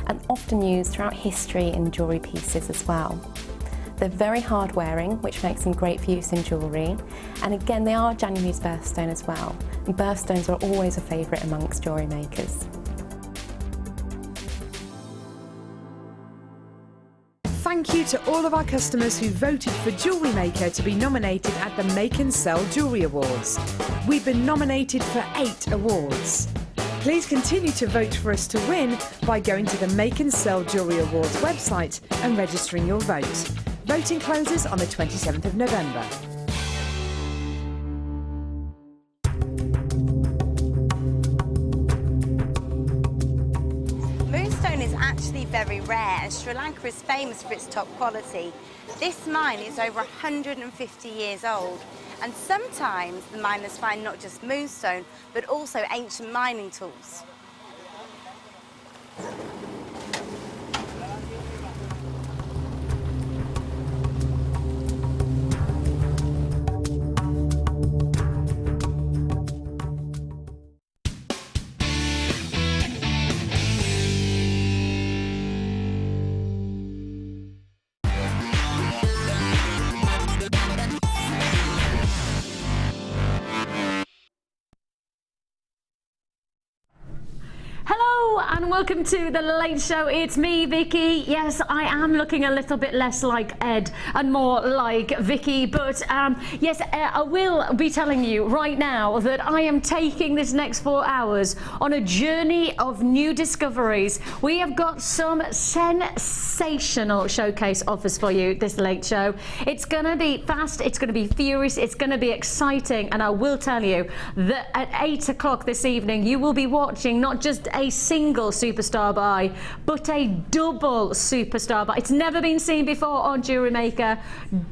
and often used throughout history in jewellery pieces as well. They're very hard wearing, which makes them great for use in jewellery, and again they are January's birthstone as well, and birthstones are always a favourite amongst jewellery makers. Thank you to all of our customers who voted for JewelleryMaker to be nominated at the Make and Sell Jewellery Awards. We've been nominated for 8 awards. Please continue to vote for us to win by going to the Make and Sell Jewellery Awards website and registering your vote. Voting closes on the 27th of November. Moonstone is actually very rare, and Sri Lanka is famous for its top quality. This mine is over 150 years old, and sometimes the miners find not just moonstone, but also ancient mining tools. And welcome to the Late Show. It's me, Vicky. Yes, I am looking a little bit less like Ed and more like Vicky, but yes, I will be telling you right now that I am taking this next 4 hours on a journey of new discoveries. We have got some sensational showcase offers for you this Late Show. It's going to be fast, it's going to be furious, it's going to be exciting, and I will tell you that at 8 o'clock this evening you will be watching not just a single superstar buy, but a double superstar buy. It's never been seen before on JewelleryMaker.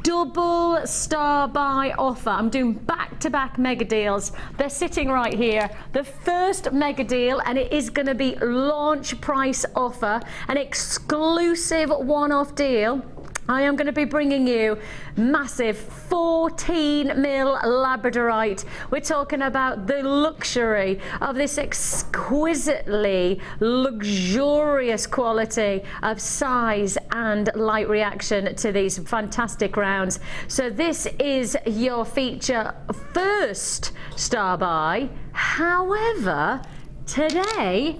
Double star buy offer. I'm doing back-to-back mega deals. They're sitting right here. The first mega deal, and it is going to be launch price offer, an exclusive one-off deal. I am going to be bringing you massive 14 mil Labradorite. We're talking about the luxury of this exquisitely luxurious quality of size and light reaction to these fantastic rounds. So this is your feature first star buy. However, today,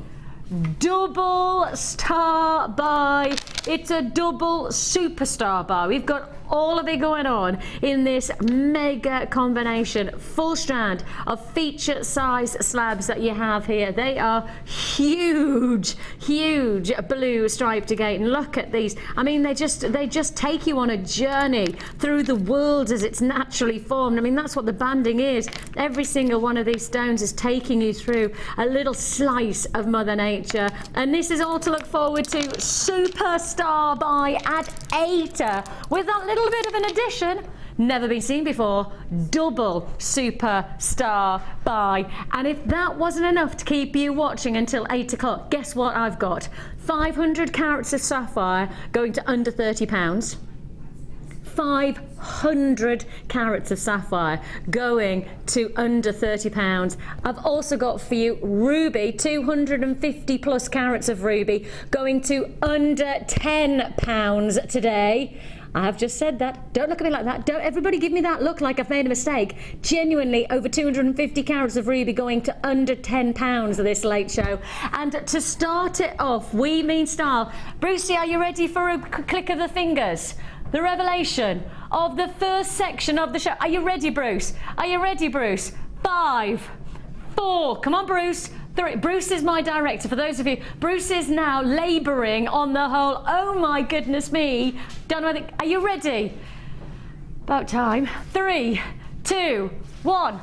double star buy. It's a double superstar buy. We've got all of it going on in this mega combination, full strand of feature size slabs that you have here. They are huge, huge blue striped again. Look at these. I mean, they just take you on a journey through the world as it's naturally formed. I mean, that's what the banding is. Every single one of these stones is taking you through a little slice of Mother Nature. And this is all to look forward to. Superstar buy at 8 with that little bit of an addition, never been seen before, double superstar buy. And if that wasn't enough to keep you watching until 8 o'clock, guess what I've got? 500 carats of sapphire going to under £30. 500 carats of sapphire going to under £30. I've also got for you ruby, 250 plus carats of ruby going to under £10 today. I have just said that. Don't look at me like that. Don't everybody give me that look like I've made a mistake. Genuinely, over 250 carats of ruby going to under £10 this Late Show. And to start it off, we mean style. Brucey, are you ready for a click of the fingers? The revelation of the first section of the show. Are you ready, Bruce? Are you ready, Bruce? 5, 4, come on, Bruce. 3. Bruce is my director, for those of you. Bruce is now labouring on the whole, oh my goodness me. Don't know, are you ready? About time. 3, 2, 1.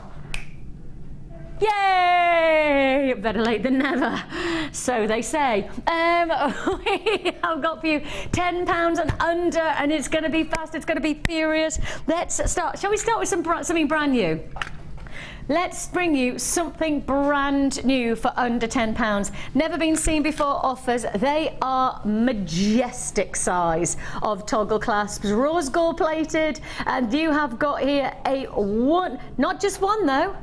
Yay! Better late than never, so they say. I've got for you £10 and under, and it's going to be fast, it's going to be furious. Let's start. Shall we start with something brand new? Let's bring you something brand new for under £10. Never been seen before offers. They are majestic size of toggle clasps, rose gold plated, and you have got here a one, not just one though,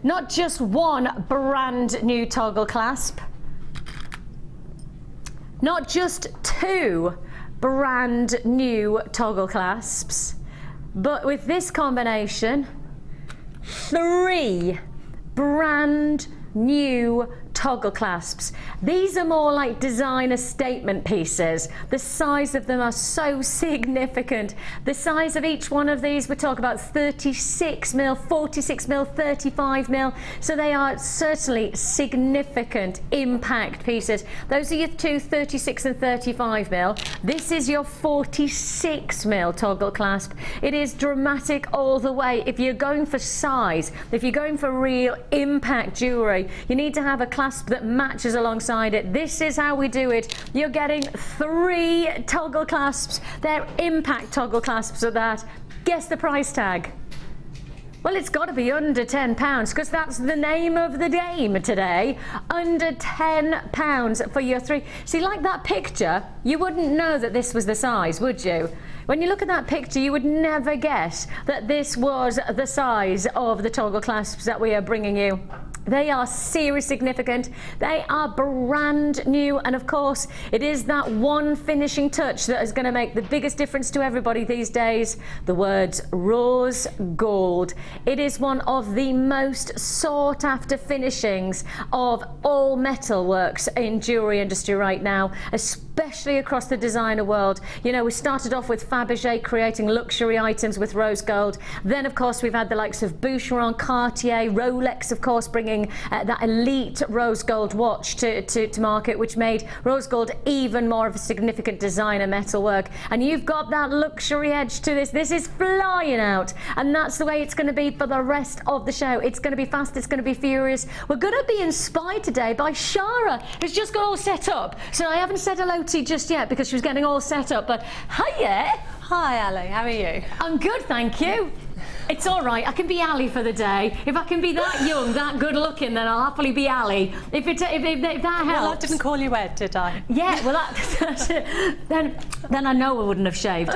not just one brand new toggle clasp. not just 2 brand new toggle clasps, but with this combination, 3 brand new toggle clasps. These are more like designer statement pieces. The size of them are so significant. The size of each one of these, we talk about 36 mil, 46 mil, 35 mil. So they are certainly significant impact pieces. Those are your 2 36 and 35 mil. This is your 46 mil toggle clasp. It is dramatic all the way. If you're going for size, if you're going for real impact jewellery, you need to have a clasp that matches alongside it. This is how we do it. You're getting 3 toggle clasps. They're impact toggle clasps at that. Guess the price tag. Well, it's got to be under £10 because that's the name of the game today. Under £10 for your 3. See, like that picture, you wouldn't know that this was the size, would you? When you look at that picture, you would never guess that this was the size of the toggle clasps that we are bringing you. They are seriously significant. They are brand new, and of course it is that one finishing touch that is going to make the biggest difference to everybody these days. The words rose gold. It is one of the most sought after finishings of all metalworks in jewellery industry right now, especially across the designer world. You know, we started off with Fabergé creating luxury items with rose gold. Then of course we've had the likes of Boucheron, Cartier, Rolex of course bringing that elite rose gold watch to market, which made rose gold even more of a significant designer metalwork. And you've got that luxury edge to this. This is flying out, and that's the way it's going to be for the rest of the show. It's going to be fast, it's going to be furious. We're going to be inspired today by Shara, who's just got all set up. So I haven't said hello to you just yet because she was getting all set up, but hiya! Hi Ali, how are you? I'm good, thank you. It's all right. I can be Ali for the day. If I can be that young, that good looking, then I'll happily be Ali. If that helps. Well, I didn't call you Ed, did I? Yeah. Well, that's then I know I wouldn't have shaved.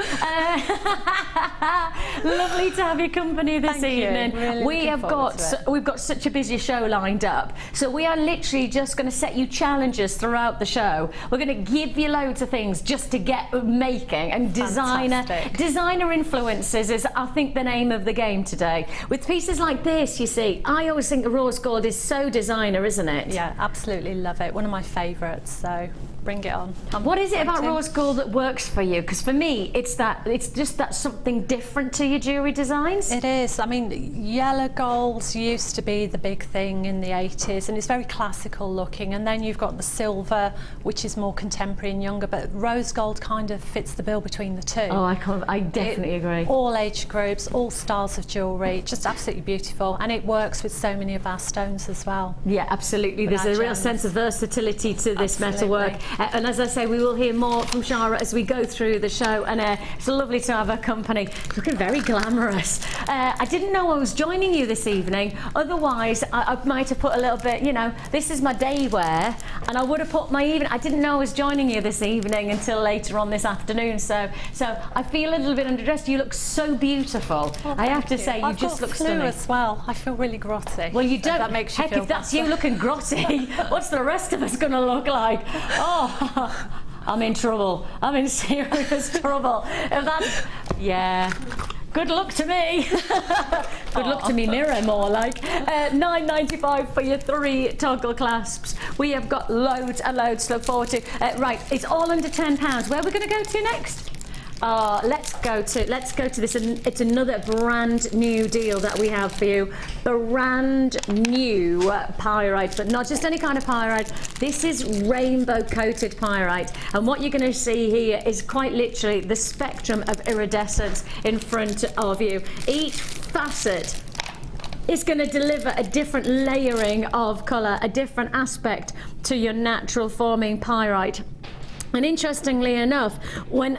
Lovely to have your company this evening. Really we've got such a busy show lined up, so we are literally just going to set you challenges throughout the show. We're going to give you loads of things just to get making, and designer influences is, I think, the name of the game today. With pieces like this, you see, I always think rose gold is so designer, isn't it? Yeah, absolutely love it. One of my favourites, so bring it on. What is it about rose gold that works for you? Because for me, it's just that something different to your jewellery designs. It is. I mean, yellow golds used to be the big thing in the 80s, and it's very classical looking. And then you've got the silver, which is more contemporary and younger, but rose gold kind of fits the bill between the two. Oh, I definitely agree. All age groups, all styles of jewellery, just absolutely beautiful, and it works with so many of our stones as well. Yeah, absolutely. There's a real sense of versatility to this metalwork. And as I say, we will hear more from Shara as we go through the show, and it's lovely to have her company. Looking very glamorous. I didn't know I was joining you this evening, otherwise I might have put a little bit, you know, this is my day wear, and I would have put my evening. I didn't know I was joining you this evening until later on this afternoon, so I feel a little bit underdressed. You look so beautiful. Well, I have to say, you just look stunning. As well. I feel really grotty. Well, you don't. That makes you Heck, feel if that's better. you looking grotty, what's the rest of us going to look like? Oh, I'm in trouble. I'm in serious trouble. If that's, yeah. Good luck to me. Good luck to me mirror, more like. $9.95 for your 3 toggle clasps. We have got loads and loads to look forward to. Right, it's all under £10. Where are we going to go to next? Let's go to this. It's another brand new deal that we have for you. Brand new pyrite, but not just any kind of pyrite. This is rainbow coated pyrite, and what you're going to see here is quite literally the spectrum of iridescence in front of you. Each facet is going to deliver a different layering of colour, a different aspect to your natural forming pyrite. And interestingly enough, when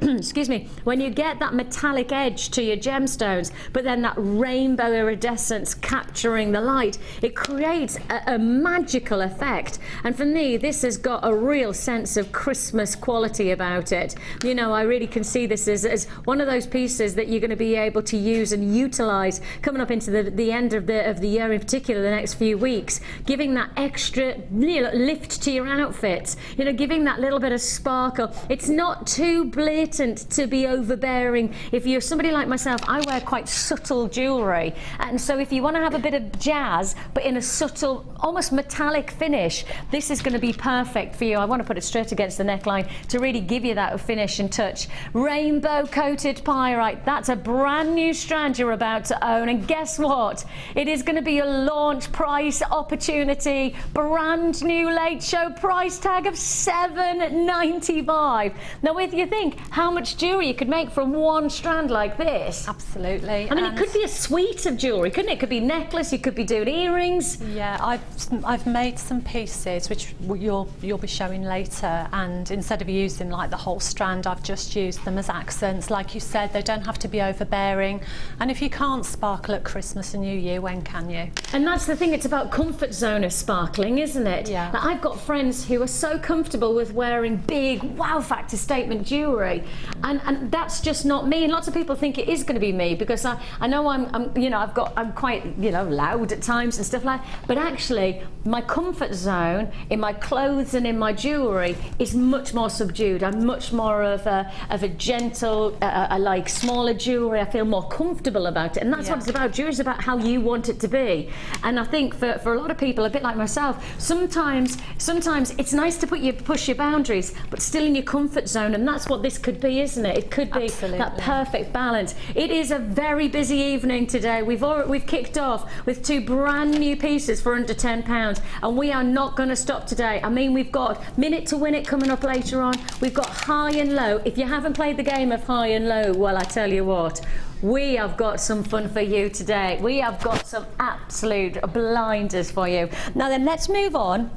excuse me, when you get that metallic edge to your gemstones, but then that rainbow iridescence capturing the light, it creates a magical effect. And for me, this has got a real sense of Christmas quality about it. You know, I really can see this as one of those pieces that you're going to be able to use and utilise coming up into the end of the year, in particular the next few weeks, giving that extra lift to your outfits. You know, giving that little bit of sparkle. It's not too blatant to be overbearing. If you're somebody like myself, I wear quite subtle jewellery, and so if you want to have a bit of jazz but in a subtle, almost metallic finish, this is going to be perfect for you. I want to put it straight against the neckline to really give you that finish and touch. Rainbow coated pyrite, that's a brand new strand you're about to own, and guess what? It is going to be a launch price opportunity, brand new late show price tag of $7.95. Now if you think how much jewellery you could make from one strand like this. Absolutely. I mean, it could be a suite of jewellery, couldn't it? It could be necklace, you could be doing earrings. Yeah, I've made some pieces which you'll be showing later, and instead of using like the whole strand, I've just used them as accents. Like you said, they don't have to be overbearing, and if you can't sparkle at Christmas and New Year, when can you? And that's the thing, it's about comfort zone of sparkling, isn't it? Yeah. Now, I've got friends who are so comfortable with wearing big wow factor statement jewellery, and that's just not me. And lots of people think it is going to be me, because I know I'm quite, you know, loud at times and stuff like that, but actually my comfort zone in my clothes and in my jewellery is much more subdued. I'm much more of a gentle, I like smaller jewellery. I feel more comfortable about it, and that's what it's about. Jewellery is about how you want it to be. And I think for a lot of people, a bit like myself, sometimes it's nice to push your boundaries, but still in your comfort zone, and that's what this could be, isn't it? It could be that perfect balance. It is a very busy evening today. We've kicked off with 2 brand new pieces for under £10, and we are not going to stop today. I mean, we've got Minute to Win It coming up later on. We've got High and Low. If you haven't played the game of High and Low, well, I tell you what, we have got some fun for you today. We have got some absolute blinders for you. Now then, let's move on.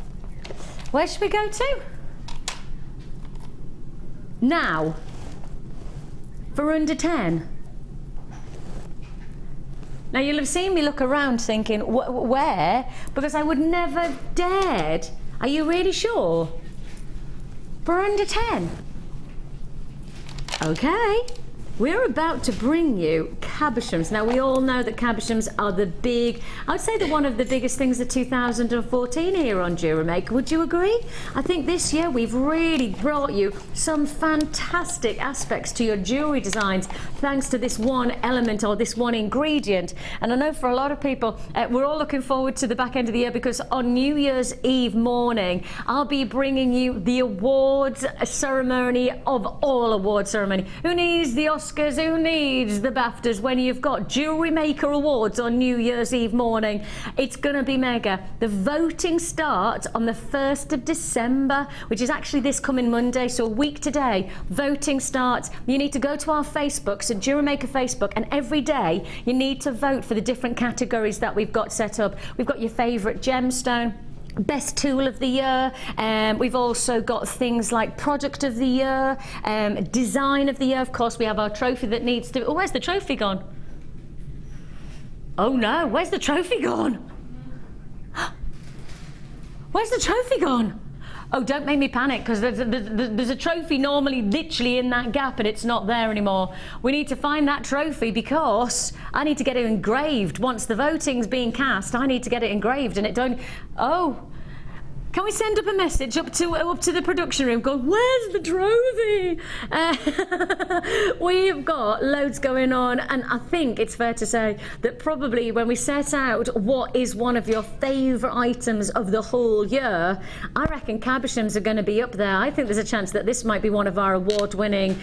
Where should we go to? Now, for under 10. Now, you'll have seen me look around thinking, where? Because I would never dared. Are you really sure? For under 10? Okay. We're about to bring you cabochons. Now, we all know that cabochons are the big, I would say they're one of the biggest things of 2014 here on JewelleryMaker. Would you agree? I think this year we've really brought you some fantastic aspects to your jewellery designs thanks to this one element or this one ingredient. And I know for a lot of people, we're all looking forward to the back end of the year, because on New Year's Eve morning, I'll be bringing you the awards ceremony of all award ceremony. Who needs the Oscars? Who needs the BAFTAs when you've got JewelleryMaker Awards on New Year's Eve morning? It's going to be mega. The voting starts on the 1st of December, which is actually this coming Monday, so a week today. Voting starts. You need to go to our Facebook, so JewelleryMaker Facebook, and every day you need to vote for the different categories that we've got set up. We've got your favourite gemstone, best tool of the year, we've also got things like product of the year, design of the year. Of course, we have our trophy that needs to... Oh, where's the trophy gone? Oh no, where's the trophy gone? Where's the trophy gone? Oh, don't make me panic, because there's a trophy normally literally in that gap, and it's not there anymore. We need to find that trophy, because I need to get it engraved. Once the voting's being cast, I need to get it engraved, and it don't... Oh, can we send up a message up to the production room going, where's the trophy? We've got loads going on, and I think it's fair to say that probably when we set out what is one of your favourite items of the whole year, I reckon cabochons are going to be up there. I think there's a chance that this might be one of our award-winning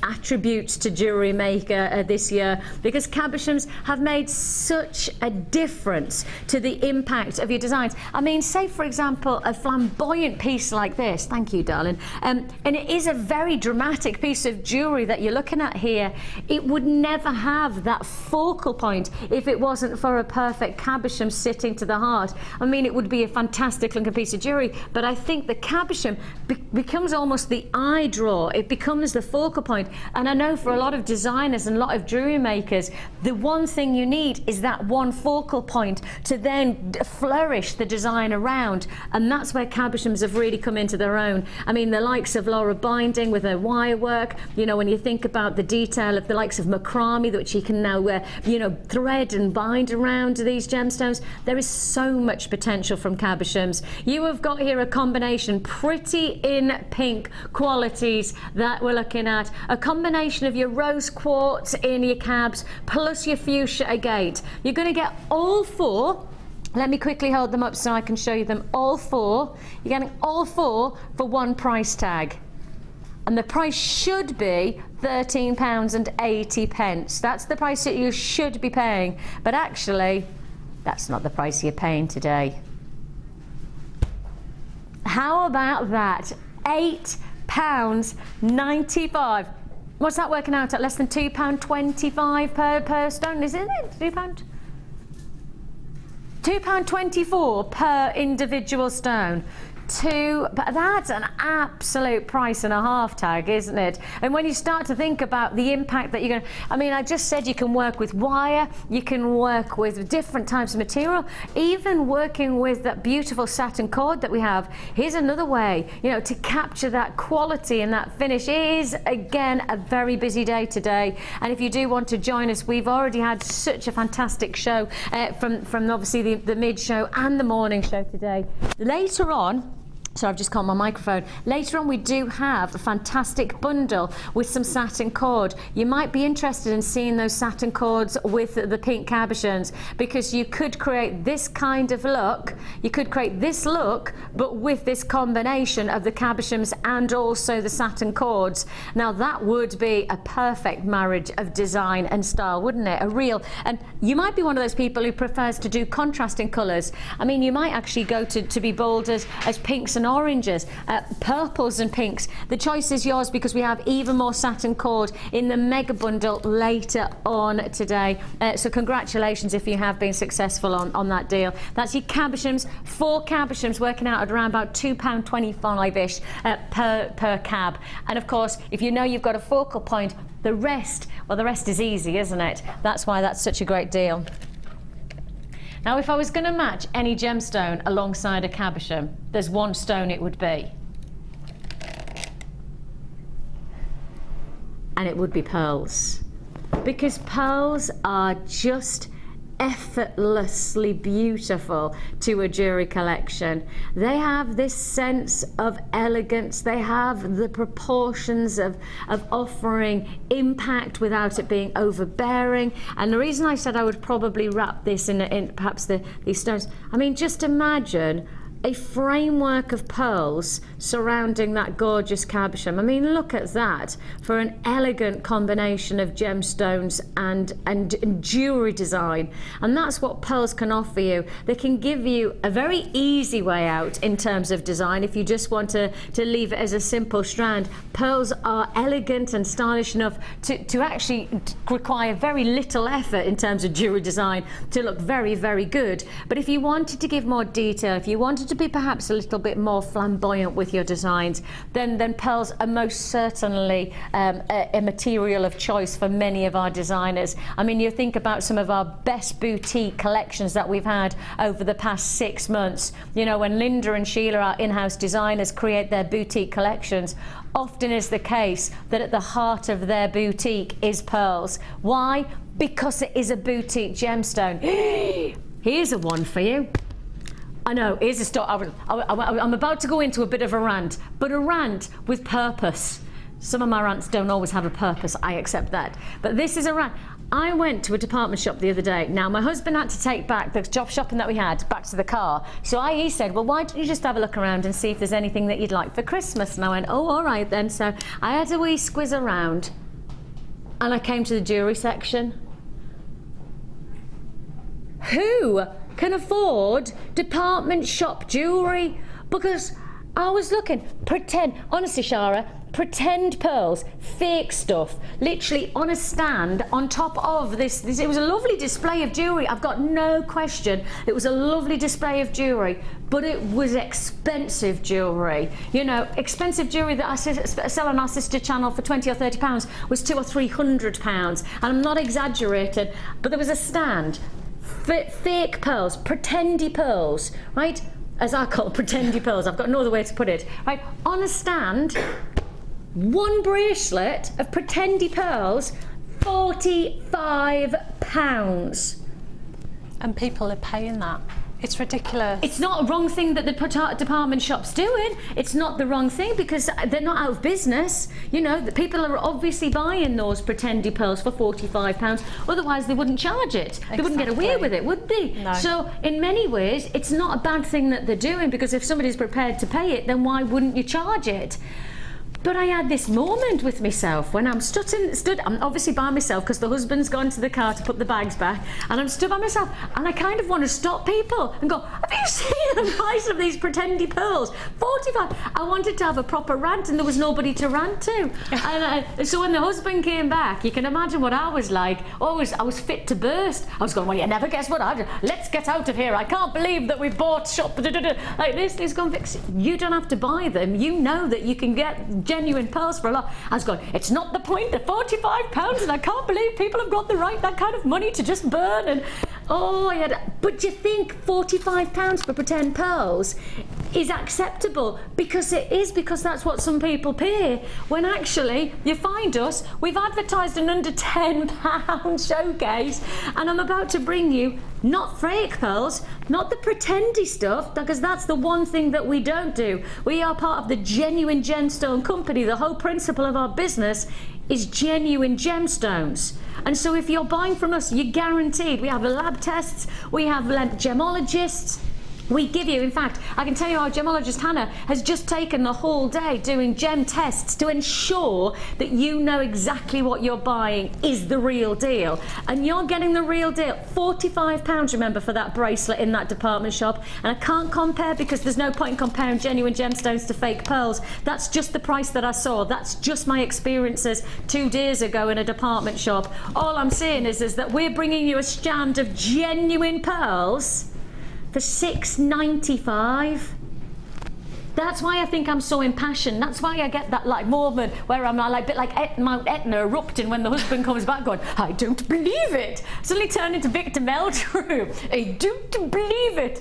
attributes to JewelleryMaker this year, because cabochons have made such a difference to the impact of your designs. I mean, say for example, a flamboyant piece like this, thank you darling, and it is a very dramatic piece of jewellery that you're looking at here. It would never have that focal point if it wasn't for a perfect cabochon sitting to the heart. I mean, it would be a fantastic looking piece of jewellery, but I think the cabochon becomes almost the eye draw. It becomes the focal point, and I know for a lot of designers and a lot of jewellery makers, the one thing you need is that one focal point to then flourish the design around. and that's where cabochons have really come into their own. I mean, the likes of Laura Binding with her wire work, you know, when you think about the detail of the likes of macrame, which you can now, you know, thread and bind around these gemstones, there is so much potential from cabochons. You have got here a combination, pretty in pink qualities that we're looking at, a combination of your rose quartz in your cabs plus your fuchsia agate. You're going to get all four. Let me quickly hold them up so I can show you them. All four. You're getting all four for one price tag. And the price should be £13.80. That's the price that you should be paying. But actually, that's not the price you're paying today. How about that? £8.95. What's that working out at? Less than £2.25 per stone, isn't it? £2? £2.24 per individual stone. But that's an absolute price and a half tag, isn't it? And when you start to think about the impact that you're going to, I mean, I just said you can work with wire, you can work with different types of material, even working with that beautiful satin cord that we have. Here's another way, you know, to capture that quality and that finish. It is, again, a very busy day today. And if you do want to join us, we've already had such a fantastic show from obviously the mid-show and the morning show today. Later on, so I've just caught my microphone. Later on, we do have a fantastic bundle with some satin cord. You might be interested in seeing those satin cords with the pink cabochons, because you could create this kind of look. You could create this look, but with this combination of the cabochons and also the satin cords. Now that would be a perfect marriage of design and style, wouldn't it? A real, and you might be one of those people who prefers to do contrasting colours. I mean, you might actually go to be bold as pinks and oranges, purples and pinks. The choice is yours, because we have even more satin cord in the mega bundle later on today. So congratulations if you have been successful on that deal. That's your cabochons, 4 cabochons working out at around about £2.25-ish per cab. And of course, if you know you've got a focal point, the rest, well, the rest is easy, isn't it? That's why that's such a great deal. Now, if I was going to match any gemstone alongside a cabochon, there's one stone it would be. And it would be pearls. Because pearls are just effortlessly beautiful to a jewellery collection. They have this sense of elegance. They have the proportions of offering impact without it being overbearing. And the reason I said I would probably wrap this in perhaps these stones, I mean, just imagine a framework of pearls surrounding that gorgeous cabochon. I mean, look at that for an elegant combination of gemstones and jewellery design. And that's what pearls can offer you. They can give you a very easy way out in terms of design if you just want to leave it as a simple strand. Pearls are elegant and stylish enough to actually require very little effort in terms of jewellery design to look very, very good. But if you wanted to give more detail, if you wanted to be perhaps a little bit more flamboyant with your designs, then pearls are most certainly a material of choice for many of our designers. I mean, you think about some of our best boutique collections that we've had over the past 6 months. You know, when Linda and Sheila, our in-house designers, create their boutique collections, often is the case that at the heart of their boutique is pearls. Why? Because it is a boutique gemstone. Here's a one for you. I know, here's a story. I'm about to go into a bit of a rant, but a rant with purpose. Some of my rants don't always have a purpose, I accept that. But this is a rant. I went to a department shop the other day. Now, my husband had to take back the job shopping that we had back to the car. So he said, well, why don't you just have a look around and see if there's anything that you'd like for Christmas? And I went, oh, all right then. So I had a wee squiz around and I came to the jewellery section. Who can afford department shop jewellery? Because I was looking, honestly, Shara, pretend pearls, fake stuff, literally on a stand on top of this. It was a lovely display of jewellery. I've got no question. It was a lovely display of jewellery, but it was expensive jewellery. You know, expensive jewellery that I sell on our sister channel for £20 or £30 was £200 or £300. And I'm not exaggerating, but there was a stand. Fake pearls, pretendy pearls, right? as I call pretendy pearls, I've got no other way to put it, right, on a stand, one bracelet of pretendy pearls, £45. And people are paying that. It's ridiculous. It's not a wrong thing that the department shop's doing. It's not the wrong thing because they're not out of business. You know, the people are obviously buying those pretendy pearls for £45. Otherwise, they wouldn't charge it. They wouldn't get away with it, would they? No. So, in many ways, it's not a bad thing that they're doing because if somebody's prepared to pay it, then why wouldn't you charge it? But I had this moment with myself when I'm I'm obviously by myself because the husband's gone to the car to put the bags back, and I'm stood by myself, and I kind of want to stop people and go, have you seen the price of these pretendy pearls? 45. I wanted to have a proper rant, and there was nobody to rant to. And so when the husband came back, you can imagine what I was like. I was fit to burst. I was going, well, you never guess what I did. Let's get out of here. I can't believe that we bought shop like this. He's gone, you don't have to buy them. You know that you can get genuine pearls for a lot. I was going, it's not the point, they're £45, and I can't believe people have got that kind of money to just burn. And but do you think £45 for pretend pearls is acceptable? Because it is, because that's what some people pay. When actually, you find us, we've advertised an under £10 showcase, and I'm about to bring you not fake pearls, not the pretendy stuff, because that's the one thing that we don't do. We are part of the genuine gemstone company. The whole principle of our business is genuine gemstones. And so if you're buying from us, you're guaranteed. We have lab tests, we have gemologists. We give you, in fact, I can tell you our gemologist Hannah has just taken the whole day doing gem tests to ensure that you know exactly what you're buying is the real deal. And you're getting the real deal. £45, remember, for that bracelet in that department shop. And I can't compare because there's no point in comparing genuine gemstones to fake pearls. That's just the price that I saw. That's just my experiences 2 days ago in a department shop. All I'm saying is that we're bringing you a strand of genuine pearls for £6.95. That's why I think I'm so impassioned. That's why I get that like moment where I'm like a bit like Mount Etna erupting when the husband comes back going, I don't believe it. Suddenly turn into Victor Meldrew. I don't believe it.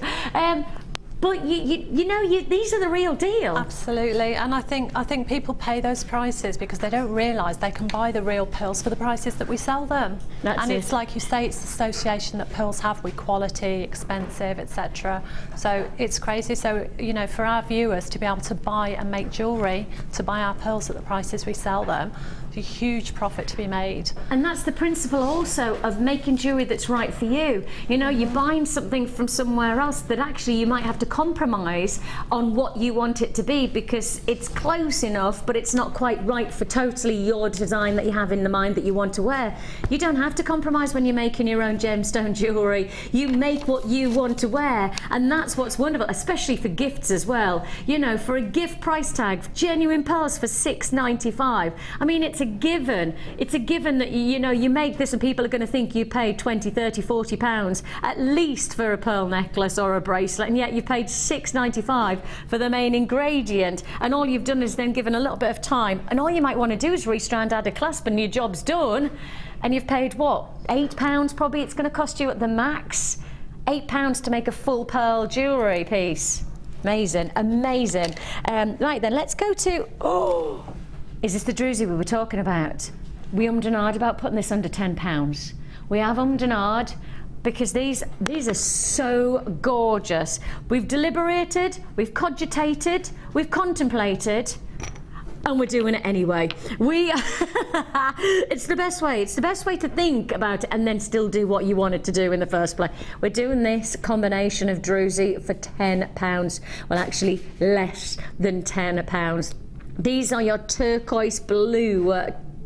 But you know, these are the real deal. Absolutely, and I think people pay those prices because they don't realise they can buy the real pearls for the prices that we sell them. That's it. It's like you say, it's the association that pearls have with quality, expensive, etc. So it's crazy. So you know, for our viewers to be able to buy and make jewellery, to buy our pearls at the prices we sell them, a huge profit to be made. And that's the principle also of making jewellery that's right for you. You know, you're buying something from somewhere else that actually you might have to compromise on what you want it to be because it's close enough but it's not quite right for totally your design that you have in the mind that you want to wear. You don't have to compromise when you're making your own gemstone jewellery. You make what you want to wear, and that's what's wonderful, especially for gifts as well. You know, for a gift price tag, genuine pearls for £6.95. I mean, it's a given. It's a given that you know you make this and people are going to think you paid 20, 30, 40 pounds at least for a pearl necklace or a bracelet, and yet you paid £6.95 for the main ingredient, and all you've done is then given a little bit of time, and all you might want to do is restrand, add a clasp, and your job's done. And you've paid what, £8 probably it's going to cost you at the max. £8 to make a full pearl jewellery piece. Amazing, amazing. Right then, let's go to, is this the druzy we were talking about? We ummed and ahed about putting this under £10. We have ummed and ahed because these are so gorgeous. We've deliberated, we've cogitated, we've contemplated, and we're doing it anyway. It's the best way. It's the best way to think about it and then still do what you wanted to do in the first place. We're doing this combination of druzy for £10. Well, actually less than £10. These are your turquoise blue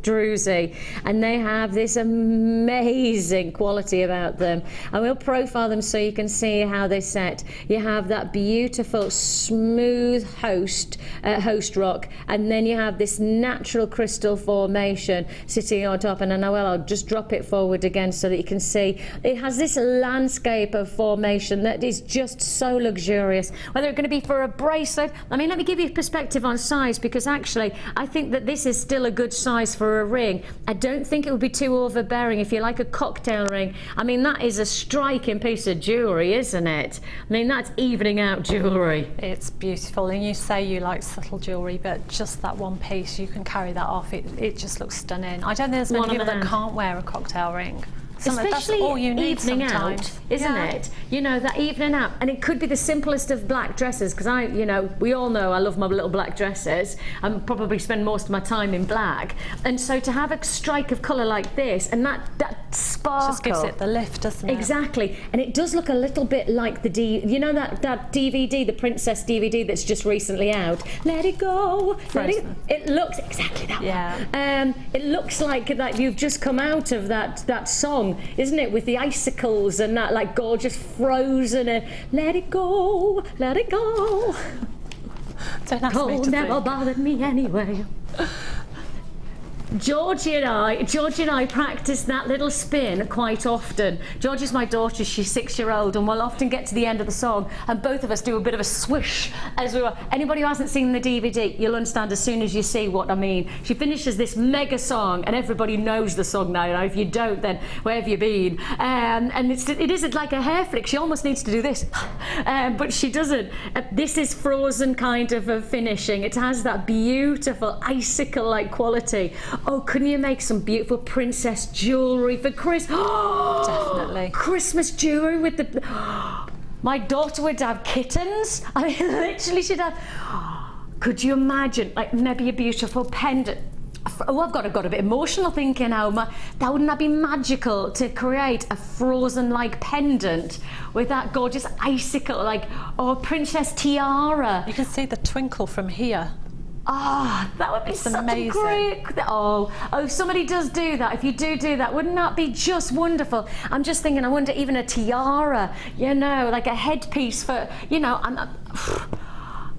druzy, and they have this amazing quality about them, and we'll profile them so you can see how they set. You have that beautiful smooth host rock, and then you have this natural crystal formation sitting on top, and I know I'll just drop it forward again so that you can see it has this landscape of formation that is just so luxurious. Whether it's going to be for a bracelet, I mean, let me give you perspective on size, because actually I think that this is still a good size for for a ring. I don't think it would be too overbearing if you like a cocktail ring. I mean, that is a striking piece of jewellery, isn't it? I mean, that's evening out jewellery. It's beautiful, and you say you like subtle jewellery, but just that one piece, you can carry that off. It just looks stunning. I don't think there's many people that can't wear a cocktail ring. Especially that's all you need evening sometimes. out, isn't it? You know, that evening out, and it could be the simplest of black dresses, because you know, we all know I love my little black dresses. I probably spend most of my time in black, and so to have a strike of colour like this, and that sparkle just gives it the lift, doesn't it? Exactly, and it does look a little bit like the you know that DVD, the Princess DVD that's just recently out. Let it go, it looks exactly that one. It looks like that you've just come out of that song. Isn't it, with the icicles and that like gorgeous frozen let it go, let it go. Don't ask me to never bothered me anyway. Georgie and I practice that little spin quite often. Georgie is my daughter, she's 6-year-old, and we'll often get to the end of the song and both of us do a bit of a swish as we were. Anybody who hasn't seen the DVD, you'll understand as soon as you see what I mean. She finishes this mega song and everybody knows the song now. If you don't, then where have you been? And it isn't like a hair flick, she almost needs to do this, but she doesn't. This is Frozen kind of a finishing. It has that beautiful icicle-like quality. Oh, couldn't you make some beautiful princess jewellery for Chris? Oh, definitely. Christmas jewellery with the... My daughter would have kittens. I mean, literally she'd have... Could you imagine, like, maybe a beautiful pendant? Oh, I've got a bit emotional thinking now. Wouldn't that be magical to create a Frozen-like pendant with that gorgeous icicle, like, or a princess tiara? You can see the twinkle from here. Ah, that would be such amazing. A great... Oh, if somebody does do that, if you do that, wouldn't that be just wonderful? I'm just thinking, I wonder, even a tiara, you know, like a headpiece for, you know,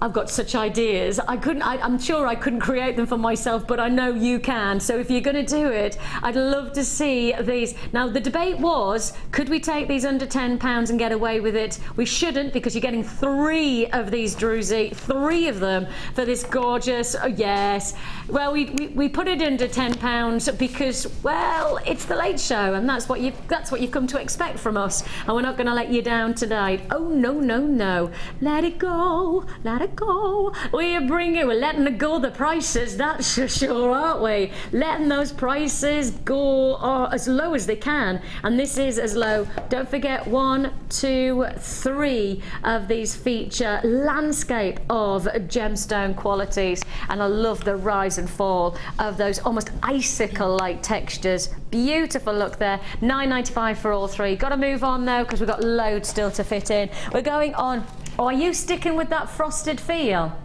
I've got such ideas. I'm sure I couldn't create them for myself, but I know you can. So if you're going to do it, I'd love to see these. Now, the debate was, could we take these under £10 and get away with it? We shouldn't, because you're getting 3 of these, Druzy, 3 of them for this gorgeous, oh yes. Well, we put it under £10 because, well, it's the Late Show, and that's what you've come to expect from us, and we're not going to let you down tonight. Oh, no, no, no. Let it go, let it go. We're letting it go, the prices, that's for sure, aren't we? Letting those prices go as low as they can, and this is as low. Don't forget, 1, 2, 3 of these feature landscape of gemstone qualities, and I love the rise and fall of those almost icicle-like textures. Beautiful look there. £9.95 for all 3. Got to move on though, because we've got loads still to fit in. We're going on. Oh, are you sticking with that frosted feel?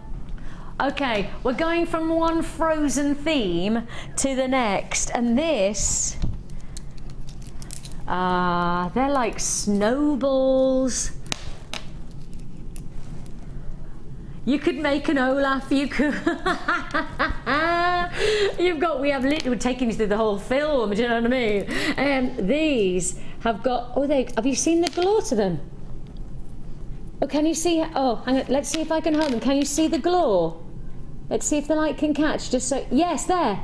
Okay, we're going from one Frozen theme to the next, and this, they're like snowballs. You could make an Olaf, you could. We have literally taken you through the whole film, do you know what I mean? These have got, have you seen the glow to them? Oh, can you see? Oh, hang on. Let's see if I can hold them. Can you see the glow? Let's see if the light can catch. Just so. Yes, there.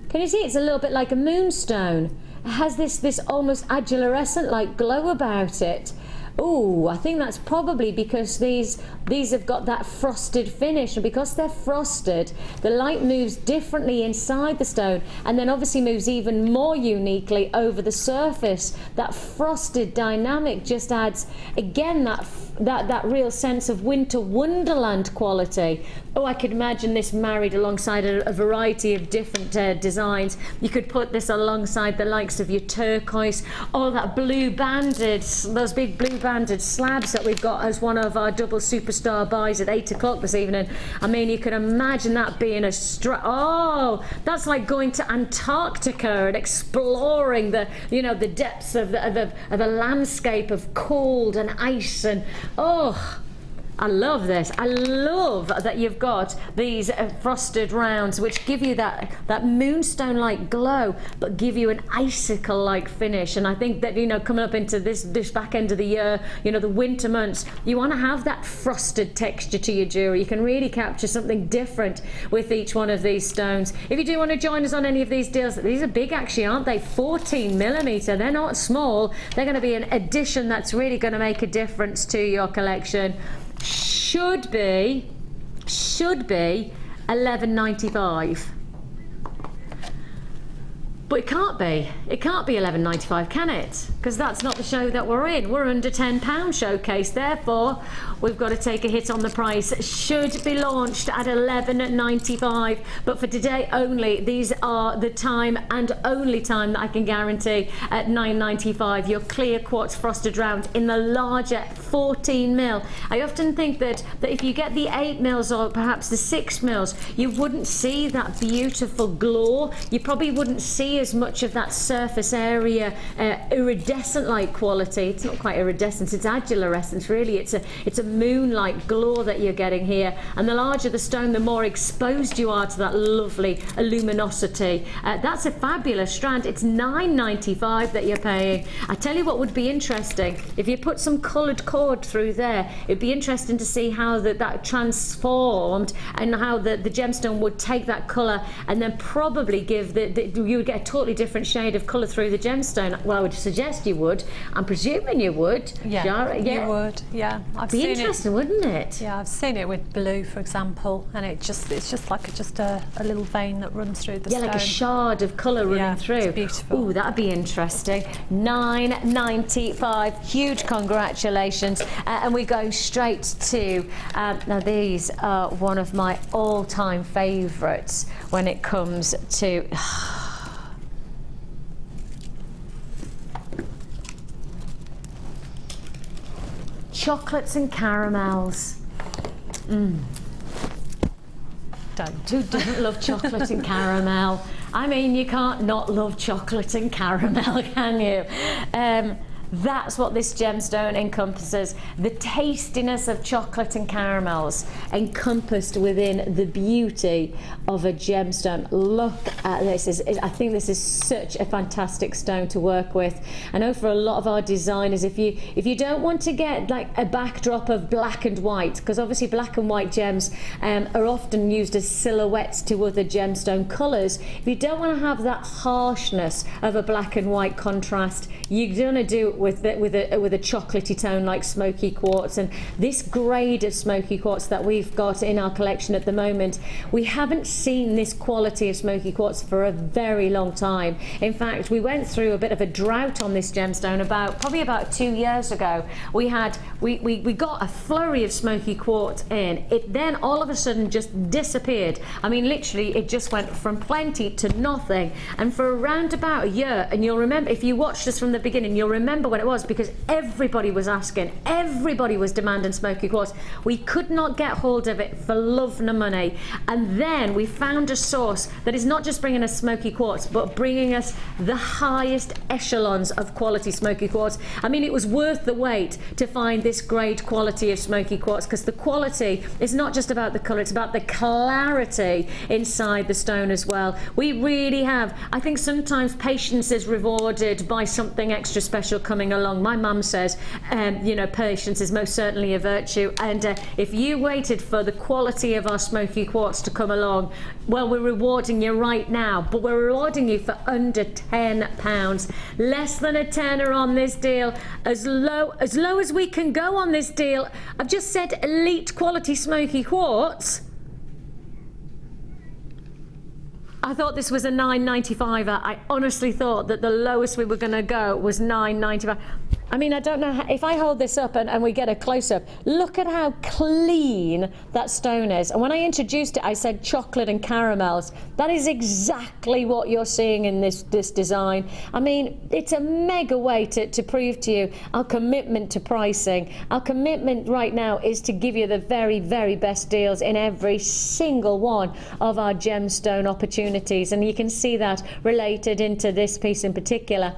Can you see? It's a little bit like a moonstone. It has this almost adolescent-like glow about it. Oh, I think that's probably because these have got that frosted finish, and because they're frosted, the light moves differently inside the stone, and then obviously moves even more uniquely over the surface. That frosted dynamic just adds, again, that real sense of winter wonderland quality. Oh, I could imagine this married alongside a variety of different designs. You could put this alongside the likes of your turquoise, or that those big blue banded slabs that we've got as one of our double superstar buys at 8 o'clock this evening. I mean, you can imagine that being that's like going to Antarctica and exploring the depths of a landscape of cold and ice, and I love this. I love that you've got these frosted rounds which give you that moonstone-like glow, but give you an icicle-like finish. And I think that, you know, coming up into this back end of the year, you know, the winter months, you want to have that frosted texture to your jewellery. You can really capture something different with each one of these stones. If you do want to join us on any of these deals, these are big actually, aren't they? 14mm. They're not small. They're going to be an addition that's really going to make a difference to your collection. Should be $11.95. But it can't be $11.95, can it? Because that's not the show that we're in. We're under £10 showcase, therefore we've got to take a hit on the price. Should be launched at $11.95, but for today only, these are the time and only time that I can guarantee at $9.95. Your clear quartz frosted round in the larger 14mm. I often think that if you get the 8mm or perhaps the 6mm, you wouldn't see that beautiful glow. You probably wouldn't see as much of that surface area iridescent like quality. It's not quite iridescent, it's adulorescence really. It's a moon-like glow that you're getting here, and the larger the stone, the more exposed you are to that lovely luminosity. That's a fabulous strand. It's $9.95 that you're paying. I tell you what would be interesting, if you put some coloured cord through there, it'd be interesting to see how that transformed and how the gemstone would take that colour and then probably give you would get a totally different shade of colour through the gemstone. Well, I would suggest you would. I'm presuming you would. Yeah, you would. Yeah, I've seen interesting, wouldn't it? Yeah, I've seen it with blue, for example, and it's just like a little vein that runs through the stone. Yeah, like a shard of colour running through. It's beautiful. Ooh, that'd be interesting. $9.95. Huge congratulations. And we go straight to now. These are one of my all-time favourites when it comes to. Chocolates and caramels. Who doesn't love chocolate and caramel? I mean, you can't not love chocolate and caramel, can you? That's what this gemstone encompasses. The tastiness of chocolate and caramels encompassed within the beauty of a gemstone. Look at this. I think this is such a fantastic stone to work with. I know for a lot of our designers, if you don't want to get like a backdrop of black and white, because obviously black and white gems are often used as silhouettes to other gemstone colours. If you don't want to have that harshness of a black and white contrast, you're going to do it with a chocolatey tone like smoky quartz. And this grade of smoky quartz that we've got in our collection at the moment, we haven't seen this quality of smoky quartz for a very long time. In fact, we went through a bit of a drought on this gemstone probably about 2 years ago. We got a flurry of smoky quartz in. It then all of a sudden just disappeared. I mean, literally it just went from plenty to nothing. And for around about a year, and you'll remember if you watched us from the beginning, you'll remember when it was, because everybody was asking, everybody was demanding smoky quartz. We could not get hold of it for love nor money, and then we found a source that is not just bringing us smoky quartz, but bringing us the highest echelons of quality smoky quartz. I mean, it was worth the wait to find this great quality of smoky quartz, because the quality is not just about the colour, it's about the clarity inside the stone as well. We really have, I think sometimes patience is rewarded by something extra special coming along. My mum says, you know, patience is most certainly a virtue, and if you waited for the quality of our smoky quartz to come along, well, we're rewarding you right now, but we're rewarding you for under £10, less than a tenner on this deal, as low as we can go on this deal. I've just said elite quality smoky quartz. I thought this was a $9.95. I honestly thought that the lowest we were going to go was $9.95. I mean, I don't know how, if I hold this up and we get a close-up, look at how clean that stone is. And when I introduced it, I said chocolate and caramels. That is exactly what you're seeing in this design. I mean, it's a mega way to prove to you our commitment to pricing. Our commitment right now is to give you the very, very best deals in every single one of our gemstone opportunities. And you can see that related into this piece in particular.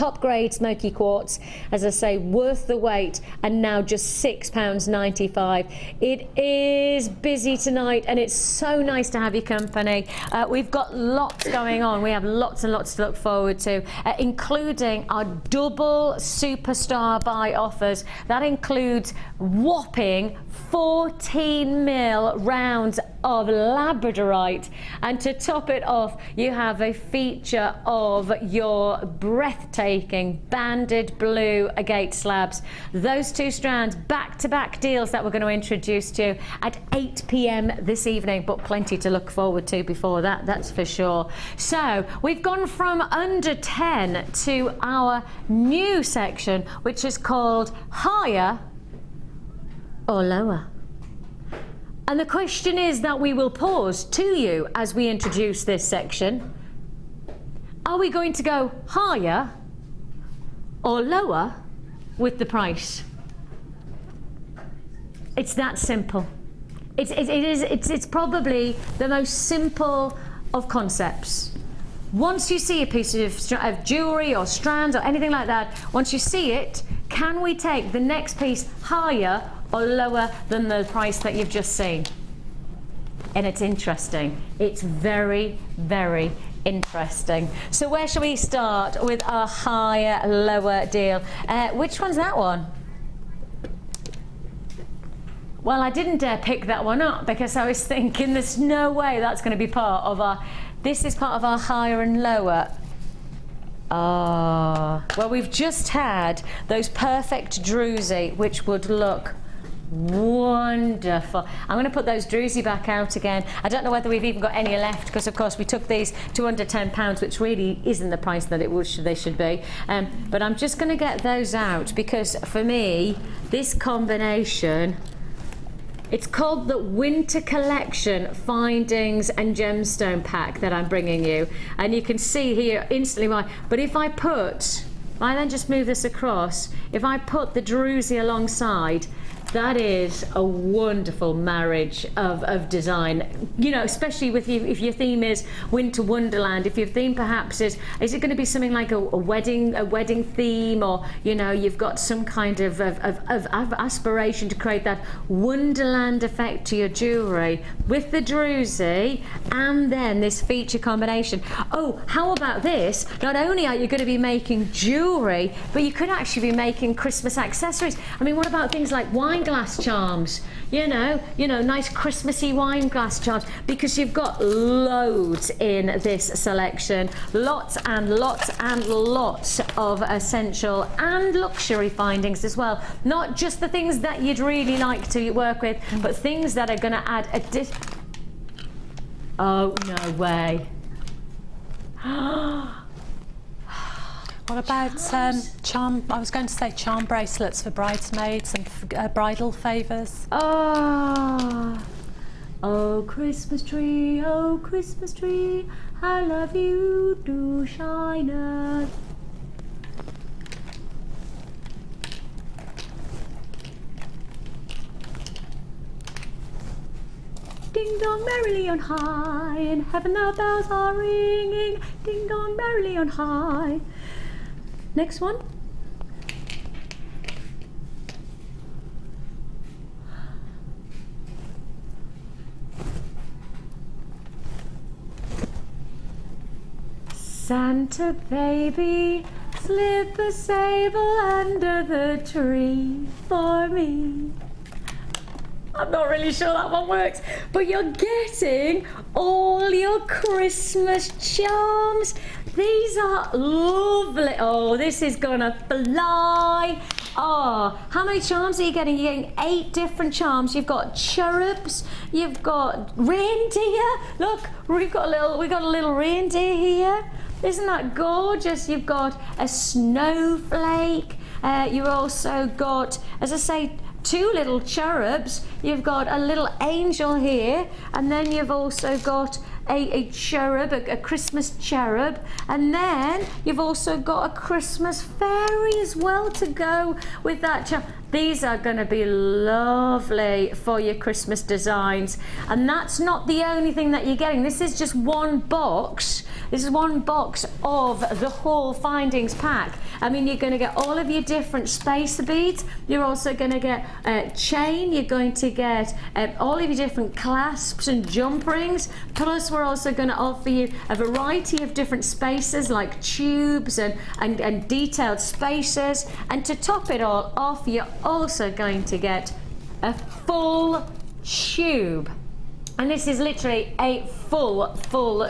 top grade Smokey quartz, as I say, worth the wait, and now just £6.95. It is busy tonight, and it's so nice to have your company. We've got lots going on. We have lots and lots to look forward to, including our double superstar buy offers. That includes whopping 14mm rounds of Labradorite, and to top it off, you have a feature of your breathtaking banded blue agate slabs. Those two strands, back-to-back deals that we're going to introduce to you at 8 p.m. this evening, but plenty to look forward to before that, that's for sure. So we've gone from under 10 to our new section, which is called Higher or Lower. And the question is that we will pose to you as we introduce this section. Are we going to go higher or lower with the price? It's that simple. It's probably the most simple of concepts. Once you see a piece of jewellery or strands or anything like that, once you see it, can we take the next piece higher or lower than the price that you've just seen? And it's interesting. It's very, very interesting. So where shall we start with our higher, lower deal? Which one's that one? Well, I didn't dare pick that one up because I was thinking there's no way that's going to be part of our, this is part of our higher and lower. Ah, well, we've just had those perfect druzy, which would look wonderful. I'm going to put those druzy back out again. I don't know whether we've even got any left because, of course, we took these to under £10, which really isn't the price that they should be. But I'm just going to get those out because, for me, this combination, it's called the Winter Collection Findings and Gemstone Pack that I'm bringing you. And you can see here instantly why. But if I then just move this across, if I put the druzy alongside, that is a wonderful marriage of design, you know, especially with you, if your theme is Winter Wonderland. If your theme perhaps is it going to be something like a wedding theme, or you know, you've got some kind of aspiration to create that Wonderland effect to your jewellery with the druzy and then this feature combination. Oh, how about this? Not only are you going to be making jewellery, but you could actually be making Christmas accessories. I mean, what about things like wine glass charms, you know, nice Christmassy wine glass charms, because you've got loads in this selection, lots and lots and lots of essential and luxury findings as well, not just the things that you'd really like to work with, but things that are going to add a oh, no way. What about charm? I was going to say charm bracelets for bridesmaids and bridal favours. Oh, Christmas tree, how love you do shine up. Ding dong merrily on high, in heaven the bells are ringing. Ding dong merrily on high. Next one. Santa baby, slip a sable under the tree for me. I'm not really sure that one works, but you're getting all your Christmas charms. These are lovely. Oh, this is gonna fly. Oh, how many charms are you getting? You're getting 8 different charms. You've got cherubs, you've got reindeer. Look, we've got a little reindeer here. Isn't that gorgeous? You've got a snowflake. You've also got, as I say, 2 little cherubs. You've got a little angel here, and then you've also got a cherub, a Christmas cherub, and then you've also got a Christmas fairy as well to go with that cherub. These are going to be lovely for your Christmas designs. And that's not the only thing that you're getting. This is just one box. This is one box of the Haul Findings pack. I mean, you're going to get all of your different spacer beads. You're also going to get chain. You're going to get all of your different clasps and jump rings. Plus, we're also going to offer you a variety of different spacers like tubes and detailed spacers. And to top it all off, you're also going to get a full tube. And this is literally a full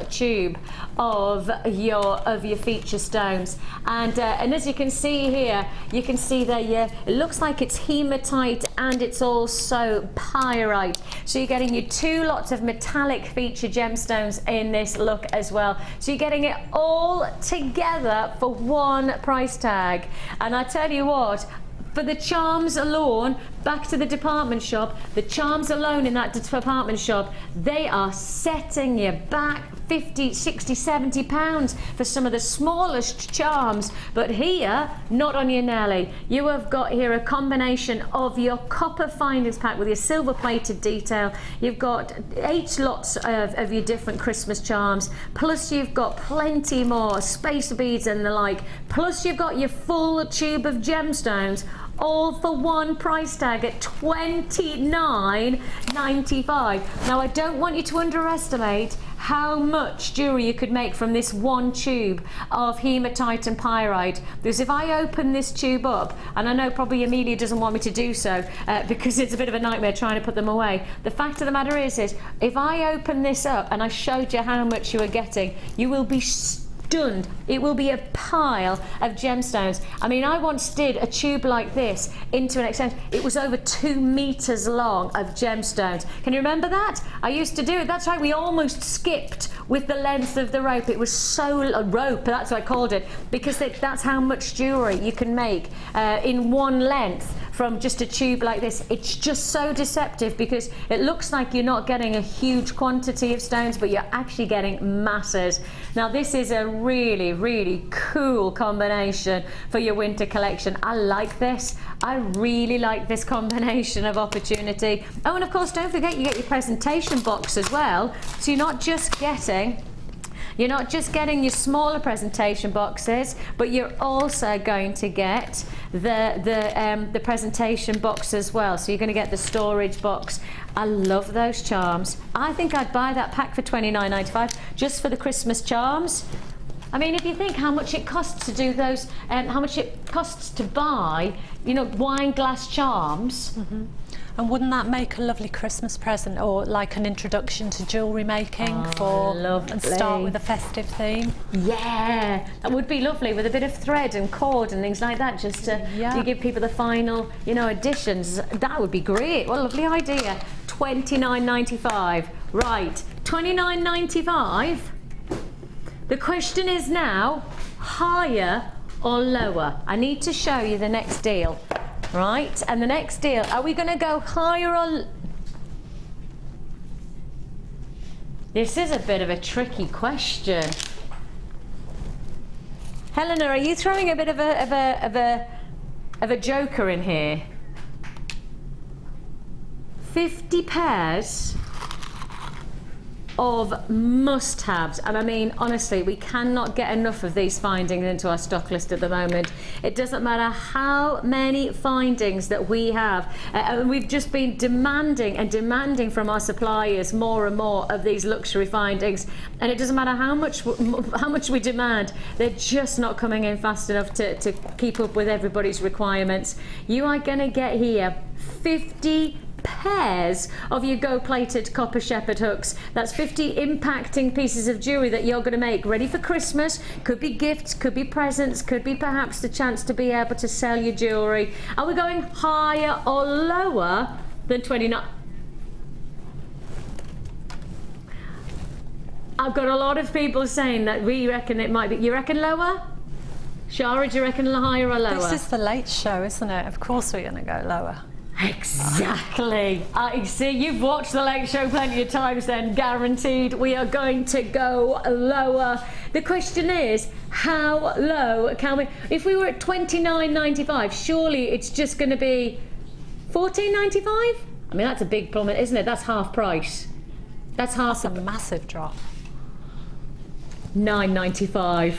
tube of your feature stones. And as you can see here, you can see that it looks like it's hematite and it's also pyrite. So you're getting your 2 lots of metallic feature gemstones in this look as well. So you're getting it all together for one price tag. And I tell you what, for the charms alone, back to the department shop, the charms alone in that department shop, they are setting you back 50, 60, 70 pounds for some of the smallest charms. But here, not on your Nelly. You have got here a combination of your copper findings pack with your silver plated detail. You've got 8 lots of your different Christmas charms. Plus you've got plenty more space beads and the like. Plus you've got your full tube of gemstones, all for one price tag at $29.95. Now I don't want you to underestimate how much jewellery you could make from this one tube of hematite and pyrite. Because if I open this tube up, and I know probably Amelia doesn't want me to do so because it's a bit of a nightmare trying to put them away. The fact of the matter is if I open this up and I showed you how much you were getting, you will be stunned. It will be a pile of gemstones. I mean, I once did a tube like this into an extent. It was over 2 meters long of gemstones. Can you remember that? I used to do it. That's right. We almost skipped with the length of the rope. It was so rope. That's what I called it, because that's how much jewelry you can make in one length from just a tube like this. It's just so deceptive because it looks like you're not getting a huge quantity of stones, but you're actually getting masses. Now this is a really, really cool combination for your winter collection. I like this. I really like this combination of opportunity. Oh, and of course, don't forget you get your presentation box as well. So you're not just getting your smaller presentation boxes, but you're also going to get the presentation box as well. So you're going to get the storage box. I love those charms. I think I'd buy that pack for $29.95 just for the Christmas charms. I mean, if you think how much it costs to do those, how much it costs to buy, wine glass charms. Mm-hmm. And wouldn't that make a lovely Christmas present, or like an introduction to jewellery making and start with a festive theme? Yeah, that would be lovely with a bit of thread and cord and things like that, just to give people the final, additions. That would be great. What a lovely idea. $29.95. Right, $29.95. The question is now, higher or lower? I need to show you the next deal. Right, and the next deal, are we going to go higher or... This is a bit of a tricky question. Helena, are you throwing a bit of a joker in here? 50 pairs of must-haves, and I mean honestly, we cannot get enough of these findings into our stock list at the moment. It doesn't matter how many findings that we have, and we've just been demanding from our suppliers more and more of these luxury findings, and it doesn't matter how much we demand, they're just not coming in fast enough to keep up with everybody's requirements. You are going to get here 50 pairs of your gold-plated copper shepherd hooks. That's 50 impacting pieces of jewellery that you're going to make ready for Christmas. Could be gifts, could be presents, could be perhaps the chance to be able to sell your jewellery. Are we going higher or lower than 29? I've got a lot of people saying that we reckon it might be. You reckon lower? Shara, do you reckon higher or lower? This is the late show, isn't it? Of course we're going to go lower. Exactly. See, you've watched the Late Show plenty of times then, guaranteed we are going to go lower. The question is, how low can we... If we were at $29.95, surely it's just going to be 14.95. I mean, that's a big plummet, isn't it? That's half price. That's half. That's a massive drop. $9.95.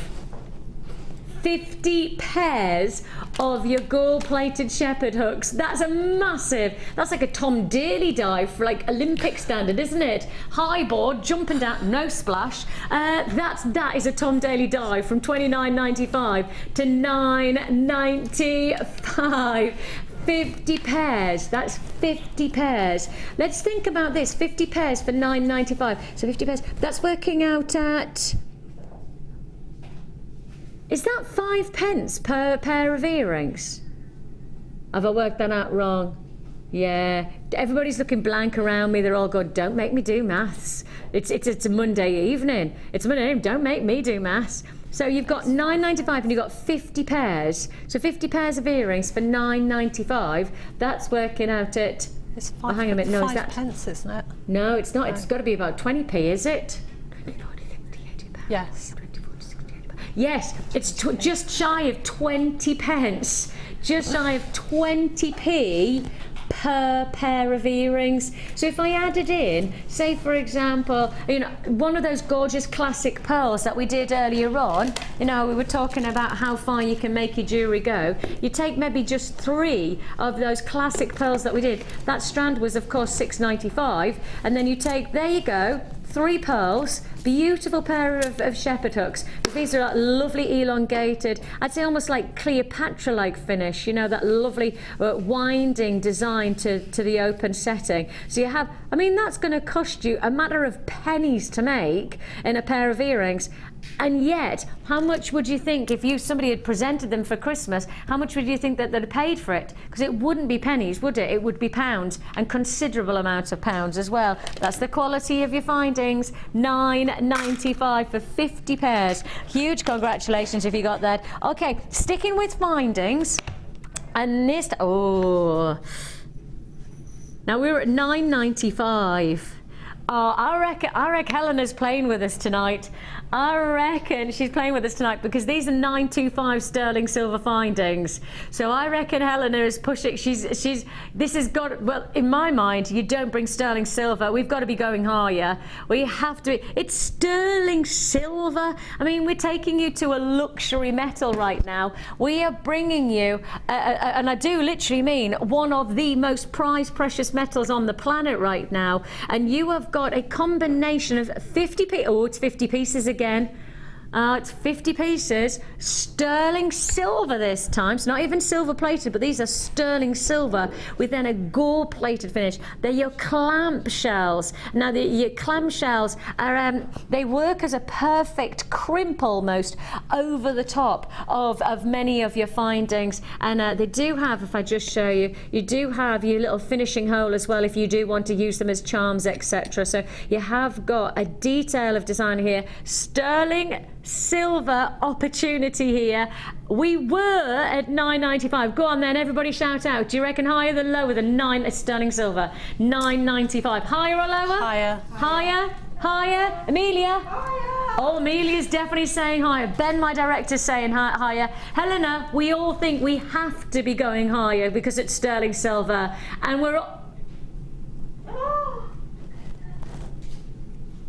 50 pairs of your gold-plated shepherd hooks. That's a massive, that's like a Tom Daley dive for like Olympic standard, isn't it? High board, jumping down, no splash. That is a Tom Daley dive from $29.95 to $9.95. 50 pairs, that's 50 pairs. Let's think about this, 50 pairs for $9.95. So 50 pairs, that's working out at, is that 5 pence per pair of earrings? Have I worked that out wrong? Yeah, everybody's looking blank around me. They're all going, don't make me do maths. It's a Monday evening. It's Monday evening, don't make me do maths. So you've got $9.95 and you've got 50 pairs. So 50 pairs of earrings for $9.95. That's working out at, It's 5, hang on a minute, no, is that, pence, isn't it? no, it's not. No. It's got to be about 20p, is it? Yes. Yes, it's just shy of 20 pence, just shy of 20p per pair of earrings. So if I added in, say for example, you know, one of those gorgeous classic pearls that we did earlier on, you know, we were talking about how far you can make your jewellery go. You take maybe just 3 of those classic pearls that we did. That strand was of course $6.95, and then you take, there you go, 3 pearls, beautiful pair of shepherd hooks. These are like lovely elongated, I'd say almost like Cleopatra-like finish, you know, that lovely winding design to the open setting. So you have, I mean, that's going to cost you a matter of pennies to make in a pair of earrings. And yet, how much would you think, if somebody had presented them for Christmas, how much would you think that they'd have paid for it? Because it wouldn't be pennies, would it? It would be pounds, and considerable amounts of pounds as well. That's the quality of your findings. $9.95 for 50 pairs. Huge congratulations if you got that. Okay, sticking with findings, and this, oh. Now we're at $9.95. Oh, I reckon Helena's playing with us tonight. I reckon she's playing with us tonight because these are 925 sterling silver findings. So I reckon Helena is pushing. This has got, well, in my mind, you don't bring sterling silver. We've got to be going higher. We have to. It's sterling silver. I mean, we're taking you to a luxury metal right now. We are bringing you, and I do literally mean one of the most prized precious metals on the planet right now. And you have got a combination of 50 pieces. Oh, it's 50 pieces again. It's 50 pieces, sterling silver this time. It's not even silver plated, but these are sterling silver with then a gold plated finish. They're your clamp shells. Now your clamp shells are, they work as a perfect crimp almost over the top of many of your findings. And they do have, if I just show you, you do have your little finishing hole as well if you do want to use them as charms, etc. So you have got a detail of design here. Sterling silver opportunity here. We were at $9.95. Go on then, everybody shout out. Do you reckon higher than lower than sterling silver? $9.95. Higher or lower? Higher. Higher? Higher? Amelia? Higher. Oh, Amelia's definitely saying higher. Ben, my director's saying higher. Helena, we all think we have to be going higher because it's sterling silver. And we're...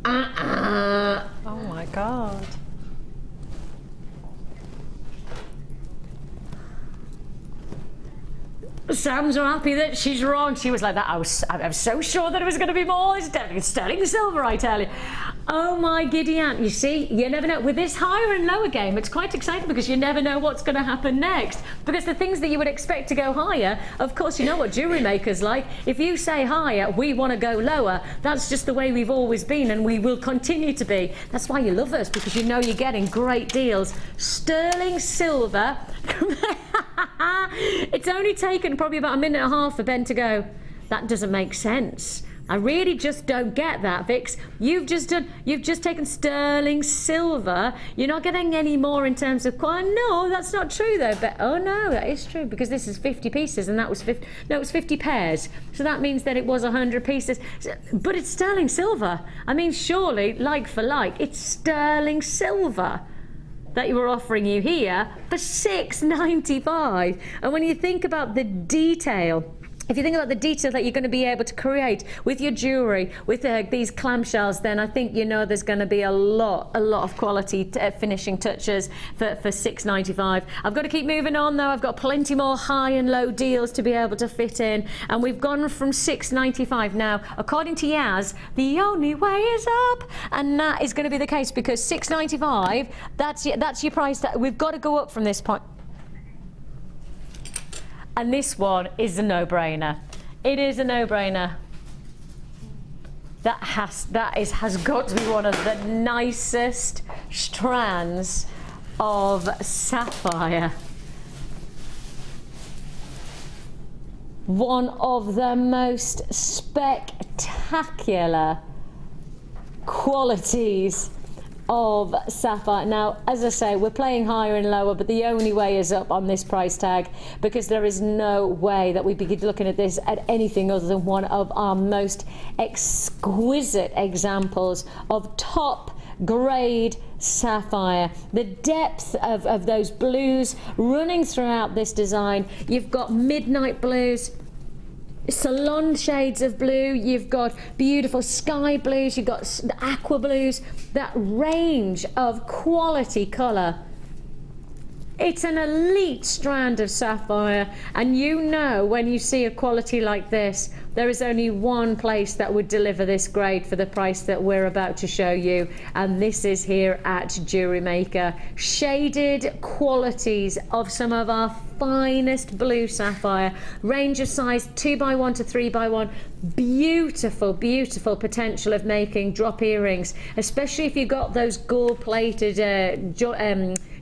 Oh my God. Sam's so happy that she's wrong. She was like that. I was so sure that it was going to be more. It's definitely sterling silver, I tell you. Oh my giddy aunt. You see, you never know. With this higher and lower game, it's quite exciting because you never know what's going to happen next. Because the things that you would expect to go higher, of course, you know what jewellery makers like. If you say higher, we want to go lower. That's just the way we've always been, and we will continue to be. That's why you love us, because you know you're getting great deals. Sterling silver. It's only taken probably about a minute and a half for Ben to go, that doesn't make sense. I really just don't get that, Vix. You've just taken sterling silver. You're not getting any more in terms of no, that's not true though. But oh no, that is true, because this is 50 pieces and that was 50. No, it was 50 pairs. So that means that it was 100 pieces. But it's sterling silver. I mean, surely, like for like, it's sterling silver that you were offering you here for $6.95. And when you think about the detail if you think about the detail that you're going to be able to create with your jewellery, with these clamshells, then I think you know there's going to be a lot of quality finishing touches for $6.95. I've got to keep moving on though. I've got plenty more high and low deals to be able to fit in, and we've gone from $6.95 now. According to Yaz, the only way is up, and that is going to be the case because $6.95. That's your price. That we've got to go up from this point. And this one is a no-brainer. It is a no-brainer. That has got to be one of the nicest strands of sapphire. One of the most spectacular qualities of sapphire. Now, as I say, we're playing higher and lower, but the only way is up on this price tag, because there is no way that we'd be looking at this at anything other than one of our most exquisite examples of top grade sapphire. The depth of those blues running throughout this design. You've got midnight blues, salon shades of blue, you've got beautiful sky blues, you've got the aqua blues, that range of quality colour. It's an elite strand of sapphire, and you know when you see a quality like this, there is only one place that would deliver this grade for the price that we're about to show you, and this is here at JewelleryMaker. Shaded qualities of some of our finest blue sapphire, range of size 2x1 to 3x1. Beautiful, beautiful potential of making drop earrings, especially if you've got those gold-plated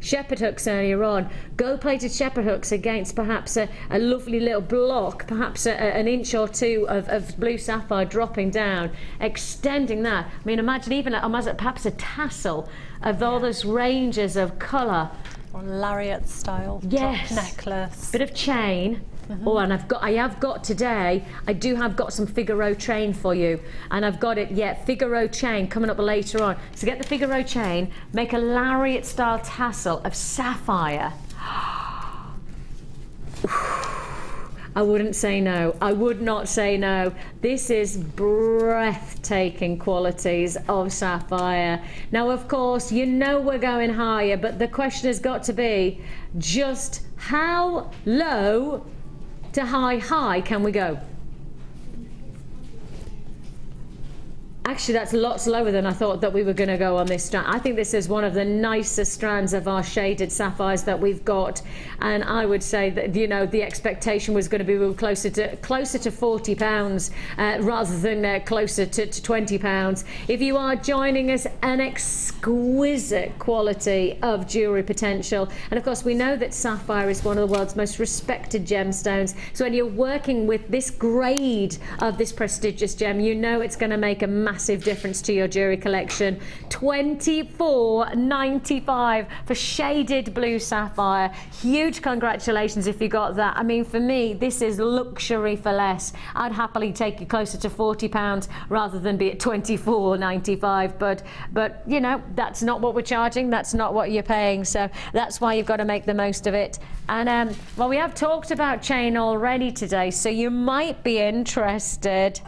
shepherd hooks earlier on. Gold-plated shepherd hooks against perhaps a lovely little block, perhaps an inch or two of blue sapphire dropping down, extending that. I mean, imagine even perhaps a tassel of all those ranges of colour. Or lariat style yes. drop necklace. Bit of chain. Oh, and I have got today, I have got some Figaro chain for you, and I've got it, yeah, Figaro chain coming up later on. So get the Figaro chain, make a lariat style tassel of sapphire. I wouldn't say no. I would not say no. This is breathtaking qualities of sapphire. Now, of course, you know we're going higher, but the question has got to be just how low to high can we go? Actually, that's lots lower than I thought that we were going to go on this strand. I think this is one of the nicest strands of our shaded sapphires that we've got, and I would say that, you know, the expectation was going to be closer to £40 rather than closer to £20. If you are joining us, an exquisite quality of jewellery potential, and of course we know that sapphire is one of the world's most respected gemstones. So when you're working with this grade of this prestigious gem, you know it's going to make a massive difference to your jewellery collection. $24.95 for shaded blue sapphire. Huge congratulations if you got that. I mean, for me, this is luxury for less. I'd happily take you closer to £40 rather than be at $24.95, but you know, that's not what we're charging, that's not what you're paying, so that's why you've got to make the most of it. And well, we have talked about chain already today, so you might be interested.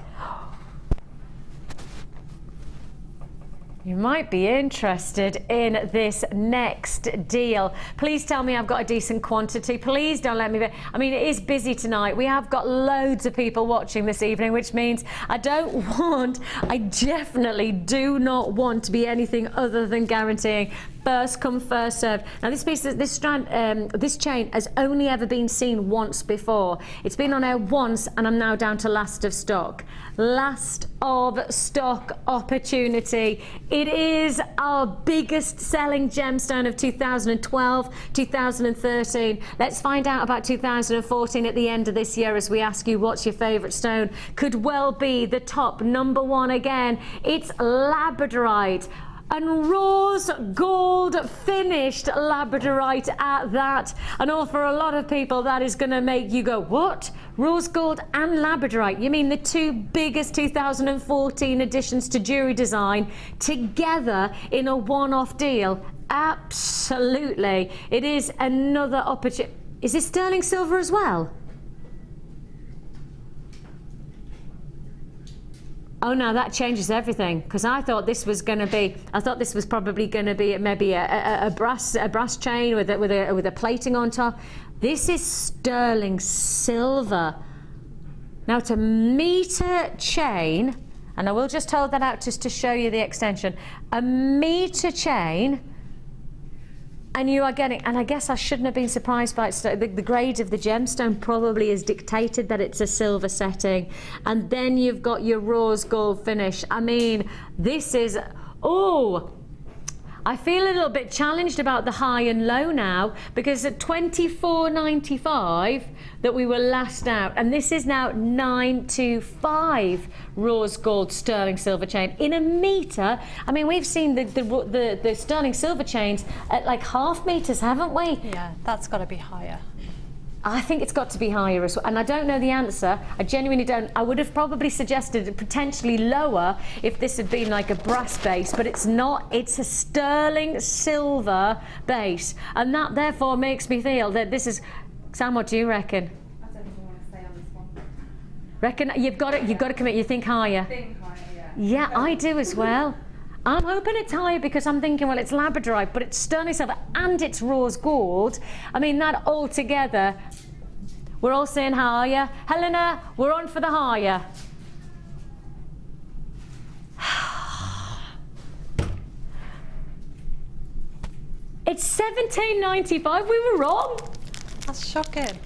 You might be interested in this next deal. Please tell me I've got a decent quantity. Please don't let me. I mean, it is busy tonight. We have got loads of people watching this evening, which means I definitely do not want to be anything other than guaranteeing first come, first served. Now this chain has only ever been seen once before. It's been on air once, and I'm now down to last of stock. Last of stock opportunity. It is our biggest selling gemstone of 2012, 2013. Let's find out about 2014 at the end of this year as we ask you what's your favourite stone. Could well be the top #1 again. It's Labradorite. And rose gold finished Labradorite at that. And for a lot of people, that is going to make you go, what? Rose gold and Labradorite? You mean the two biggest 2014 additions to jewellery design together in a one-off deal? Absolutely. It is another opportunity. Is it sterling silver as well? Oh no, that changes everything, because I thought this was going to be. I thought this was probably going to be maybe a brass chain with a plating on top. This is sterling silver. Now it's a metre chain, and I will just hold that out just to show you the extension. A metre chain, and you are getting. And I guess I shouldn't have been surprised by it. The grade of the gemstone probably has dictated that it's a silver setting, and then you've got your rose gold finish. I mean, this is. Oh, I feel a little bit challenged about the high and low now, because at $24.95 that we were last out, and this is now $925 rose gold sterling silver chain in a metre. I mean, we've seen the sterling silver chains at like half metres, haven't we? Yeah, that's got to be higher. I think it's got to be higher as well, and I don't know the answer. I genuinely don't. I would have probably suggested potentially lower if this had been like a brass base, but it's not. It's a sterling silver base, and that therefore makes me feel that this is. Sam, what do you reckon? I don't even want to say on this one. Reckon you've got to commit. You think higher? Think higher, yeah. Yeah, I do as well. I'm hoping it's higher because I'm thinking, well, it's Labradorite, but it's sterling silver and it's rose gold. I mean, that all together, we're all saying higher. Helena, we're on for the higher. It's $17.95. We were wrong. That's shocking.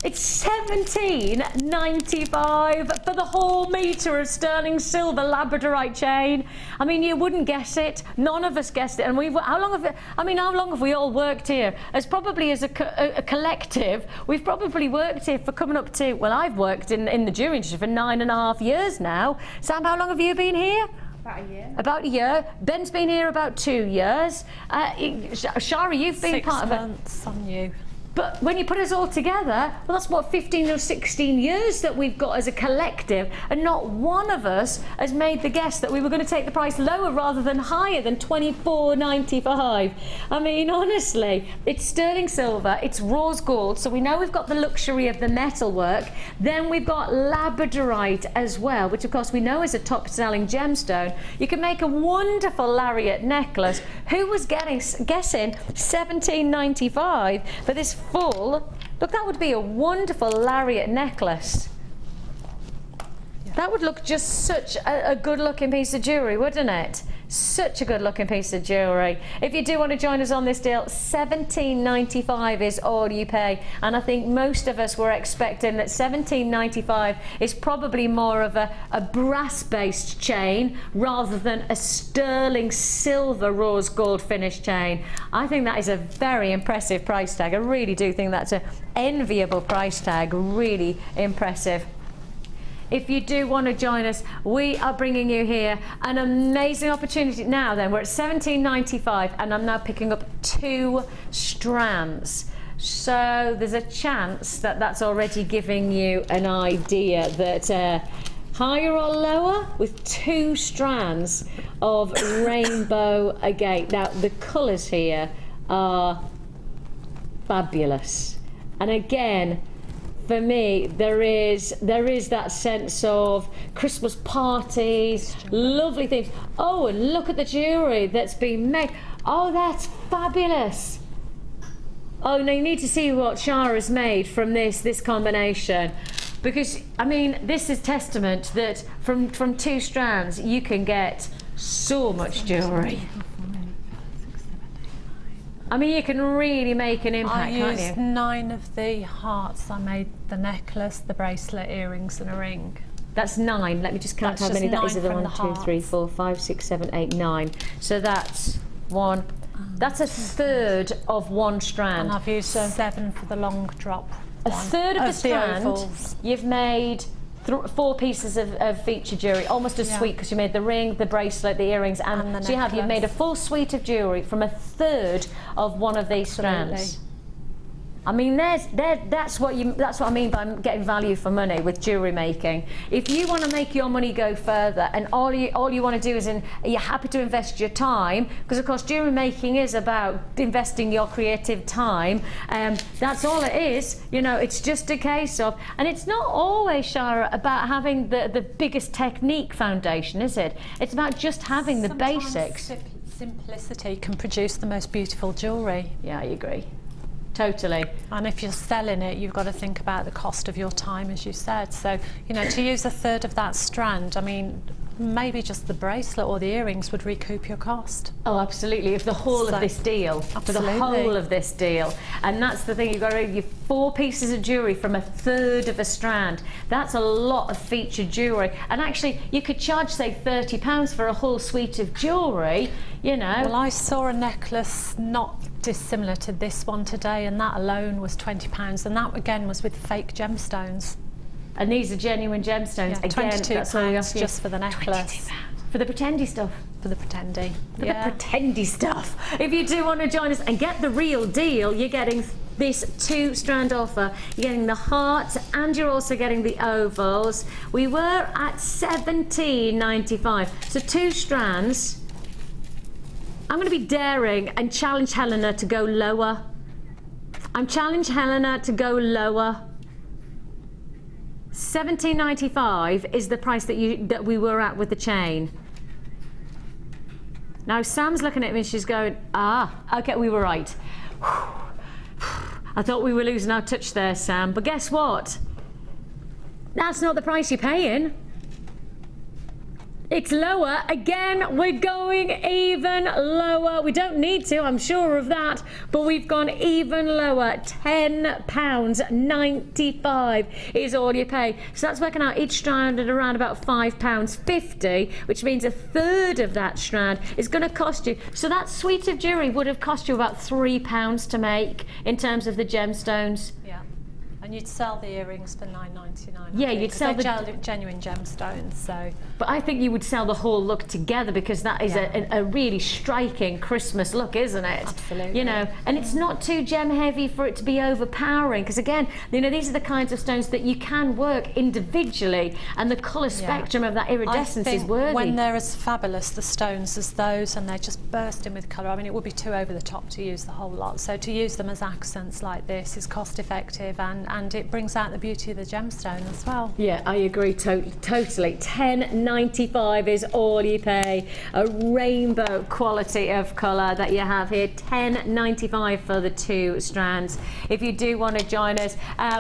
It's $17.95 for the whole metre of sterling silver Labradorite chain. I mean, you wouldn't guess it. None of us guessed it. And how long have we all worked here? As a collective, we've probably worked here for coming up to. Well, I've worked in the jewellery industry for 9.5 years now. Sam, how long have you been here? About a year. About a year. Ben's been here about 2 years. Shara, you've been part of it. 6 months on you. But when you put us all together, well, that's what, 15 or 16 years that we've got as a collective, and not one of us has made the guess that we were going to take the price lower rather than higher than $24.95. I mean, honestly, it's sterling silver, it's rose gold, so we know we've got the luxury of the metalwork. Then we've got Labradorite as well, which of course we know is a top-selling gemstone. You can make a wonderful lariat necklace. Who was guessing $17.95 for this full? Look, that would be a wonderful lariat necklace. Yeah. That would look just such a good looking piece of jewellery, wouldn't it? Such a good looking piece of jewellery. If you do want to join us on this deal, $17.95 is all you pay, and I think most of us were expecting that $17.95 is probably more of a brass based chain rather than a sterling silver rose gold finish chain. I think that is a very impressive price tag. I really do think that's an enviable price tag. Really impressive. If you do want to join us, we are bringing you here an amazing opportunity. Now then, we're at $17.95 and I'm now picking up 2 strands. So there's a chance that that's already giving you an idea that higher or lower with 2 strands of rainbow agate. Now the colours here are fabulous. And again, for me, there is that sense of Christmas parties, lovely things. Oh, and look at the jewellery that's been made. Oh, that's fabulous. Oh, now you need to see what Shara has made from this combination. Because, I mean, this is testament that from 2 strands, you can get so much jewellery. I mean, you can really make an impact, can't you? I used 9 of the hearts. I made the necklace, the bracelet, earrings and a ring. That's 9. Let me just count how many that is. 1, 2, 3, 4, 5, 6, 7, 8, 9. So that's 1. That's a third of 1 strand. And I've used 7 for the long drop. A third of the strand, you've made 4 pieces of feature jewellery, almost as sweet, because you made the ring, the bracelet, the earrings, and the so you've made a full suite of jewellery from a third of one of these strands. I mean, that's what I mean by getting value for money with jewellery making. If you want to make your money go further, and all you want to do is you're happy to invest your time, because of course jewellery making is about investing your creative time. That's all it is. You know, it's just a case of, and it's not always, Shara, about having the biggest technique foundation, is it? It's about just having the basics. Simplicity can produce the most beautiful jewellery. Yeah, I agree. Totally. And if you're selling it, you've got to think about the cost of your time, as you said. So, you know, to use a third of that strand, I mean, maybe just the bracelet or the earrings would recoup your cost. Oh, absolutely. If the whole of this deal, for the whole of this deal. And that's the thing, you've got to give 4 pieces of jewellery from a third of a strand. That's a lot of featured jewellery. And actually, you could charge, say, £30 for a whole suite of jewellery, you know. Well, I saw a necklace not dissimilar to this one today, and that alone was £20, and that again was with fake gemstones. And these are genuine gemstones. Yeah, again, that's all we £22 just for the necklace. For the pretendy stuff. For the pretendy. For the pretendy stuff. If you do want to join us and get the real deal, you're getting this 2-strand offer. You're getting the hearts and you're also getting the ovals. We were at $17.95. So 2 strands. I'm going to be daring and challenge Helena to go lower. I'm challenging Helena to go lower. $17.95 is the price that we were at with the chain. Now Sam's looking at me and she's going, okay, we were right. I thought we were losing our touch there, Sam, but guess what? That's not the price you're paying. It's lower. Again, we're going even lower. We don't need to, I'm sure of that, but we've gone even lower. £10.95 is all you pay. So that's working out each strand at around about £5.50, which means a third of that strand is going to cost you. So that suite of jewellery would have cost you about £3 to make in terms of the gemstones. Yeah. And you'd sell the earrings for $9.99. Yeah, you'd sell the genuine gemstones. So, but I think you would sell the whole look together, because that is a really striking Christmas look, isn't it? Absolutely. You know, and it's not too gem heavy for it to be overpowering, because again, you know, these are the kinds of stones that you can work individually, and the colour spectrum of that iridescence is worthy. When they're as fabulous, the stones, as those, and they're just bursting with colour, I mean, it would be too over the top to use the whole lot. So to use them as accents like this is cost effective, and it brings out the beauty of the gemstone as well. Yeah, I agree totally. $10.95 is all you pay. A rainbow quality of colour that you have here. $10.95 for the 2 strands. If you do want to join us,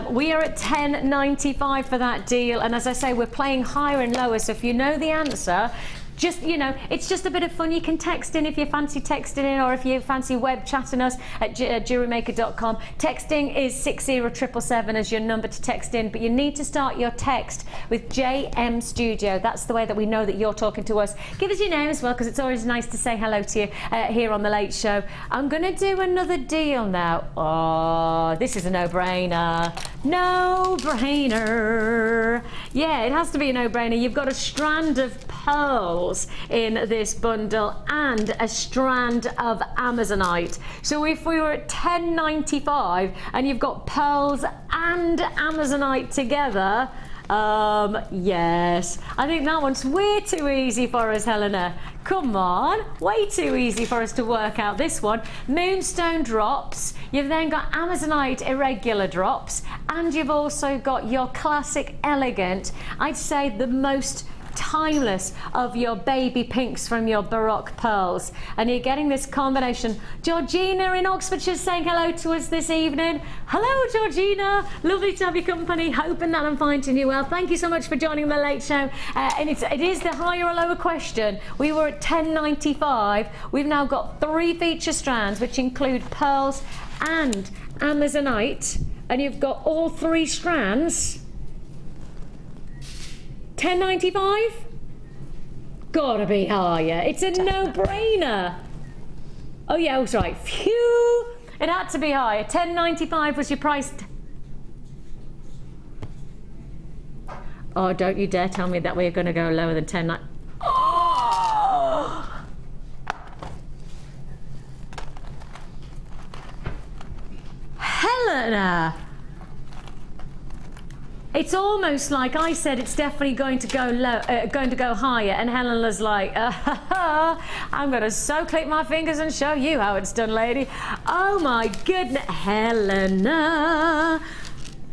we are at $10.95 for that deal. And as I say, we're playing higher and lower. So if you know the answer, just, you know, it's just a bit of fun. You can text in if you fancy texting in, or if you fancy web chatting us at JewelleryMaker.com. Texting is 60777 as your number to text in, but you need to start your text with JM Studio. That's the way that we know that you're talking to us. Give us your name as well, because it's always nice to say hello to you here on The Late Show. I'm going to do another deal now. Oh, this is a no-brainer. No-brainer. Yeah, it has to be a no-brainer. You've got a strand of pearls in this bundle and a strand of Amazonite. So if we were at $10.95 and you've got pearls and Amazonite together, yes, I think that one's way too easy for us, Helena. Come on, way too easy for us to work out this one. Moonstone drops, you've then got Amazonite Irregular drops, and you've also got your classic Elegant, I'd say the most timeless of your baby pinks from your Baroque pearls. And you're getting this combination. Georgina in Oxfordshire saying hello to us this evening. Hello, Georgina. Lovely to have your company. Hoping that I'm finding you well. Thank you so much for joining The Late Show. And it is the higher or lower question. We were at $10.95. We've now got 3 feature strands, which include pearls and Amazonite. And you've got all 3 strands. $10.95? Gotta be higher. It's a no-brainer. Oh yeah, I was right. Phew! It had to be higher. $10.95 was your price. Oh, don't you dare tell me that we're going to go lower than $10.95. Oh! Helena. It's almost like I said it's definitely going to go low, going to go higher, and Helena's like, I'm going to so click my fingers and show you how it's done, lady. Oh my goodness, Helena.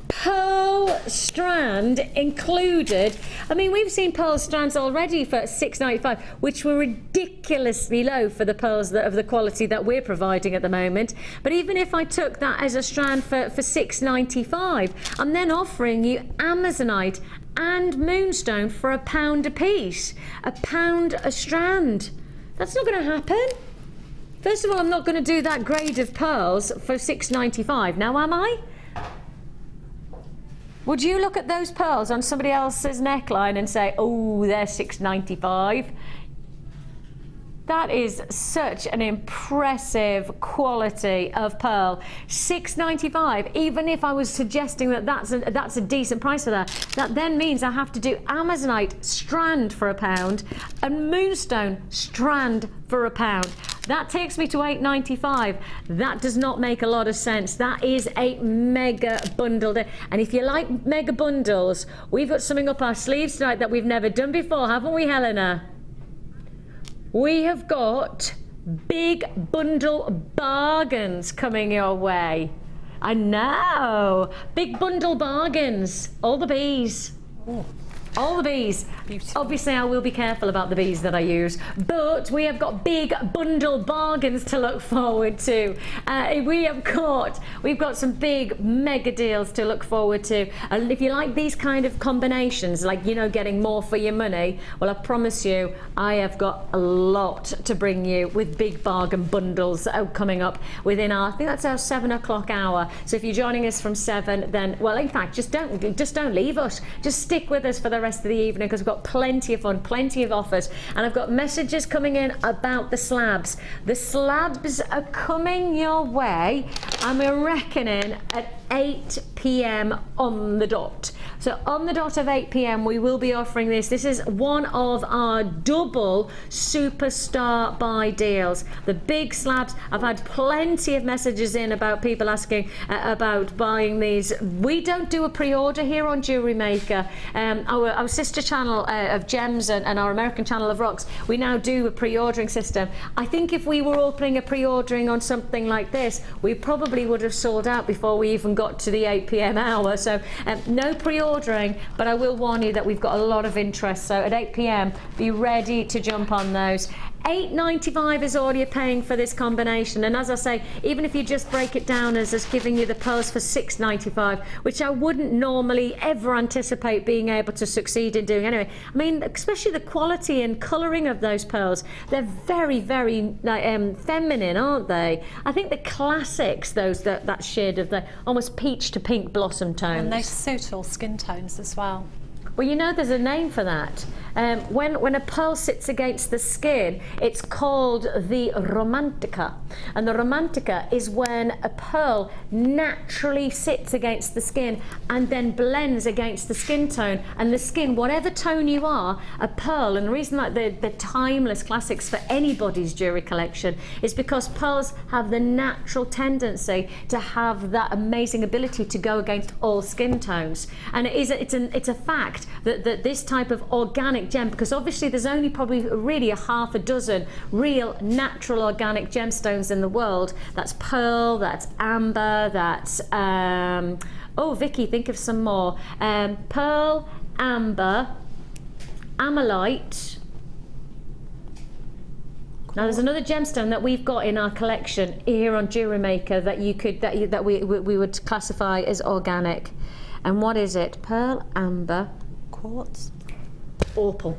Pearl strand included. I mean, we've seen pearl strands already for $6.95, which were ridiculously low for the pearls that of the quality that we're providing at the moment. But even if I took that as a strand for $6.95, I'm then offering you Amazonite and Moonstone for £1 a piece. £1 a strand. That's not going to happen. First of all, I'm not going to do that grade of pearls for $6.95. Now, am I? Would you look at those pearls on somebody else's neckline and say, oh, they're $6.95? That is such an impressive quality of pearl. $6.95, even if I was suggesting that that's a decent price for that, that then means I have to do Amazonite strand for £1 and Moonstone strand for £1. That takes me to $8.95. That does not make a lot of sense. That is a mega bundle. And if you like mega bundles, we've got something up our sleeves tonight that we've never done before, haven't we, Helena? We have got big bundle bargains coming your way. I know. Big bundle bargains. All the bees. Ooh. All the bees. Beautiful. Obviously, I will be careful about the bees that I use, but we have got big bundle bargains to look forward to. We've got some big mega deals to look forward to. And if you like these kind of combinations, like, you know, getting more for your money, well, I promise you, I have got a lot to bring you with big bargain bundles coming up within our, I think that's our 7 o'clock hour. So if you're joining us from 7, then, well, in fact, just don't leave us. Just stick with us for the rest of the evening, because we've got plenty of fun, plenty of offers, and I've got messages coming in about the slabs. The slabs are coming your way, and we're reckoning at 8 p.m. on the dot. So on the dot of 8 p.m. we will be offering this. This is one of our double superstar buy deals. The big slabs. I've had plenty of messages in about people asking about buying these. We don't do a pre-order here on JewelleryMaker. Our sister channel of Gems and our American channel of Rocks, we now do a pre-ordering system. I think if we were opening a pre-ordering on something like this, we probably would have sold out before we even got to the 8 p.m. hour. So no pre-ordering, but I will warn you that we've got a lot of interest. So at 8 p.m, be ready to jump on those. $8.95 is all you're paying for this combination, and as I say, even if you just break it down as us giving you the pearls for $6.95, which I wouldn't normally ever anticipate being able to succeed in doing anyway. I mean, especially the quality and colouring of those pearls, they're very, very feminine, aren't they? I think the classics, those that shade of the almost peach to pink blossom tones. And they suit all skin tones as well. Well, you know, there's a name for that. When a pearl sits against the skin, it's called the romantica. And the romantica is when a pearl naturally sits against the skin and then blends against the skin tone. And the skin, whatever tone you are, a pearl, and the reason that they're timeless classics for anybody's jewellery collection is because pearls have the natural tendency to have that amazing ability to go against all skin tones. And it's a fact that this type of organic gem, because obviously there's only probably really a half a dozen real natural organic gemstones in the world. That's pearl, that's amber, that's oh, Vicky, think of some more. Pearl, amber, amalite. Now there's another gemstone that we've got in our collection here on JewelleryMaker that we would classify as organic. And what is it? Pearl, amber, quartz, opal.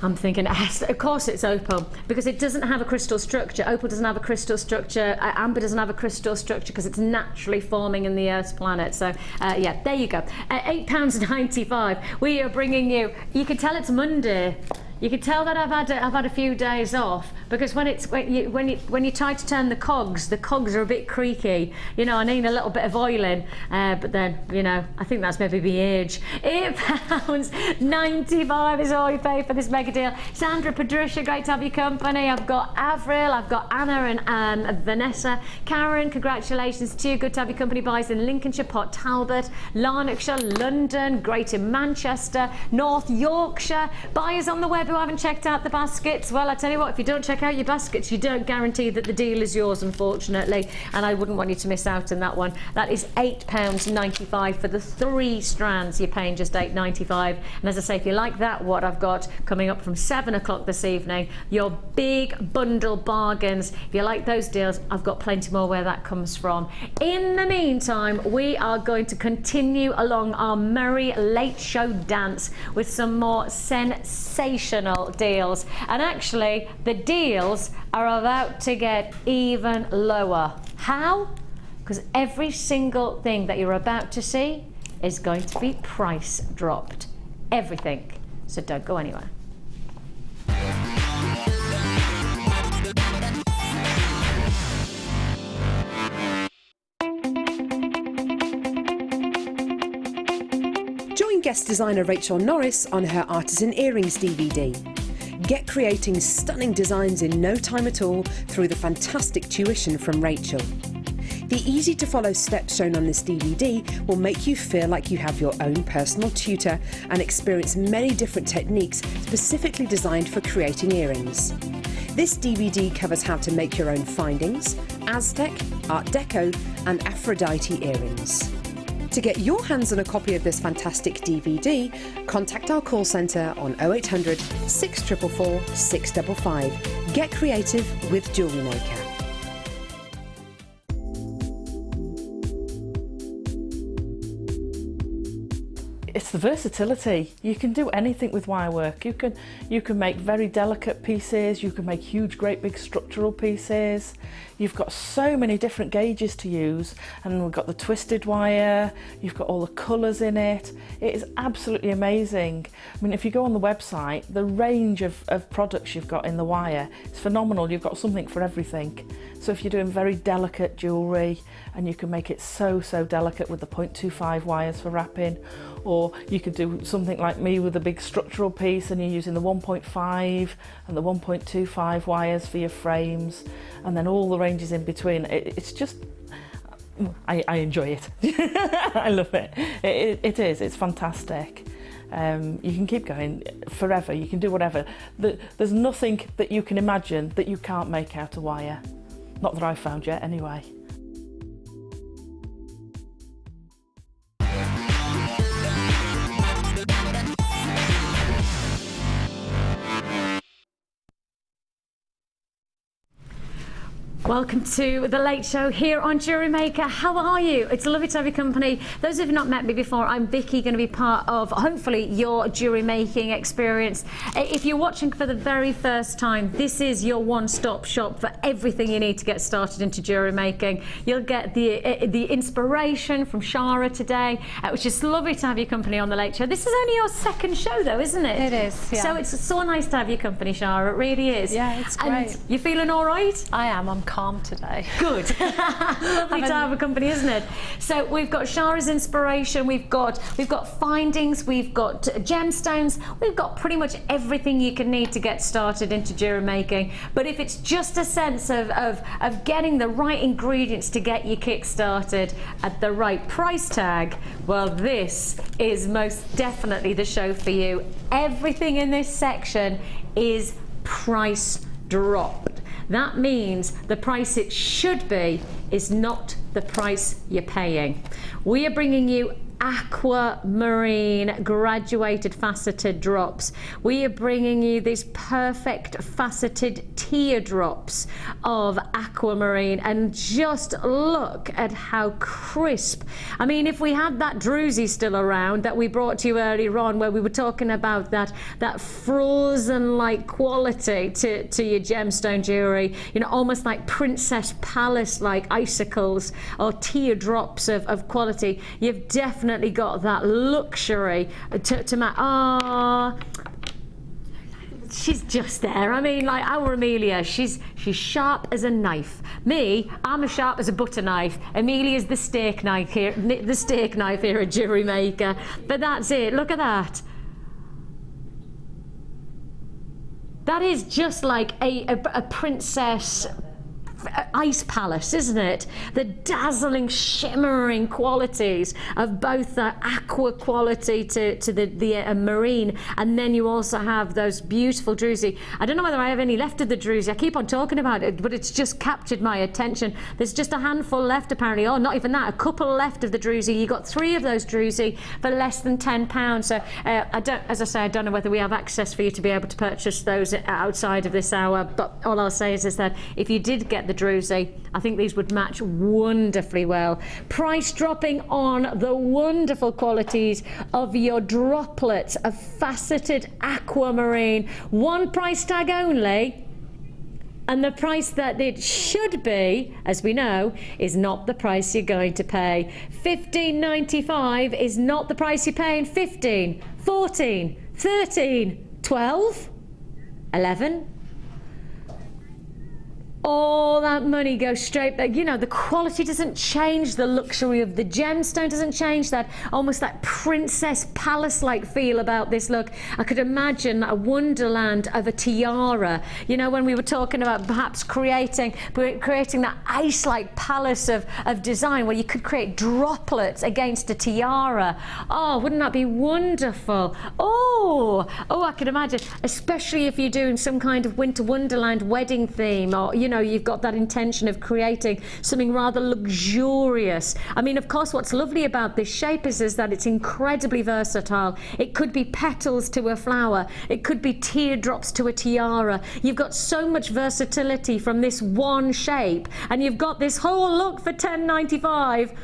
I'm thinking, of course it's opal, because it doesn't have a crystal structure. Opal doesn't have a crystal structure. Amber doesn't have a crystal structure because it's naturally forming in the Earth's planet. So yeah, there you go. £8.95. We are bringing you, you can tell it's Monday. You can tell that I've had a few days off, because when you try to turn the cogs are a bit creaky. You know, I need a little bit of oiling, but then, you know, I think that's maybe the age. £8.95 is all you pay for this mega deal. Sandra, Patricia, great to have your company. I've got Avril, I've got Anna and Vanessa. Karen, congratulations to you. Good to have your company. Buys in Lincolnshire, Port Talbot, Lanarkshire, London, Greater Manchester, North Yorkshire. Buyers on the web who haven't checked out the baskets, well, I tell you what, if you don't check out your baskets, you don't guarantee that the deal is yours, unfortunately, and I wouldn't want you to miss out on that one. That is £8.95 for the 3 strands. You're paying just £8.95. And as I say, if you like that, what I've got coming up from 7 o'clock this evening, your big bundle bargains. If you like those deals, I've got plenty more where that comes from. In the meantime, we are going to continue along our merry late show dance with some more sensational deals. And actually, the deals are about to get even lower. How? Because every single thing that you're about to see is going to be price dropped. Everything. So don't go anywhere. Join guest designer Rachel Norris on her Artisan Earrings DVD. Get creating stunning designs in no time at all through the fantastic tuition from Rachel. The easy-to-follow steps shown on this DVD will make you feel like you have your own personal tutor and experience many different techniques specifically designed for creating earrings. This DVD covers how to make your own findings, Aztec, Art Deco and Aphrodite earrings. To get your hands on a copy of this fantastic DVD, contact our call centre on 0800 644 655. Get creative with JewelleryMaker. It's the versatility. You can do anything with wire work. You can make very delicate pieces, you can make huge, great big structural pieces. You've got so many different gauges to use, and we've got the twisted wire, you've got all the colours in it. It is absolutely amazing. I mean, if you go on the website, the range of products you've got in the wire is phenomenal. You've got something for everything. So if you're doing very delicate jewellery, and you can make it so delicate with the 0.25 wires for wrapping, or you could do something like me with a big structural piece and you're using the 1.5 and the 1.25 wires for your frames, and then all the ranges in between. It's just, I enjoy it. I love it. It's fantastic. You can keep going forever, you can do whatever. There's nothing that you can imagine that you can't make out of wire. Not that I've found yet, anyway. Welcome to The Late Show here on JewelleryMaker. How are you? It's lovely to have your company. Those of you who have not met me before, I'm Vicky, going to be part of, hopefully, your jewellery making experience. If you're watching for the very first time, this is your one-stop shop for everything you need to get started into jewellery making. You'll get the inspiration from Shara today, which is lovely to have your company on The Late Show. This is only your second show, though, isn't it? It is, yeah. So it's so nice to have your company, Shara. It really is. Yeah, it's great. And you feeling all right? I am. I'm calm today. Good. Lovely to have a company, isn't it? So we've got Shara's inspiration, we've got findings, we've got gemstones, we've got pretty much everything you can need to get started into jewellery making. But if it's just a sense of getting the right ingredients to get you kick started at the right price tag, well, this is most definitely the show for you. Everything in this section is price dropped. That means the price it should be is not the price you're paying. We are bringing you aquamarine graduated faceted drops. We are bringing you these perfect faceted teardrops of aquamarine, and just look at how crisp. I mean, if we had that druzy still around that we brought to you earlier on, where we were talking about that frozen like quality to your gemstone jewellery, you know, almost like Princess Palace like icicles or teardrops of quality, you've definitely got that luxury to match. she's just there. I mean, like our Amelia, she's sharp as a knife. Me, I'm as sharp as a butter knife. Amelia's the steak knife here at JewelleryMaker. But that's it. Look at that. That is just like a princess ice palace, isn't it? The dazzling, shimmering qualities of both the aqua quality to the marine, and then you also have those beautiful druzy. I don't know whether I have any left of the druzy. I keep on talking about it, but it's just captured my attention. There's just a handful left apparently. Oh, not even that. A couple left of the druzy. You got 3 of those druzy for less than £10. So as I say, I don't know whether we have access for you to be able to purchase those outside of this hour. But all I'll say is that if you did get the druzy, I think these would match wonderfully well. Price dropping on the wonderful qualities of your droplets of faceted aquamarine. One price tag only, and the price that it should be, as we know, is not the price you're going to pay. $15.95 is not the price you're paying. 15, 14, 13, 12, 11. All that money goes straight back. You know, the quality doesn't change, the luxury of the gemstone doesn't change, that almost that princess palace-like feel about this look. I could imagine a wonderland of a tiara. You know, when we were talking about perhaps creating that ice-like palace of design where you could create droplets against a tiara. Oh, wouldn't that be wonderful? Oh, I could imagine, especially if you're doing some kind of winter wonderland wedding theme, or, you know, you've got that intention of creating something rather luxurious. I mean, of course, what's lovely about this shape is that it's incredibly versatile. It could be petals to a flower. It could be teardrops to a tiara. You've got so much versatility from this one shape, and you've got this whole look for $10.95.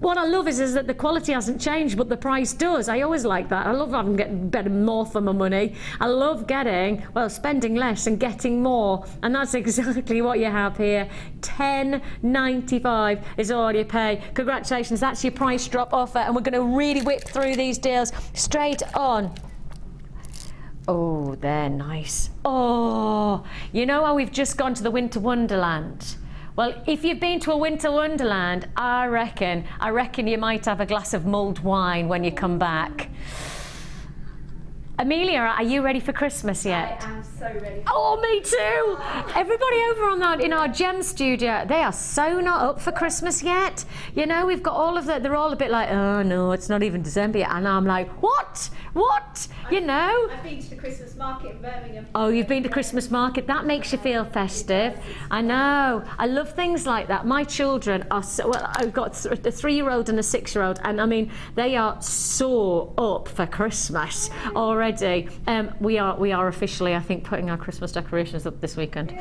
What I love is that the quality hasn't changed, but the price does. I always like that. I love having getting more for my money. I love spending less and getting more. And that's exactly what you have here. $10.95 is all you pay. Congratulations, that's your price drop offer. And we're going to really whip through these deals straight on. Oh, they're nice. Oh, you know how we've just gone to the Winter Wonderland? Well, if you've been to a winter wonderland, I reckon you might have a glass of mulled wine when you come back. Amelia, are you ready for Christmas yet? I am so ready. Oh, me too! Everybody over in our gem studio, they are so not up for Christmas yet. You know, we've got all of that. They're all a bit like, oh no, it's not even December yet. And I'm like, what? You know? I've been to the Christmas market in Birmingham. Oh, you've been to Christmas market? That makes you feel festive. I know. I love things like that. My children are I've got a 3-year-old and a 6-year-old, and I mean, they are so up for Christmas already. We are officially, I think, putting our Christmas decorations up this weekend.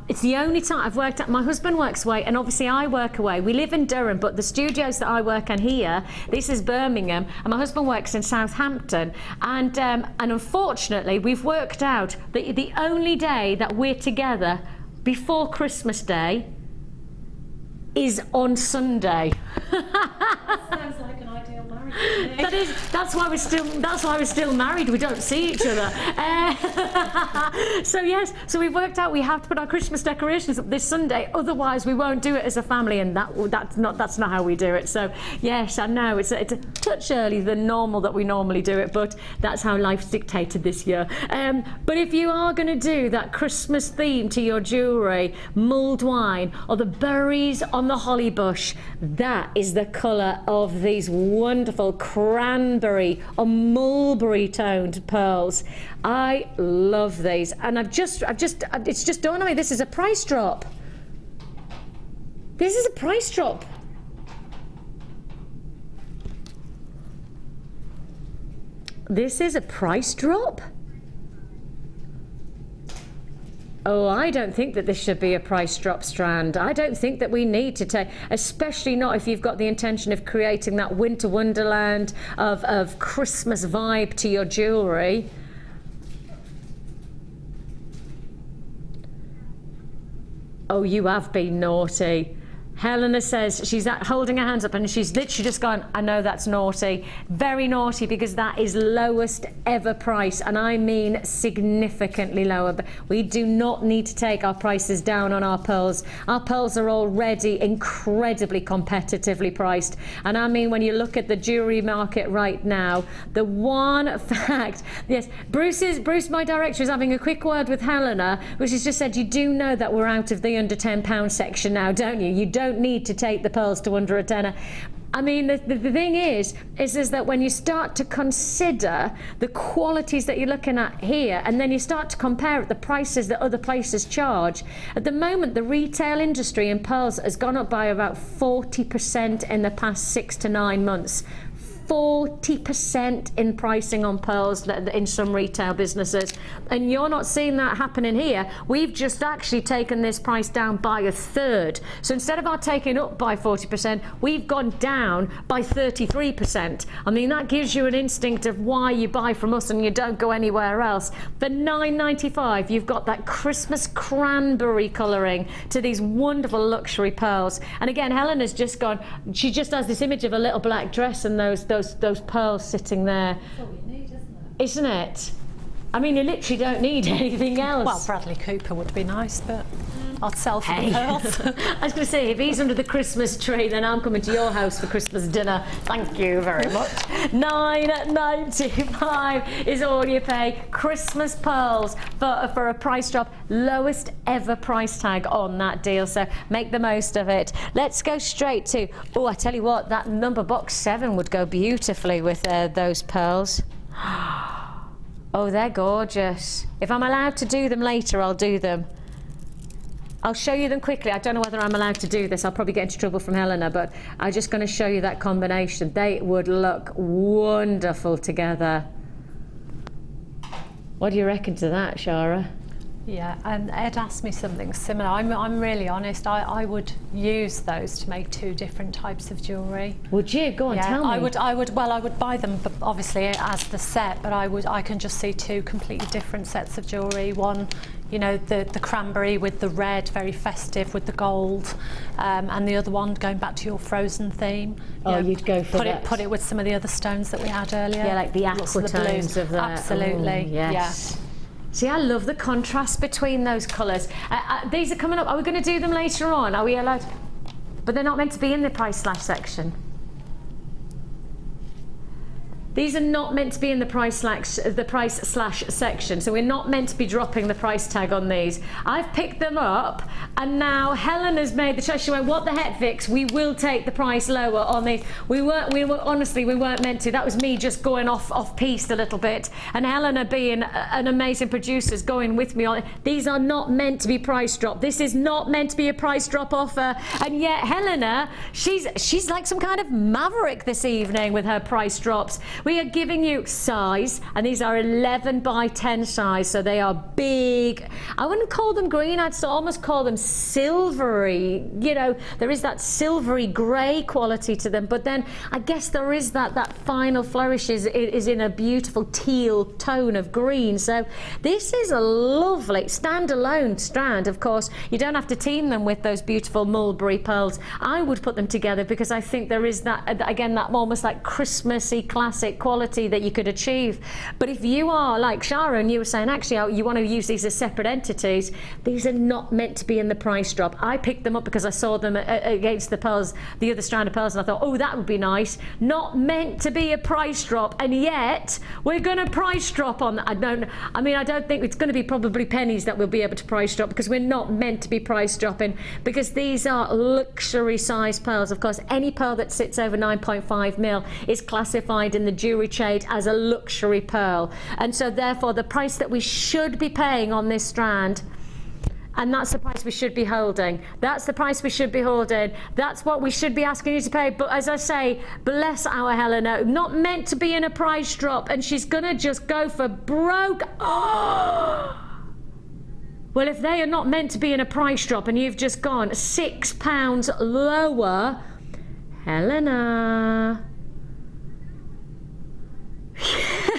It's the only time I've worked at. My husband works away, and obviously I work away. We live in Durham, but the studios that I work in here, this is Birmingham, and my husband works in Southampton. And unfortunately, we've worked out that the only day that we're together before Christmas Day is on Sunday. Sounds like an ideal marriage to me. That's why we're still married. We don't see each other. So we've worked out we have to put our Christmas decorations up this Sunday, otherwise we won't do it as a family, and that's not how we do it. So yes, I know it's a touch earlier than normal that we normally do it, but that's how life's dictated this year. But if you are going to do that Christmas theme to your jewellery, mulled wine or the berries on the holly bush, that is the colour of these wonderful cranberry or mulberry toned pearls. I love these, and it's just dawned on me, this is a price drop. This is a price drop. This is a price drop? Oh, I don't think that this should be a price drop, Strand. I don't think that we need to take, especially not if you've got the intention of creating that winter wonderland of Christmas vibe to your jewellery. Oh, you have been naughty. Helena says she's holding her hands up and she's literally just gone, I know that's naughty. Very naughty, because that is lowest ever price, and I mean significantly lower. But we do not need to take our prices down on our pearls. Our pearls are already incredibly competitively priced. And I mean, when you look at the jewellery market right now, the one fact, yes, Bruce, my director, is having a quick word with Helena, which has just said, you do know that we're out of the under £10 section now, don't you? You don't need to take the pearls to under a tenner. I mean, the thing is that when you start to consider the qualities that you're looking at here, and then you start to compare the prices that other places charge, at the moment the retail industry in pearls has gone up by about 40% in the past 6 to 9 months. 40% in pricing on pearls in some retail businesses, and you're not seeing that happening here. We've just actually taken this price down by a third. So instead of our taking up by 40%, we've gone down by 33%. I mean, that gives you an instinct of why you buy from us and you don't go anywhere else. For $9.95, you've got that Christmas cranberry colouring to these wonderful luxury pearls. And again, Helena's just gone, she just has this image of a little black dress and those pearls sitting there. That's all you need, isn't it? I mean, you literally don't need anything else. Well, Bradley Cooper would be nice, but I'd sell for the pearls. I was going to say, if he's under the Christmas tree, then I'm coming to your house for Christmas dinner. Thank you very much. $9.95 is all you pay. Christmas pearls for a price drop. Lowest ever price tag on that deal, so make the most of it. Let's go straight to, oh, I tell you what, that number box 7 would go beautifully with those pearls. Oh, they're gorgeous. If I'm allowed to do them later, I'll do them. I'll show you them quickly. I don't know whether I'm allowed to do this. I'll probably get into trouble from Helena, but I'm just going to show you that combination. They would look wonderful together. What do you reckon to that, Shara? Yeah, and Ed asked me something similar. I'm really honest. I would use those to make 2 different types of jewellery. Would you? Go on, tell me. I would buy them, but obviously as the set. But I can just see 2 completely different sets of jewellery. One, you know, the cranberry with the red, very festive with the gold, and the other one going back to your frozen theme. Oh, you'd go for that. Put it with some of the other stones that we had earlier. Yeah, like the aquatones of that. Absolutely. Oh, yes. Yeah. See, I love the contrast between those colours. These are coming up. Are we going to do them later on? Are we allowed? But they're not meant to be in the price slash section. These are not meant to be in the price slash section, so we're not meant to be dropping the price tag on these. I've picked them up, and now Helen has made the choice. She went, what the heck, Vix, we will take the price lower on these. Honestly, we weren't meant to. That was me just going off piste a little bit, and Helena, being an amazing producer, is going with me on it. These are not meant to be price drop. This is not meant to be a price drop offer, and yet Helena, she's like some kind of maverick this evening with her price drops. We are giving you size, and these are 11 by 10 size, so they are big. I wouldn't call them green, I'd almost call them silvery. You know, there is that silvery grey quality to them, but then I guess there is that final flourish is in a beautiful teal tone of green. So this is a lovely standalone strand. Of course, you don't have to team them with those beautiful mulberry pearls. I would put them together because I think there is that, again, that almost like Christmassy classic quality that you could achieve. But if you are like Shara and you were saying actually you want to use these as separate entities, these are not meant to be in the price drop. I picked them up because I saw them against the pearls, the other strand of pearls, and I thought, oh, that would be nice. Not meant to be a price drop, and yet we're going to price drop on that. I don't think it's going to be probably pennies that we'll be able to price drop, because we're not meant to be price dropping, because these are luxury size pearls. Of course, any pearl that sits over 9.5 mil is classified in the jewellery trade as a luxury pearl, and so therefore the price that we should be paying on this strand, and that's the price we should be holding. That's the price we should be holding. That's what we should be asking you to pay. But as I say, bless our Helena, not meant to be in a price drop, and she's gonna just go for broke. Oh! Well, if they are not meant to be in a price drop and you've just gone £6 lower, Helena.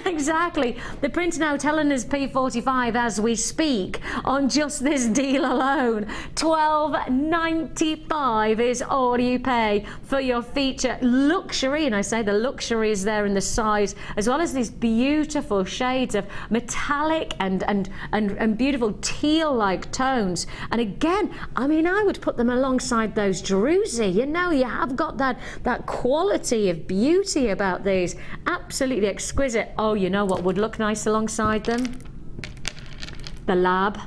Exactly. They're printing out Helena's P45 as we speak on just this deal alone. $12.95 is all you pay for your feature luxury, and I say the luxury is there in the size, as well as these beautiful shades of metallic and beautiful teal-like tones. And again, I mean, I would put them alongside those Druzy. You know, you have got that quality of beauty about these. Absolutely exquisite. Oh, you know what would look nice alongside them? The Lab.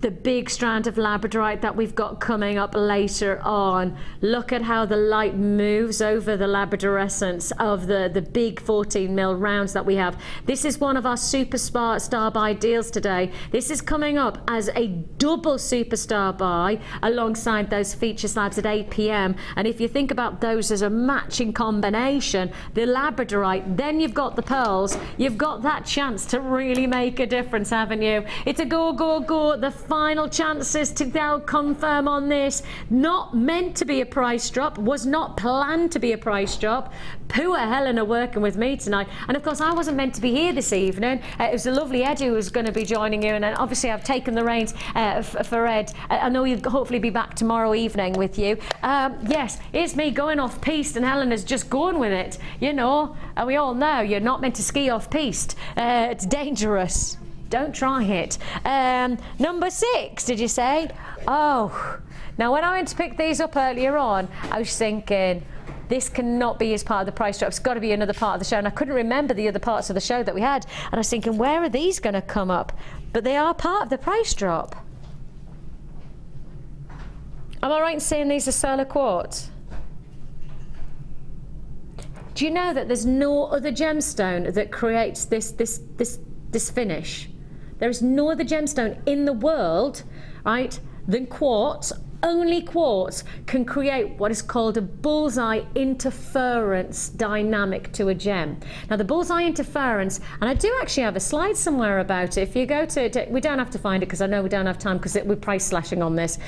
The big strand of Labradorite that we've got coming up later on. Look at how the light moves over the labradorescence of the big 14mm rounds that we have. This is one of our Superstar buy deals today. This is coming up as a double Superstar buy alongside those feature slabs at 8 p.m. And if you think about those as a matching combination, the Labradorite, then you've got the pearls, you've got that chance to really make a difference, haven't you? It's a go. The final chances to now confirm on this. Not meant to be a price drop, was not planned to be a price drop. Poor Helena working with me tonight, and of course I wasn't meant to be here this evening. It was the lovely Ed who was going to be joining you, and obviously I've taken the reins for Ed. I know he'll hopefully be back tomorrow evening with you. Yes, it's me going off piste, and Helena's just going with it, you know, and we all know you're not meant to ski off piste. It's dangerous. Don't try it. Number 6, did you say? Oh, now when I went to pick these up earlier on, I was thinking, this cannot be as part of the price drop. It's got to be another part of the show. And I couldn't remember the other parts of the show that we had. And I was thinking, where are these going to come up? But they are part of the price drop. Am I right in saying these are solar quartz? Do you know that there's no other gemstone that creates this finish? There is no other gemstone in the world, right, than quartz. Only quartz can create what is called a bullseye interference dynamic to a gem. Now the bullseye interference, and I do actually have a slide somewhere about it. If you go to we don't have to find it because I know we don't have time because we're price slashing on this,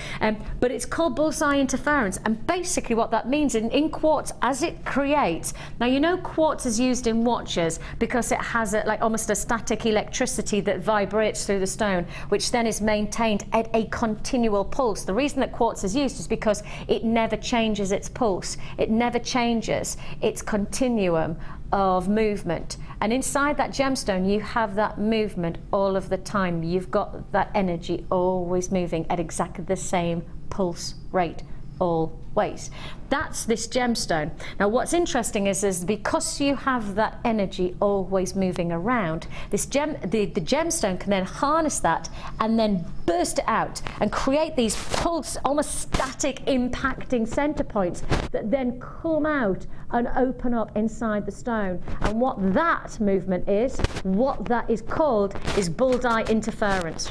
but it's called bullseye interference, and basically what that means in quartz as it creates, now you know quartz is used in watches because it has like almost a static electricity that vibrates through the stone, which then is maintained at a continual pulse. The reason that quartz is used is because it never changes its pulse. It never changes its continuum of movement. And inside that gemstone, you have that movement all of the time. You've got that energy always moving at exactly the same pulse rate always. That's this gemstone. Now what's interesting is because you have that energy always moving around, this the gemstone can then harness that and then burst it out and create these pulse, almost static impacting center points that then come out and open up inside the stone. And what that movement is, what that is called, is bullseye interference.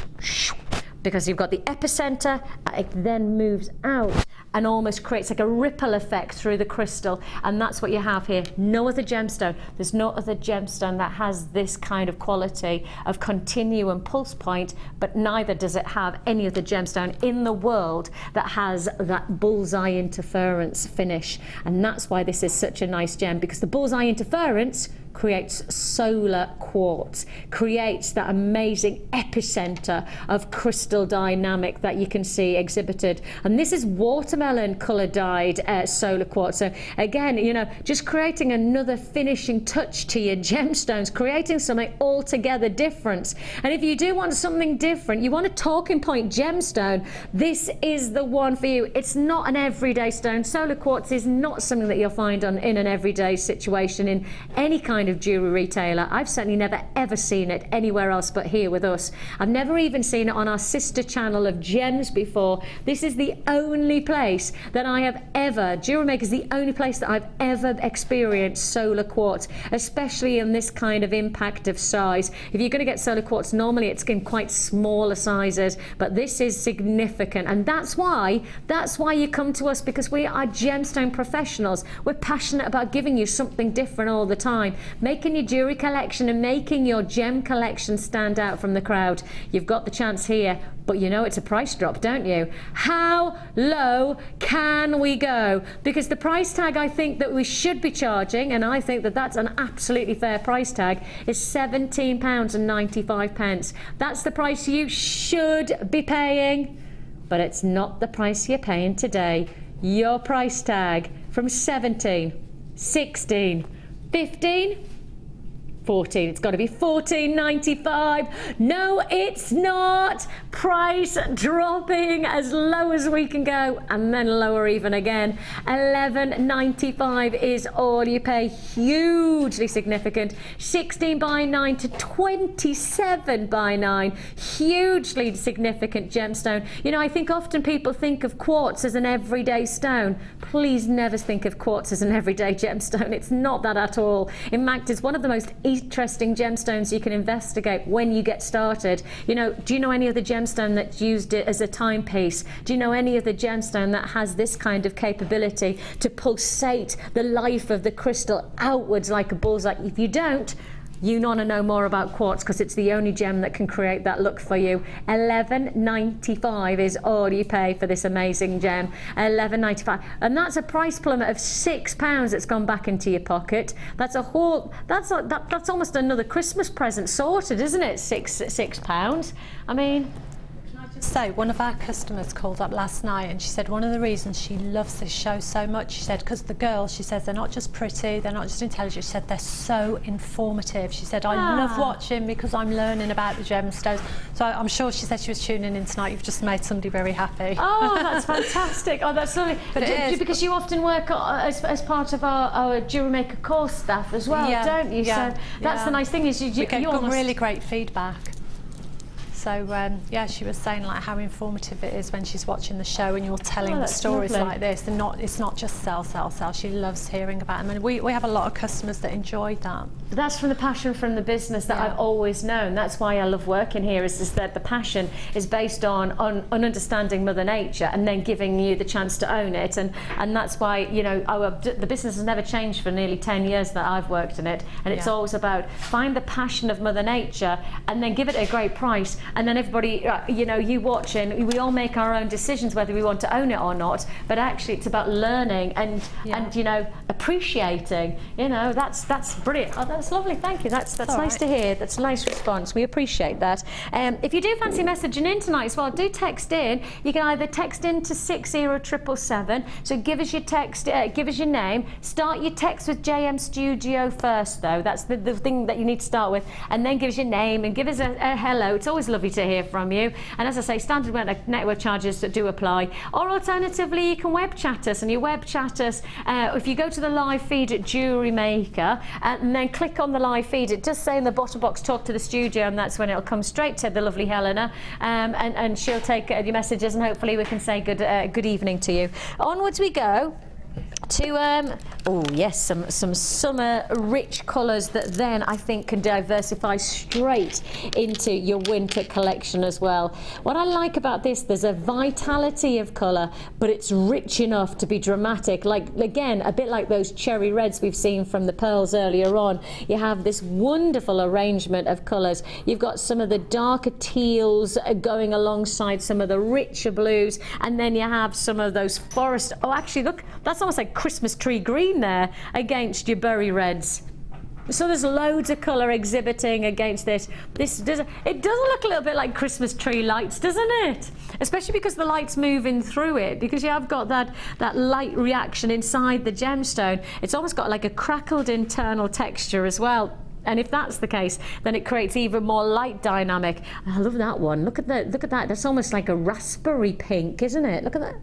Because you've got the epicenter, it then moves out and almost creates like a ripple effect through the crystal, and that's what you have here. No other gemstone, there's no other gemstone that has this kind of quality of continuum pulse point, but neither does it have any other gemstone in the world that has that bullseye interference finish. And that's why this is such a nice gem, because the bullseye interference creates solar quartz, creates that amazing epicenter of crystal dynamic that you can see exhibited. And this is watermelon color dyed solar quartz. So again, you know, just creating another finishing touch to your gemstones, creating something altogether different. And if you do want something different, you want a talking point gemstone, this is the one for you. It's not an everyday stone. Solar quartz is not something that you'll find in an everyday situation in any kind of jewelry retailer. I've certainly never ever seen it anywhere else but here with us. I've never even seen it on our sister channel of gems before. This is the only place that I have ever, JewelleryMaker is the only place that I've ever experienced solar quartz, especially in this kind of impact of size. If you're going to get solar quartz, normally it's in quite smaller sizes, but this is significant, and that's why you come to us, because we are gemstone professionals. We're passionate about giving you something different all the time. making your jewellery collection and making your gem collection stand out from the crowd. You've got the chance here, but you know it's a price drop, don't you? How low can we go? Because the price tag I think that we should be charging, and I think that that's an absolutely fair price tag, is £17.95. That's the price you should be paying, but it's not the price you're paying today. Your price tag from 17, 16, 15, 14. It's got to be $14.95. No, it's not. Price dropping as low as we can go, and then lower even again. $11.95 is all you pay. Hugely significant. 16 by 9 to 27 by 9. Hugely significant gemstone. You know, I think often people think of quartz as an everyday stone. Please never think of quartz as an everyday gemstone. It's not that at all. In fact, it's one of the most interesting gemstones you can investigate when you get started. You know, do you know any other gemstone that's used it as a timepiece? Do you know any other gemstone that has this kind of capability to pulsate the life of the crystal outwards like a bullseye? If you don't, you want to know more about quartz, because it's the only gem that can create that look for you. $11.95 is all you pay for this amazing gem. $11.95, and that's a price plummet of £6 that's gone back into your pocket. That's a whole. That's almost another Christmas present sorted, isn't it? £6. I mean. So one of our customers called up last night and she said one of the reasons she loves this show so much, she said, because the girls, she says, they're not just pretty, they're not just intelligent, she said they're so informative. She said, I love watching because I'm learning about the gemstones. So I'm sure she said she was tuning in tonight. You've just made somebody very happy. Oh, that's fantastic. Oh, that's lovely. But because you often work as part of our JewelleryMaker course staff as well, don't you? Yeah, so that's the nice thing, is you get almost really great feedback. So yeah, she was saying like how informative it is when she's watching the show and you're telling the stories like this, and it's not just sell. She loves hearing about them, and we have a lot of customers that enjoy that. But that's from the passion from the business that I've always known. That's why I love working here, is that the passion is based on understanding Mother Nature and then giving you the chance to own it, and that's why, you know, the business has never changed for nearly 10 years that I've worked in it, and it's always about find the passion of Mother Nature and then give it a great price. And then everybody, you know, you watch, and we all make our own decisions whether we want to own it or not. But actually, it's about learning and you know, appreciating. You know, that's brilliant. Oh, that's lovely. Thank you. That's nice to hear. That's a nice response. We appreciate that. If you do fancy messaging in tonight as well, do text in. You can either text in to 60777. So give us your text. Give us your name. Start your text with JM Studio first, though. That's the thing that you need to start with, and then give us your name and give us a hello. It's always lovely to hear from you. And as I say, standard network charges that do apply. Or alternatively, you can web chat us, and you web chat us if you go to the live feed at JewelleryMaker and then click on the live feed. It does say in the bottom box, talk to the studio, and that's when it'll come straight to the lovely Helena, and she'll take your messages, and hopefully we can say good evening to you. Onwards we go to oh yes, some summer rich colours that then I think can diversify straight into your winter collection as well. What I like about this, there's a vitality of colour, but it's rich enough to be dramatic, like again a bit like those cherry reds we've seen from the pearls earlier on. You have this wonderful arrangement of colours. You've got some of the darker teals going alongside some of the richer blues, and then you have some of those forest, oh actually look, that's almost like Christmas tree green there against your berry reds. So there's loads of colour exhibiting against this. It does look a little bit like Christmas tree lights, doesn't it? Especially because the light's moving through it, because you have got that light reaction inside the gemstone. It's almost got like a crackled internal texture as well. And if that's the case, then it creates even more light dynamic. I love that one. Look at that. That's almost like a raspberry pink, isn't it? Look at that.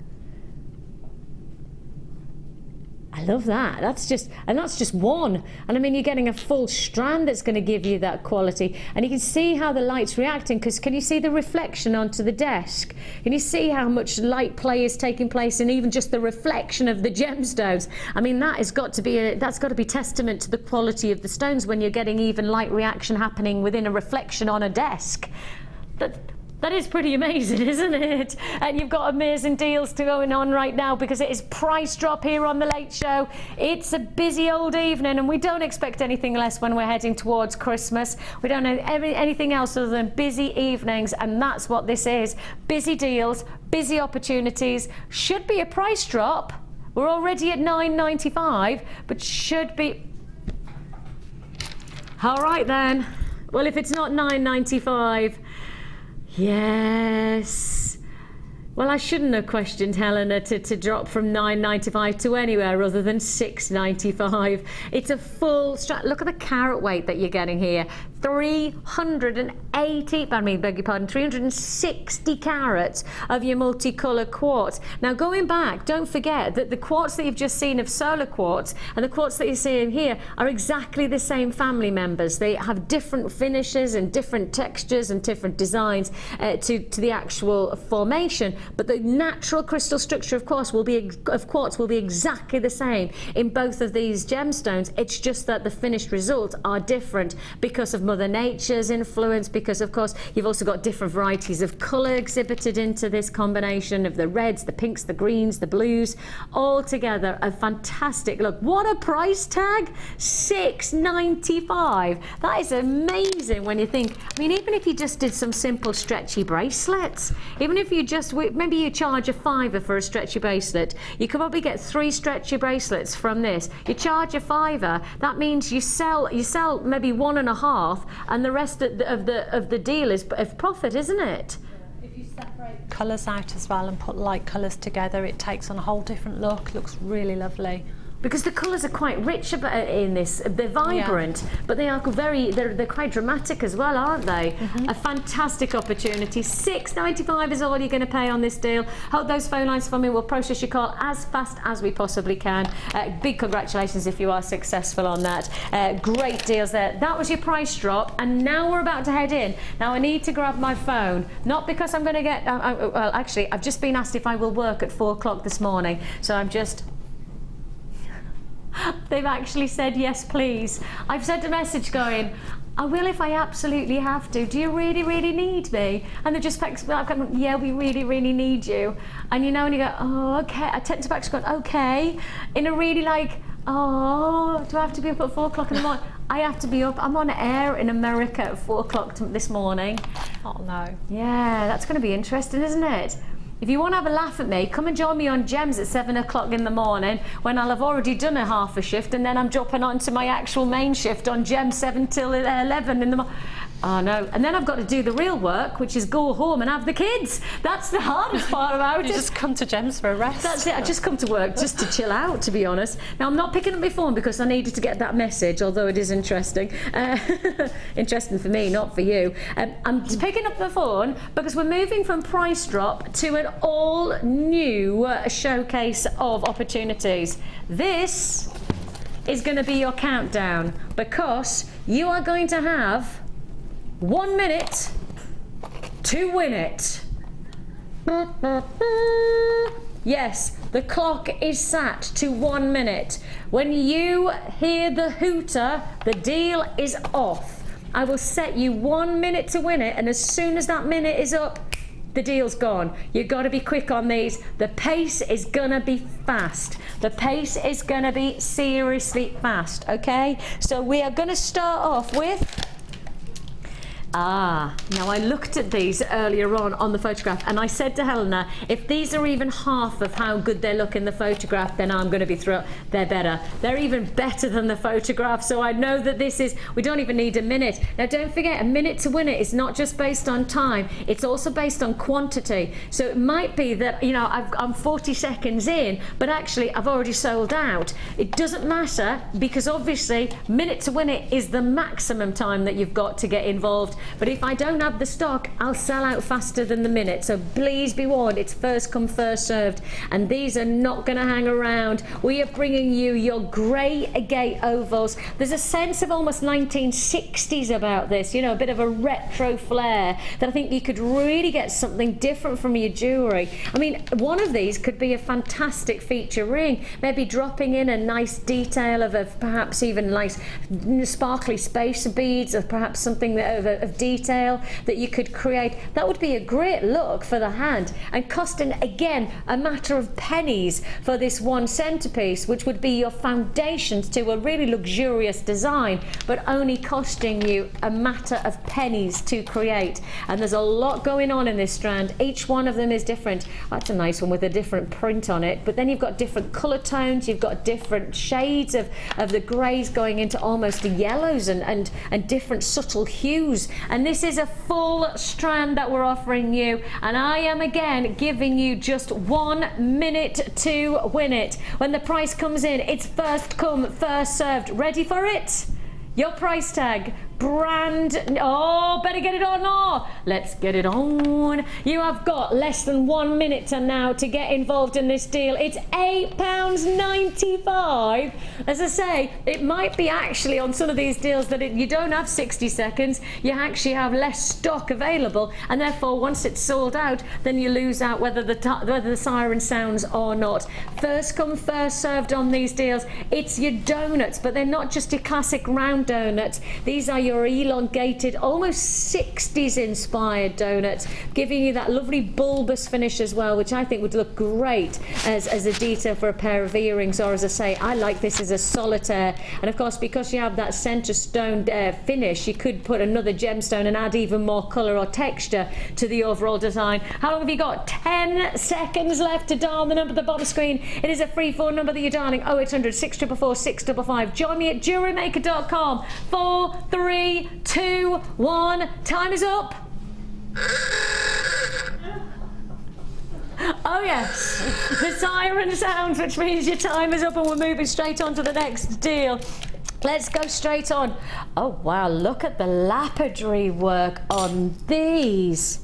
I love that. That's just one. And I mean, you're getting a full strand that's going to give you that quality. And you can see how the light's reacting, because can you see the reflection onto the desk? Can you see how much light play is taking place in even just the reflection of the gemstones? I mean, that's got to be testament to the quality of the stones when you're getting even light reaction happening within a reflection on a desk. That is pretty amazing, isn't it? And you've got amazing deals going on right now because it is price drop here on The Late Show. It's a busy old evening and we don't expect anything less when we're heading towards Christmas. We don't know anything else other than busy evenings, and that's what this is. Busy deals, busy opportunities. Should be a price drop. We're already at $9.95, but should be... All right then. Well, if it's not $9.95... Yes. Well, I shouldn't have questioned Helena to drop from $9.95 to anywhere other than $6.95. It's a full strap. Look at the carat weight that you're getting here. 360 carats of your multicolour quartz. Now, going back, don't forget that the quartz that you've just seen of solar quartz and the quartz that you're seeing here are exactly the same family members. They have different finishes and different textures and different designs to the actual formation, but the natural crystal structure of quartz will be exactly the same in both of these gemstones. It's just that the finished results are different because of Mother Nature's influence, because of course you've also got different varieties of colour exhibited into this combination of the reds, the pinks, the greens, the blues, all together a fantastic look. What a price tag! $6.95. That is amazing when you think, I mean, even if you just did some simple stretchy bracelets, even if you just, maybe you charge a $5 for a stretchy bracelet, you could probably get 3 stretchy bracelets from this. You charge a $5, that means you sell maybe 1.5, and the rest of the deal is profit, isn't it? If you separate colours out as well and put light colours together, it takes on a whole different look. Looks really lovely. Because the colours are quite rich in this. They're vibrant, but they are they're quite dramatic as well, aren't they? A fantastic opportunity. $6.95 is all you're going to pay on this deal. Hold those phone lines for me. We'll process your call as fast as we possibly can. Big congratulations if you are successful on that. Great deals there. That was your price drop, and now we're about to head in. Now I need to grab my phone, not because I'm going to get. Well, actually, I've just been asked if I will work at 4 o'clock this morning, so I'm just. They've actually said yes please. I've sent a message going, I will if I absolutely have to. Do you really, really need me? And they're just like, yeah, we really, really need you. And you know, and you go, oh, okay. I tend to back going, okay. In a really like, oh, do I have to be up at 4 o'clock in the morning? I have to be up. I'm on air in America at 4 o'clock this morning. Oh no. Yeah, that's going to be interesting, isn't it? If you want to have a laugh at me, come and join me on Gems at 7 o'clock in the morning when I'll have already done a half a shift, and then I'm dropping on to my actual main shift on Gems 7 till 11 in the morning. Oh no, and then I've got to do the real work, which is go home and have the kids. That's the hardest part about it. You just come to Gems for a rest. That's it, I just come to work just to chill out, to be honest. Now I'm not picking up my phone because I needed to get that message, although it is interesting. Interesting for me, not for you. I'm picking up the phone because we're moving from price drop to an all new showcase of opportunities. This is going to be your countdown because you are going to have 1 minute to win it. Yes, the clock is set to 1 minute. When you hear the hooter, the deal is off. I will set you 1 minute to win it, and as soon as that minute is up, the deal's gone. You've got to be quick on these. The pace is gonna be fast. The pace is gonna be seriously fast, okay? So we are gonna start off with now I looked at these earlier on the photograph, and I said to Helena, if these are even half of how good they look in the photograph, then I'm going to be thrilled. They're better. They're even better than the photograph, so I know that this is, we don't even need a minute. Now don't forget, a minute to win it is not just based on time, it's also based on quantity. So it might be that, you know, I'm 40 seconds in, but actually I've already sold out. It doesn't matter, because obviously minute to win it is the maximum time that you've got to get involved. But if I don't have the stock, I'll sell out faster than the minute. So please be warned, it's first come, first served. And these are not going to hang around. We are bringing you your grey agate ovals. There's a sense of almost 1960s about this, you know, a bit of a retro flair that I think you could really get something different from your jewellery. I mean, one of these could be a fantastic feature ring, maybe dropping in a nice detail of perhaps even nice sparkly spacer beads, or perhaps something of of detail that you could create. That would be a great look for the hand, and costing again a matter of pennies for this one centerpiece, which would be your foundations to a really luxurious design, but only costing you a matter of pennies to create. And there's a lot going on in this strand. Each one of them is different. That's a nice one with a different print on it, but then you've got different color tones, you've got different shades of the grays going into almost yellows and different subtle hues. And this is a full strand that we're offering you, and I am again giving you just 1 minute to win it. When the price comes in, it's first come, first served. Ready for it? Your price tag, brand, oh, better get it on now. Let's get it on. You have got less than 1 minute now to get involved in this deal. It's £8.95. As I say, it might be actually on some of these deals that you don't have 60 seconds, you actually have less stock available, and therefore once it's sold out, then you lose out whether the siren sounds or not. First come, first served on these deals. It's your donuts, but they're not just your classic round donuts. These are your elongated, almost 60s inspired donuts, giving you that lovely bulbous finish as well, which I think would look great as a detail for a pair of earrings, or as I say, I like this as a solitaire. And of course, because you have that center stone finish, you could put another gemstone and add even more color or texture to the overall design. How long have you got? 10 seconds left to dial the number at the bottom screen. It is a free phone number that you're dialing, 0800 644 655. Join me at JewelleryMaker.com. 4, 3, 2, 1. Time is up. Oh yes, the siren sounds, which means your time is up, and we're moving straight on to the next deal. Let's go straight on. Oh wow, look at the lapidary work on these.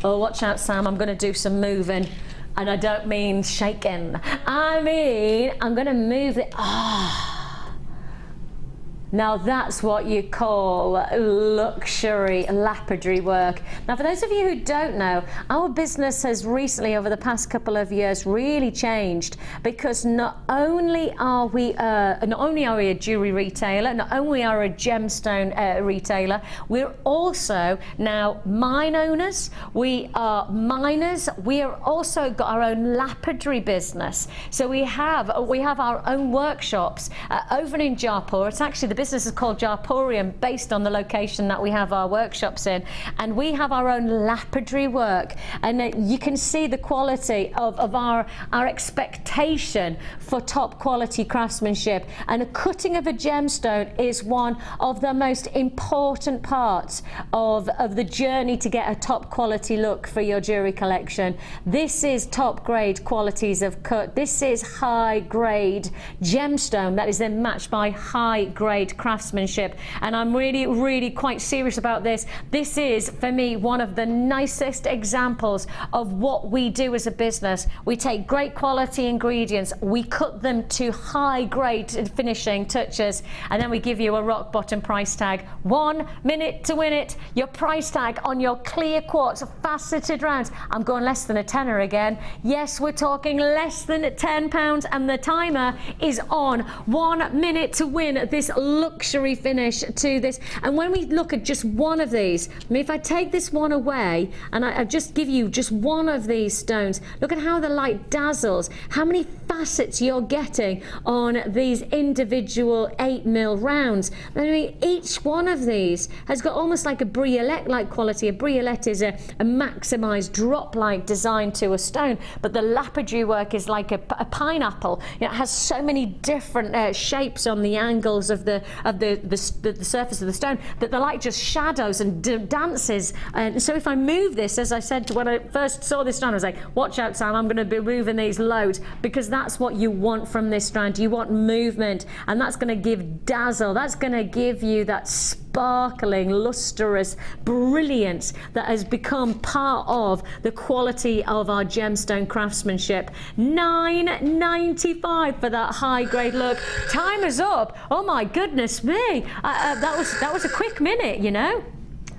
Oh, watch out, Sam, I'm going to do some moving. And I don't mean shaking. I mean, I'm going to move it. Now that's what you call luxury lapidary work. Now for those of you who don't know, our business has recently, over the past couple of years, really changed, because not only are we a jewelry retailer, not only are we a gemstone retailer, we're also now mine owners, we are miners, we are also got our own lapidary business. So we have our own workshops over in Jasper. It's actually the business is called Jasper, based on the location that we have our workshops in, and we have our own lapidary work, and you can see the quality of our expectation for top quality craftsmanship. And a cutting of a gemstone is one of the most important parts of the journey to get a top quality look for your jewelry collection. This is top grade qualities of cut. This is high grade gemstone that is then matched by high grade craftsmanship, and I'm really quite serious about this. This is, for me, one of the nicest examples of what we do as a business. We take great quality ingredients, we cut them to high grade finishing touches, and then we give you a rock bottom price tag. 1 minute to win it. Your price tag on your clear quartz faceted rounds. I'm going less than a tenner again. Yes, we're talking less than £10, and the timer is on. 1 minute to win this luxury finish to this. And when we look at just one of these, I mean, if I take this one away and I just give you just one of these stones, look at how the light dazzles, how many facets you're getting on these individual 8mm rounds. I mean, each one of these has got almost like a briolette-like quality. A briolette is a maximised drop-like design to a stone, but the lapidary work is like a pineapple. You know, it has so many different shapes on the angles of the surface of the stone that the light just shadows and dances. And so if I move this, as I said when I first saw this strand, I was like, watch out, Sam, I'm going to be moving these loads, because that's what you want from this strand. You want movement, and that's going to give dazzle. That's going to give you that sparkling, lustrous brilliance that has become part of the quality of our gemstone craftsmanship. £9.95 for that high grade look. Time is up. Oh my goodness me, that was a quick minute, you know.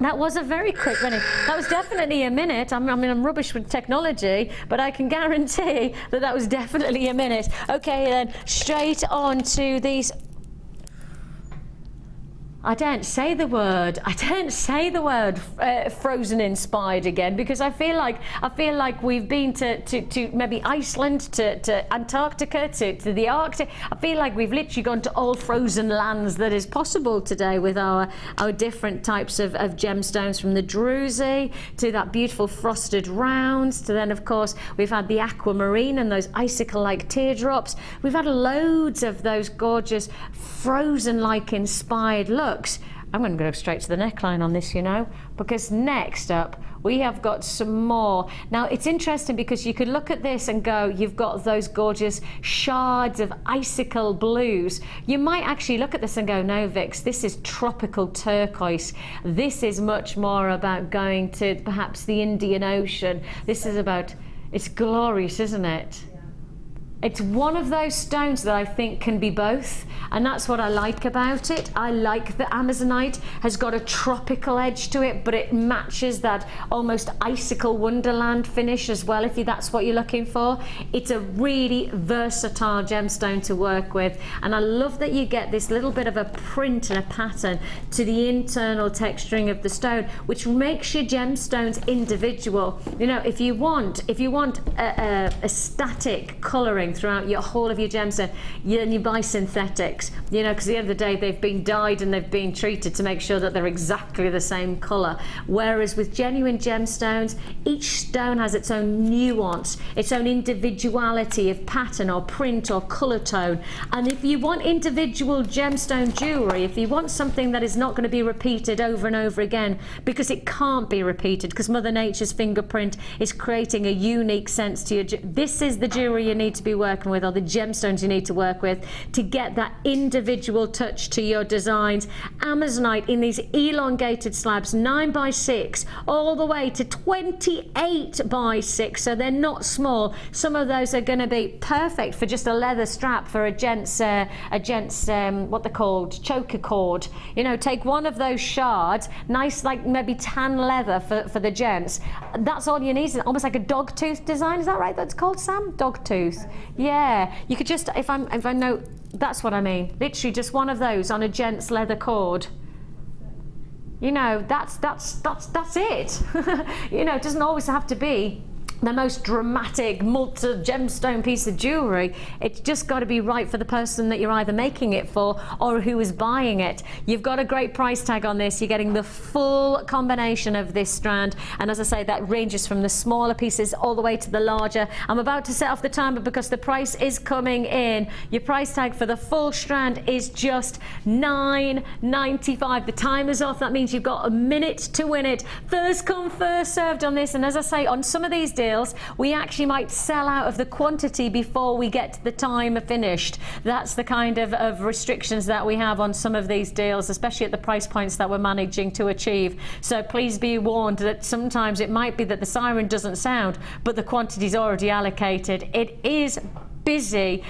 That was a very quick minute. That was definitely a minute. I mean, I'm rubbish with technology, but I can guarantee that was definitely a minute. Okay, then straight on to these. I don't say the word frozen inspired again, because I feel like we've been to maybe Iceland, to Antarctica, to the Arctic. I feel like we've literally gone to all frozen lands that is possible today with our different types of gemstones, from the druzy to that beautiful frosted rounds, to then of course we've had the aquamarine and those icicle-like teardrops. We've had loads of those gorgeous frozen-like inspired looks. I'm going to go straight to the neckline on this, you know, because next up we have got some more. Now it's interesting because you could look at this and go, you've got those gorgeous shards of icicle blues. You might actually look at this and go, no Vix, this is tropical turquoise. This is much more about going to perhaps the Indian Ocean. This is about, it's glorious, isn't it? It's one of those stones that I think can be both, and that's what I like about it. I like the Amazonite has got a tropical edge to it, but it matches that almost icicle wonderland finish as well, if that's what you're looking for. It's a really versatile gemstone to work with, and I love that you get this little bit of a print and a pattern to the internal texturing of the stone, which makes your gemstones individual. You know, if you want a static colouring throughout your whole of your gemstone, then you buy synthetics, you know, because at the end of the day they've been dyed and they've been treated to make sure that they're exactly the same colour. Whereas with genuine gemstones, each stone has its own nuance, its own individuality of pattern or print or colour tone. And if you want individual gemstone jewellery, if you want something that is not going to be repeated over and over again, because it can't be repeated, because Mother Nature's fingerprint is creating a unique sense to your, this is the jewellery you need to be working with, or the gemstones you need to work with to get that individual touch to your designs. Amazonite in these elongated slabs, 9x6 all the way to 28x6, so they're not small. Some of those are going to be perfect for just a leather strap for a gent's what they're called, choker cord. You know, take one of those shards, nice like maybe tan leather for the gents. That's all you need. Almost like a dog tooth design. Is that right? That's called, Sam? Dog tooth. Yeah, you could just, if I know, that's what I mean. Literally just one of those on a gent's leather cord. You know, that's it. You know, it doesn't always have to be the most dramatic multi-gemstone piece of jewellery. It's just got to be right for the person that you're either making it for or who is buying it. You've got a great price tag on this. You're getting the full combination of this strand, and as I say, that ranges from the smaller pieces all the way to the larger. I'm about to set off the timer because the price is coming in. Your price tag for the full strand is just $9.95. The timer's off. That means you've got a minute to win it. First come, first served on this, and as I say, on some of these deals, we actually might sell out of the quantity before we get to the time finished. That's the kind of restrictions that we have on some of these deals, especially at the price points that we're managing to achieve. So please be warned that sometimes it might be that the siren doesn't sound, but the quantity is already allocated. It is busy.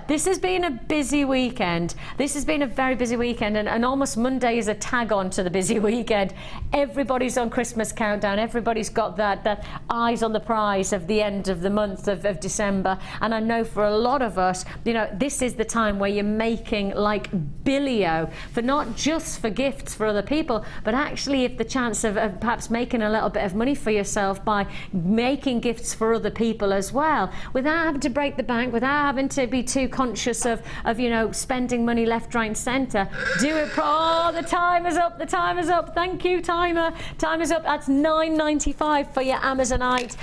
This has been a busy weekend. This has been a very busy weekend, and almost Monday is a tag on to the busy weekend. Everybody's on Christmas countdown. Everybody's got that eyes on the prize of the end of the month of December. And I know for a lot of us, you know, this is the time where you're making like billio, for not just for gifts for other people, but actually if the chance of perhaps making a little bit of money for yourself by making gifts for other people as well, without having to break the bank, without having to be too conscious of you know, spending money left, right and centre. Do it. Oh, the time is up. The time is up. Thank you, timer. Time is up. That's $9.95 for your Amazonite.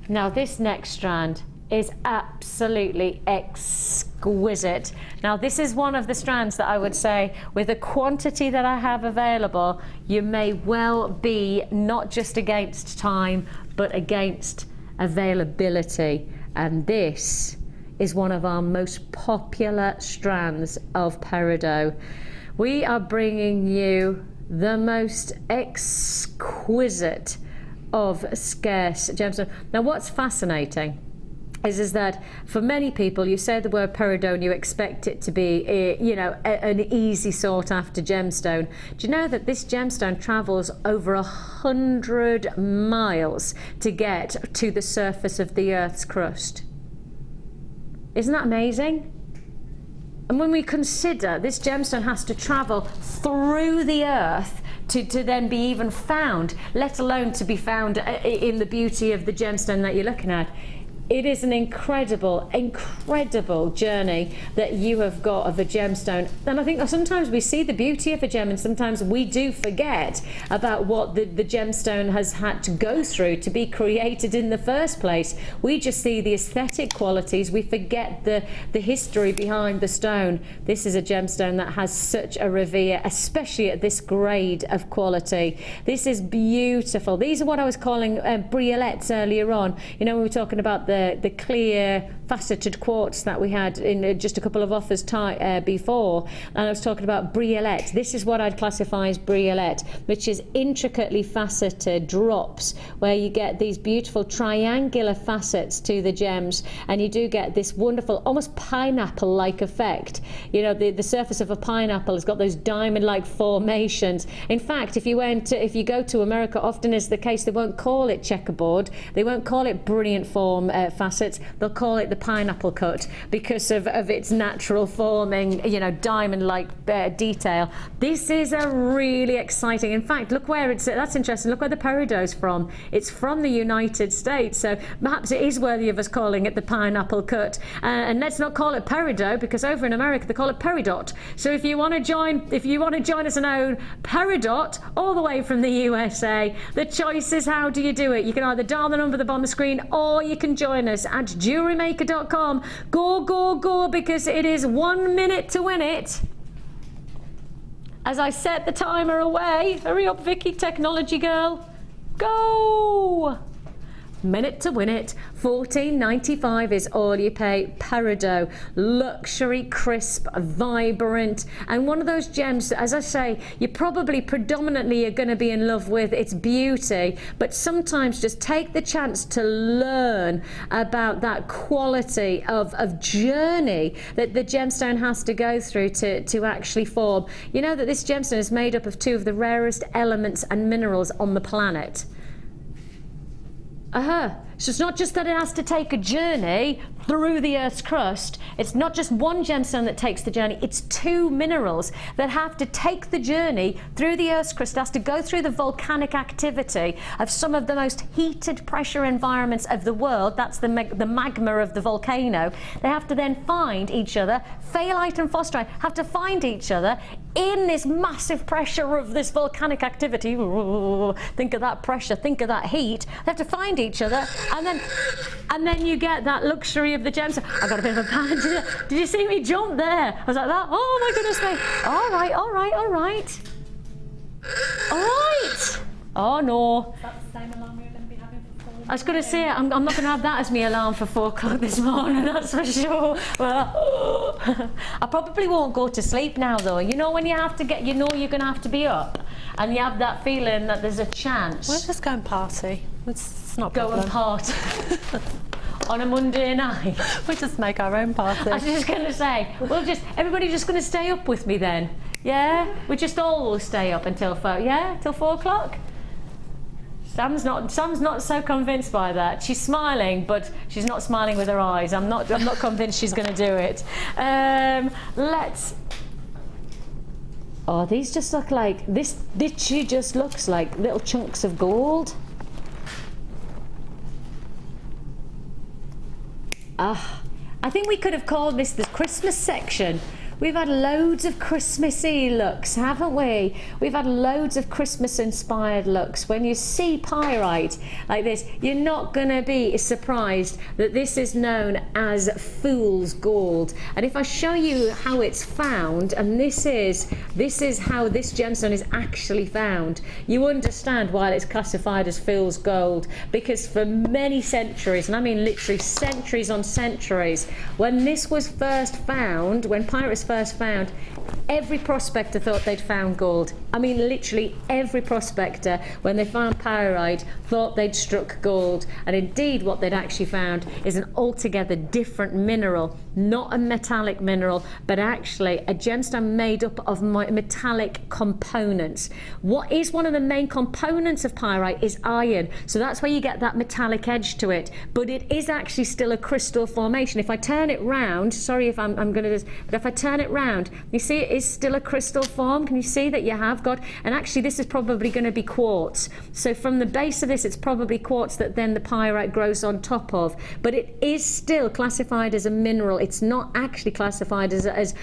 Now this next strand is absolutely exquisite. Now this is one of the strands that I would say, with the quantity that I have available, you may well be not just against time but against availability, and this is one of our most popular strands of peridot. We are bringing you the most exquisite of scarce gemstones. Now what's fascinating is that for many people, you say the word peridot and you expect it to be, you know, an easy sought after gemstone. Do you know that this gemstone travels over 100 miles to get to the surface of the Earth's crust? Isn't that amazing? And when we consider this gemstone has to travel through the earth to then be even found, let alone to be found in the beauty of the gemstone that you're looking at. It is an incredible, incredible journey that you have got of a gemstone. And I think sometimes we see the beauty of a gem, and sometimes we do forget about what the gemstone has had to go through to be created in the first place. We just see the aesthetic qualities. We forget the history behind the stone. This is a gemstone that has such a revere, especially at this grade of quality. This is beautiful. These are what I was calling briolets earlier on. You know, we were talking about the clear faceted quartz that we had in just a couple of offers before, and I was talking about briolette. This is what I'd classify as briolette, which is intricately faceted drops where you get these beautiful triangular facets to the gems, and you do get this wonderful almost pineapple like effect. You know, the surface of a pineapple has got those diamond like formations. In fact, if you go to America, often is the case, they won't call it checkerboard, they won't call it brilliant form facets, they'll call it the pineapple cut because of its natural forming, you know, diamond like detail. This is a really exciting, in fact, look where that's interesting, look where the peridot's from. It's from the United States, so perhaps it is worthy of us calling it the pineapple cut, and let's not call it peridot, because over in America they call it peridot. So if you want to join us and own peridot all the way from the USA, the choice is how do you do it. You can either dial the number at the bottom of the screen, or you can join us at JewelleryMaker.com. Go, because it is 1 minute to win it. As I set the timer away, hurry up Vicky, technology girl, go! Minute to win it. $14.95 is all you pay. Peridot, luxury, crisp, vibrant, and one of those gems, as I say, you probably predominantly are going to be in love with its beauty, but sometimes just take the chance to learn about that quality of journey that the gemstone has to go through to actually form. You know that this gemstone is made up of two of the rarest elements and minerals on the planet. So it's not just that it has to take a journey through the Earth's crust. It's not just one gemstone that takes the journey. It's two minerals that have to take the journey through the Earth's crust. It has to go through the volcanic activity of some of the most heated pressure environments of the world. That's the magma of the volcano. They have to then find each other. Phalite and phosphorite have to find each other in this massive pressure of this volcanic activity. Think of that pressure, think of that heat. They have to find each other, and then you get that luxury of the gems. I got a bit of a panic. Did you see me jump there? I was like that. Oh my goodness me. All right. Oh no. Is that the same alarm you're going to be having for 4 I was going to say, I'm not going to have that as my alarm for 4 o'clock this morning, that's for sure. Well, I probably won't go to sleep now though. You know when you have to you know you're going to have to be up, and you have that feeling that there's a chance. We'll just go and party. It's not a Go problem. and party. On a Monday night. We'll just make our own party. I was just going to say, everybody just going to stay up with me then? Yeah? We just all stay up until 4, till 4 o'clock? Sam's not so convinced by that. She's smiling, but she's not smiling with her eyes. I'm not convinced she's going to do it. Oh, these just look like, this literally just looks like little chunks of gold. I think we could have called this the Christmas section. We've had loads of Christmassy looks, haven't we? We've had loads of Christmas-inspired looks. When you see pyrite like this, you're not going to be surprised that this is known as fool's gold. And if I show you how it's found, and this is how this gemstone is actually found, you understand why it's classified as fool's gold. Because for many centuries, and I mean literally centuries on centuries, when this was first found, when pyrite was first found, every prospector thought they'd found gold. I mean literally every prospector, when they found pyrite, thought they'd struck gold. And indeed what they'd actually found is an altogether different mineral, not a metallic mineral, but actually a gemstone made up of metallic components. What is one of the main components of pyrite is iron, so that's where you get that metallic edge to it, but it is actually still a crystal formation. If I turn it round, sorry if I'm going to do this, but if I turn turn it round, you see it is still a crystal form. Can you see that you have got, and actually this is probably going to be quartz. So from the base of this, it's probably quartz that then the pyrite grows on top of. But it is still classified as a mineral. It's not actually classified as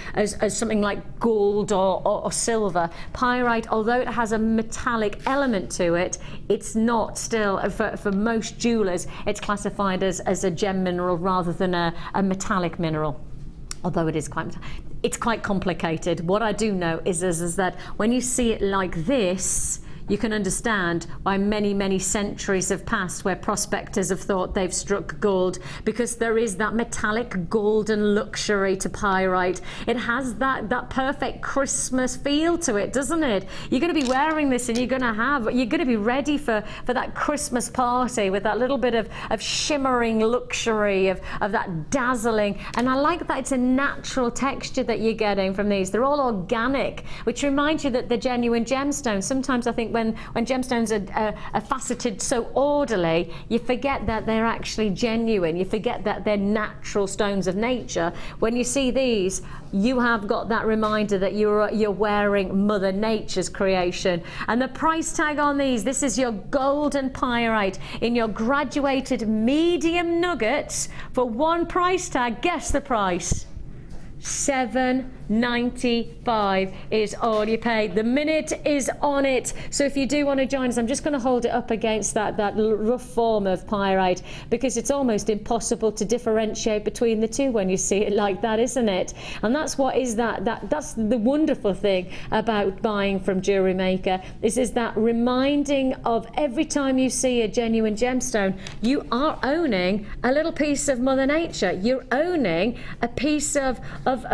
something like gold or silver. Pyrite, although it has a metallic element to it, it's not still, for most jewellers, it's classified as a gem mineral rather than a metallic mineral. Although it's quite complicated. What I do know is that when you see it like this, you can understand why many, many centuries have passed where prospectors have thought they've struck gold, because there is that metallic golden luxury to pyrite. It has that perfect Christmas feel to it, doesn't it? You're going to be wearing this and you're going to be ready for that Christmas party with that little bit of shimmering luxury, of that dazzling. And I like that it's a natural texture that you're getting from these. They're all organic, which reminds you that they're genuine gemstones. Sometimes I think when gemstones are faceted so orderly, you forget that they're actually genuine. You forget that they're natural stones of nature. When you see these, you have got that reminder that you're wearing Mother Nature's creation. And the price tag on these, this is your golden pyrite in your graduated medium nuggets for one price tag. Guess the price. $7.95 is all you pay. The minute is on it. So if you do want to join us, I'm just going to hold it up against that rough form of pyrite, because it's almost impossible to differentiate between the two when you see it like that, isn't it? And that's what is that's the wonderful thing about buying from Jewellery Maker, is that reminding of every time you see a genuine gemstone, you are owning a little piece of Mother Nature. You're owning a piece of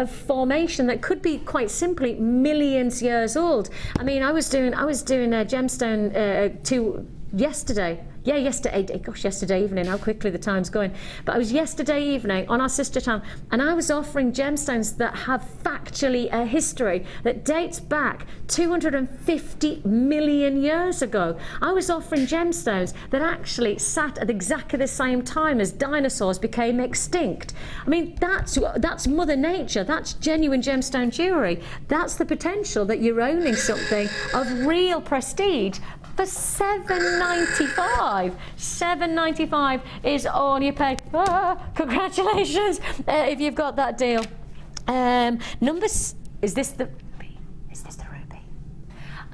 formation that could be quite simply millions years old. I mean, I was doing a gemstone yesterday. Yeah, yesterday evening, how quickly the time's going. But I was yesterday evening on our sister channel, and I was offering gemstones that have factually a history that dates back 250 million years ago. I was offering gemstones that actually sat at exactly the same time as dinosaurs became extinct. I mean, that's Mother Nature. That's genuine gemstone jewellery. That's the potential that you're owning something of real prestige for $7.95. $7.95 is all you pay. Congratulations if you've got that deal. Is this the ruby?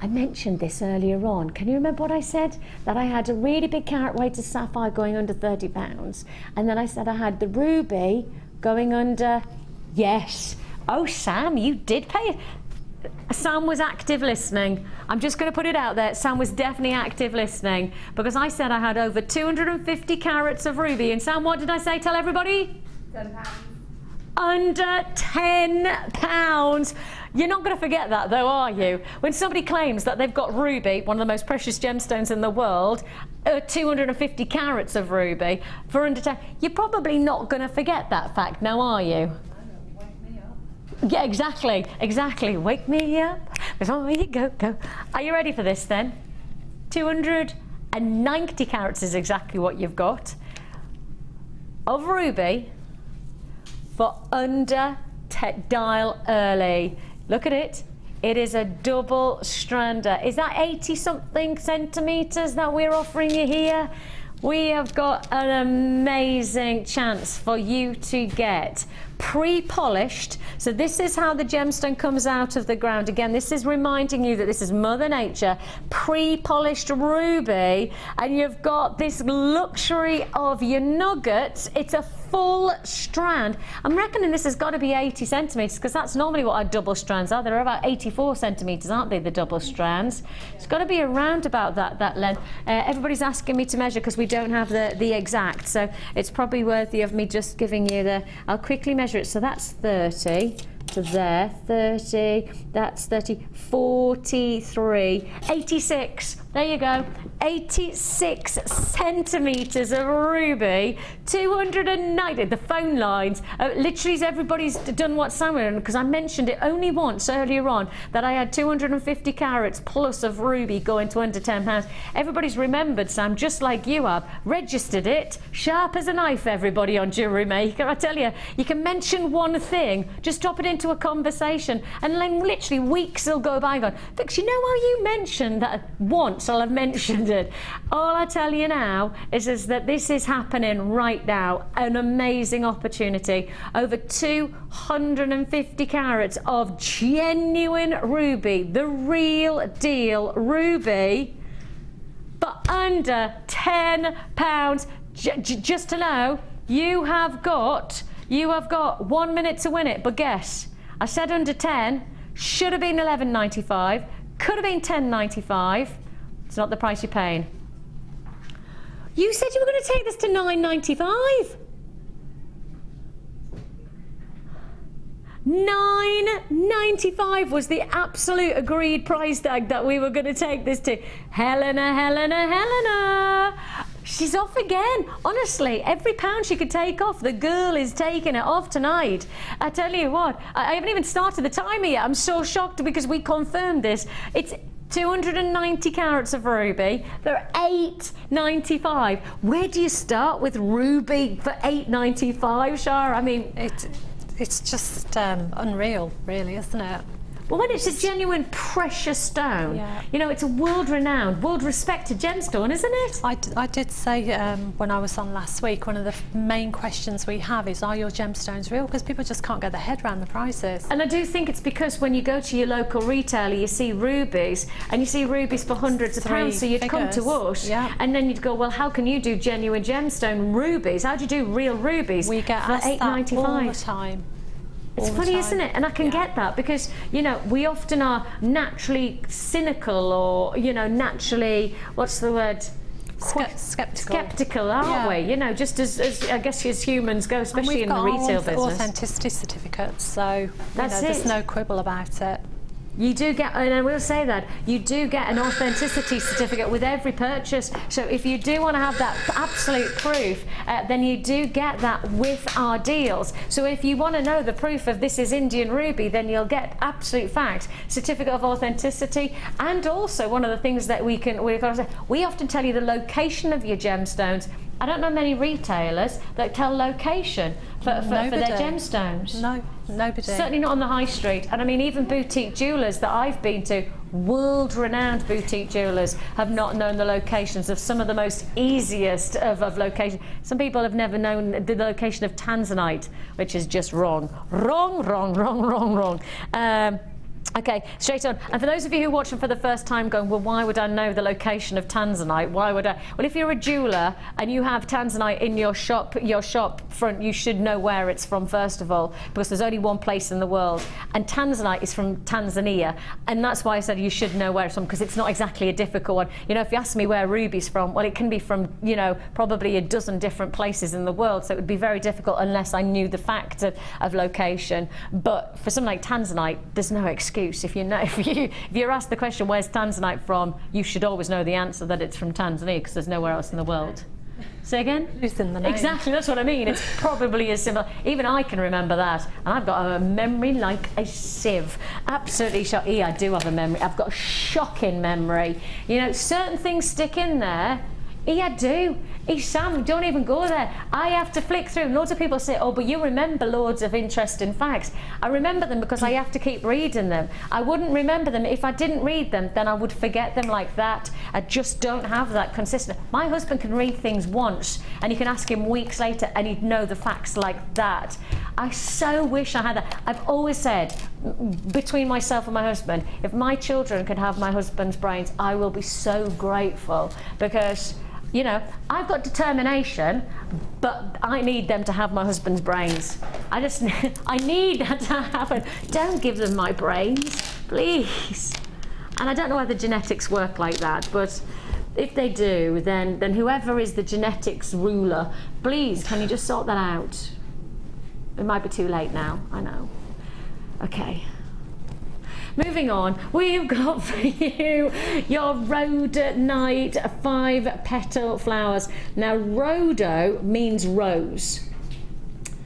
I mentioned this earlier on. Can you remember what I said? That I had a really big carat weighted sapphire going under £30, and then I said I had the ruby going under. Yes. Oh, Sam, you did pay it. Sam was active listening. I'm just going to put it out there. Sam was definitely active listening, because I said I had over 250 carats of ruby. And Sam, what did I say? Tell everybody. £10. Under £10. You're not going to forget that, though, are you? When somebody claims that they've got ruby, one of the most precious gemstones in the world, 250 carats of ruby for under 10, you're probably not going to forget that fact, now are you? Yeah, exactly. Wake me up before you go. Are you ready for this then? 290 carats is exactly what you've got of ruby for under dial early. Look at it. It is a double strander. Is that 80 something centimetres that we're offering you here? We have got an amazing chance for you to get pre-polished. So this is how the gemstone comes out of the ground. Again, this is reminding you that this is Mother Nature, pre-polished ruby, and you've got this luxury of your nuggets. It's a full strand. I'm reckoning this has got to be 80 centimetres, because that's normally what our double strands are. They're about 84 centimetres, aren't they, the double strands? It's got to be around about that length. Everybody's asking me to measure because we don't have the exact, so it's probably worthy of me just giving you I'll quickly measure it. So that's 30 to there, 30, that's 30, 43, 86. There you go. 86 centimetres of ruby, 290. The phone lines, literally everybody's done what Sam, because I mentioned it only once earlier on that I had 250 carats plus of ruby going to under £10. Everybody's remembered, Sam, just like you have, registered it, sharp as a knife, everybody on JewelleryMaker. I tell you, you can mention one thing, just drop it into a conversation, and then literally weeks will go by going, Vix, you know how you mentioned that once, I'll have mentioned it. All I tell you now is that this is happening right now. An amazing opportunity. Over 250 carats of genuine ruby, the real deal ruby, but under £10. Just to know, you have got 1 minute to win it. But guess, I said under 10, should have been £11.95, could have been £10.95. It's not the price you're paying. You said you were going to take this to £9.95. £9.95 was the absolute agreed price tag that we were going to take this to. Helena. She's off again. Honestly, every pound she could take off, the girl is taking it off tonight. I tell you what, I haven't even started the timer yet. I'm so shocked because we confirmed this. It's 290 carats of ruby. They're £8.95. Where do you start with ruby for £8.95, Shara? I mean, it's just unreal, really, isn't it? Well, when it's a genuine precious stone, yeah. You know, it's a world-renowned, world-respected gemstone, isn't it? I did say when I was on last week, one of the main questions we have is, are your gemstones real? Because people just can't get their head around the prices. And I do think it's because when you go to your local retailer, you see rubies, and you see rubies for hundreds of pounds, so you'd come to us, yeah. And then you'd go, well, how can you do genuine gemstone rubies? How do you do real rubies? We get for asked that all the time. It's funny, isn't it? And I can get that because, you know, we often are naturally cynical or, you know, naturally, what's the word? Skeptical, aren't we? You know, just as I guess as humans go, especially in the retail business. And we've got authenticity certificates, so there's no quibble about it. You do get, and I will say that, you do get an authenticity certificate with every purchase. So if you do want to have that absolute proof, then you do get that with our deals. So if you want to know the proof of this is Indian ruby, then you'll get absolute fact, certificate of authenticity. And also one of the things that we often tell you the location of your gemstones. I don't know many retailers that tell location for their gemstones. No, nobody. Certainly not on the high street. And I mean, even boutique jewellers that I've been to, world-renowned boutique jewellers, have not known the locations of some of the most easiest of locations. Some people have never known the location of tanzanite, which is just wrong. Wrong. Okay, straight on. And for those of you who are watching for the first time going, well, why would I know the location of tanzanite? Why would I? Well, if you're a jeweller and you have tanzanite in your shop front, you should know where it's from, first of all, because there's only one place in the world. And tanzanite is from Tanzania. And that's why I said you should know where it's from, because it's not exactly a difficult one. You know, if you ask me where ruby's from, well, it can be from, you know, probably a dozen different places in the world. So it would be very difficult unless I knew the fact of location. But for something like tanzanite, there's no excuse. If you're asked the question, where's tanzanite from, you should always know the answer that it's from Tanzania, because there's nowhere else in the world. Say again? Who's in the name? Exactly, that's what I mean. It's probably as simple. Even I can remember that. And I've got a memory like a sieve. Absolutely shocking. Yeah, I do have a memory. I've got a shocking memory. You know, certain things stick in there. Yeah, I do. Sam, don't even go there. I have to flick through. Loads of people say, oh, but you remember loads of interesting facts. I remember them because I have to keep reading them. I wouldn't remember them. If I didn't read them, then I would forget them like that. I just don't have that consistent. My husband can read things once and you can ask him weeks later and he'd know the facts like that. I so wish I had that. I've always said, between myself and my husband, if my children could have my husband's brains, I will be so grateful, because you know, I've got determination, but I need them to have my husband's brains. I need that to happen. Don't give them my brains, please. And I don't know whether genetics work like that, but if they do, then whoever is the genetics ruler, please, can you just sort that out? It might be too late now, I know. Okay. moving on, we've got for you your rhodonite 5 petal flowers. Now rhodo means rose.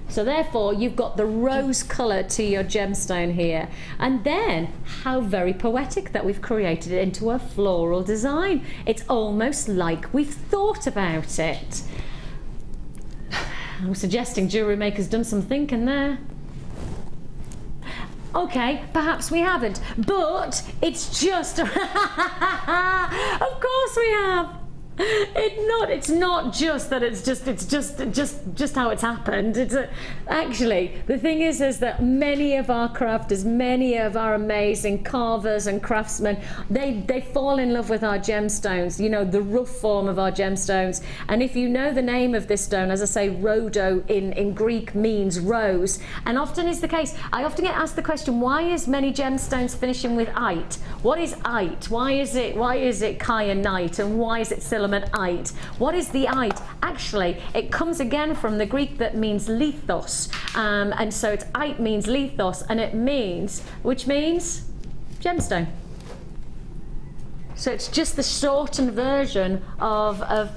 So therefore you've got the rose colour to your gemstone here. And then how very poetic that we've created it into a floral design. It's almost like we've thought about it. I'm suggesting Jewellery Maker's done some thinking there. Okay, perhaps we haven't, but it's just, of course we have. It's not just that it's just how it's happened. It's actually the thing is that many of our crafters, many of our amazing carvers and craftsmen, they fall in love with our gemstones, you know, the rough form of our gemstones. And if you know the name of this stone, as I say, rhodo in Greek means rose, and often is the case. I often get asked the question, why is many gemstones finishing with ite? What is ite? Why is it kyanite, and why is it silicate? Ite. What is the ite? Actually, it comes again from the Greek that means lithos, and so it's ite means lithos, and it means, which means gemstone. So it's just the shortened version of I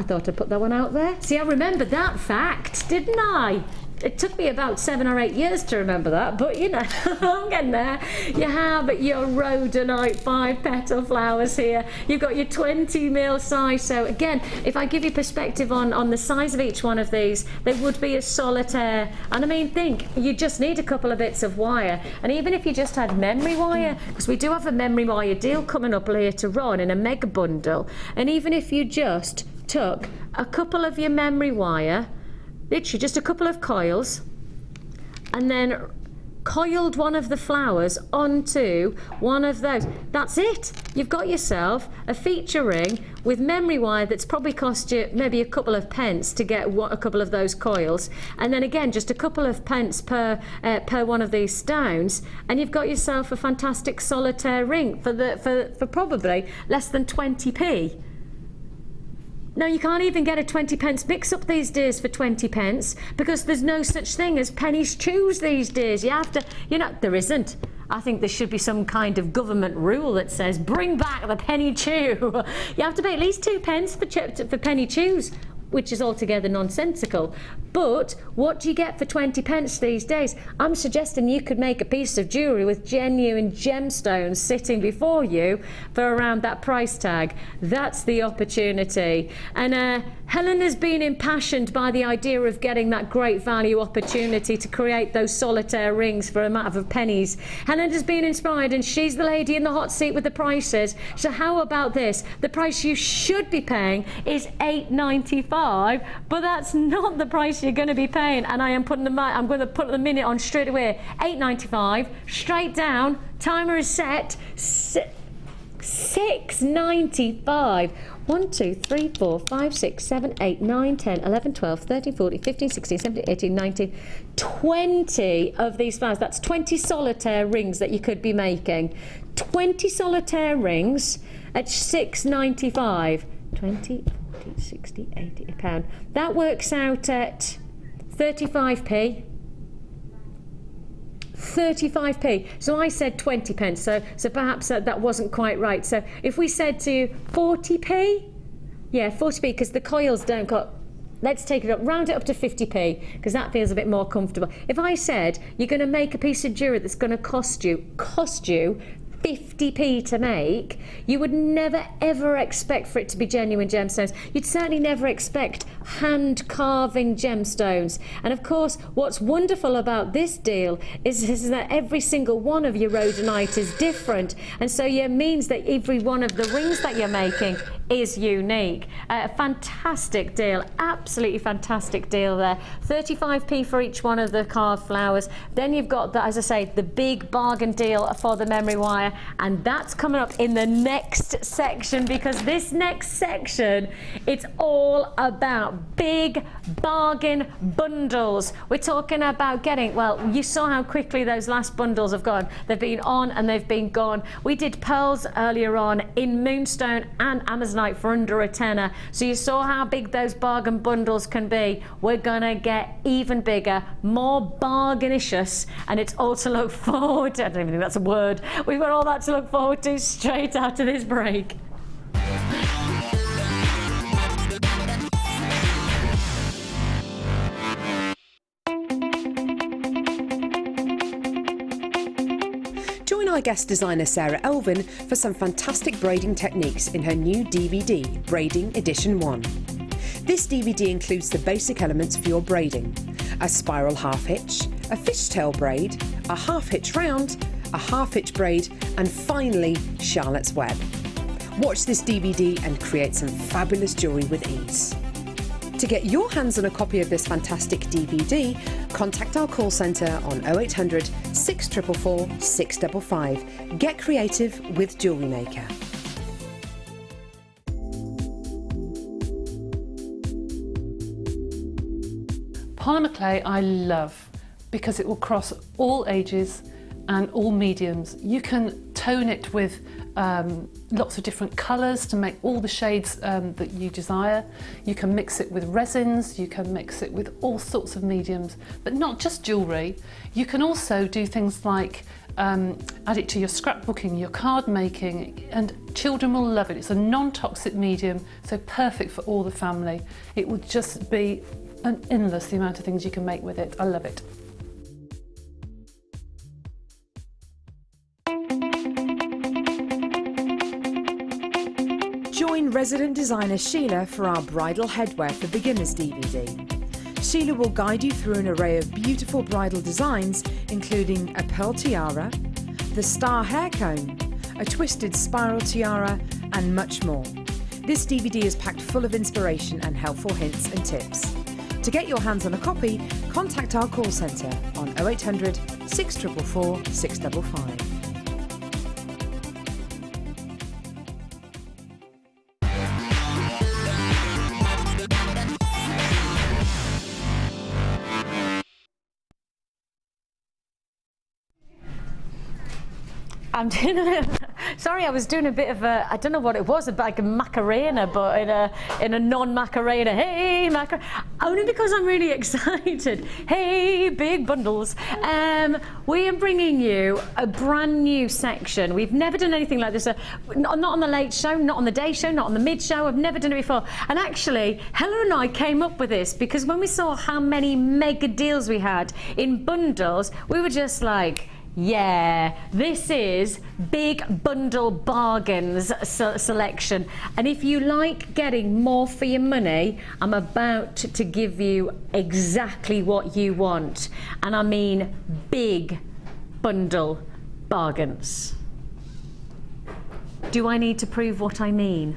thought I'd put that one out there. See, I remembered that fact, didn't I? It took me about 7 or 8 years to remember that, but you know, I'm getting there. You have your rhodonite 5 petal flowers here. You've got your 20 mil size. So again, if I give you perspective on the size of each one of these, they would be a solitaire. And I mean, think, you just need a couple of bits of wire. And even if you just had memory wire, because we do have a memory wire deal coming up later on in a mega bundle. And even if you just took a couple of your memory wire, literally just a couple of coils, and then coiled one of the flowers onto one of those. That's it. You've got yourself a feature ring with memory wire that's probably cost you maybe a couple of pence to get a couple of those coils, and then again just a couple of pence per one of these stones, and you've got yourself a fantastic solitaire ring for probably less than 20p. No, you can't even get a 20 pence mix-up these days for 20 pence, because there's no such thing as pennies chews these days. You have to, you know, there isn't. I think there should be some kind of government rule that says, bring back the penny chew. You have to pay at least 2 pence for penny chews, which is altogether nonsensical. But what do you get for 20 pence these days? I'm suggesting you could make a piece of jewellery with genuine gemstones sitting before you for around that price tag. That's the opportunity. And Helen has been impassioned by the idea of getting that great value opportunity to create those solitaire rings for a matter of pennies. Helen has been inspired, and she's the lady in the hot seat with the prices. So how about this? The price you should be paying is $8.95, but that's not the price you're going to be paying. And I'm going to put the minute on straight away. $8.95 straight down. Timer is set. $6.95. 1, 2, 3, 4, 5, 6, 7, 8, 9, 10, 11, 12, 13, 14, 15, 16, 17, 18, 19, 20 of these flowers. That's 20 solitaire rings that you could be making. 20 solitaire rings at $6.95. 20, 40, 60, 80 £1. That works out at 35p. 35p. So I said 20 pence, so perhaps that wasn't quite right. So if we said to 40p, yeah, 40p, because the coils don't got, let's take it up, round it up to 50p, because that feels a bit more comfortable. If I said you're going to make a piece of jewellery that's going to cost you 50p to make, you would never ever expect for it to be genuine gemstones. You'd certainly never expect hand carving gemstones. And of course, what's wonderful about this deal is that every single one of your rhodonite is different, and so it means that every one of the rings that you're making is unique. Fantastic deal, absolutely fantastic deal there. 35p for each one of the carved flowers. Then you've got, as I say, the big bargain deal for the memory wire, and that's coming up in the next section, because this next section, it's all about big bargain bundles. We're talking about getting, well, you saw how quickly those last bundles have gone. They've been on and they've been gone. We did pearls earlier on in Moonstone and Amazonite night for under a tenner. So you saw how big those bargain bundles can be. We're gonna get even bigger, more bargainicious, and it's all to look forward to. I don't even think that's a word. We've got all that to look forward to straight after this break. Join our guest designer Sarah Elvin for some fantastic braiding techniques in her new DVD, Braiding Edition 1. This DVD includes the basic elements for your braiding: a spiral half hitch, a fishtail braid, a half hitch round, a half hitch braid, and finally Charlotte's Web. Watch this DVD and create some fabulous jewellery with ease. To get your hands on a copy of this fantastic DVD, contact our call centre on 0800 644 655. Get creative with JewelleryMaker. Polymer clay I love because it will cross all ages and all mediums. You can tone it with lots of different colours to make all the shades that you desire. You can mix it with resins, you can mix it with all sorts of mediums, but not just jewellery. You can also do things like add it to your scrapbooking, your card making, and children will love it. It's a non-toxic medium, so perfect for all the family. It would just be an endless the amount of things you can make with it. I love it. Join resident designer Sheila for our Bridal Headwear for Beginners DVD. Sheila will guide you through an array of beautiful bridal designs, including a pearl tiara, the star hair cone, a twisted spiral tiara, and much more. This DVD is packed full of inspiration and helpful hints and tips. To get your hands on a copy, contact our call centre on 0800 644 655. I'm doing a little, sorry, I was doing a bit of a, I don't know what it was, like a Macarena, but in a non-Macarena. Hey, Macarena. Only because I'm really excited. Hey, big bundles. We are bringing you a brand new section. We've never done anything like this. Not on the late show, not on the day show, not on the mid show. I've never done it before. And actually, Helen and I came up with this because when we saw how many mega deals we had in bundles, we were just like, yeah, this is big bundle bargains selection. And if you like getting more for your money, I'm about to give you exactly what you want. And I mean big bundle bargains. Do I need to prove what I mean?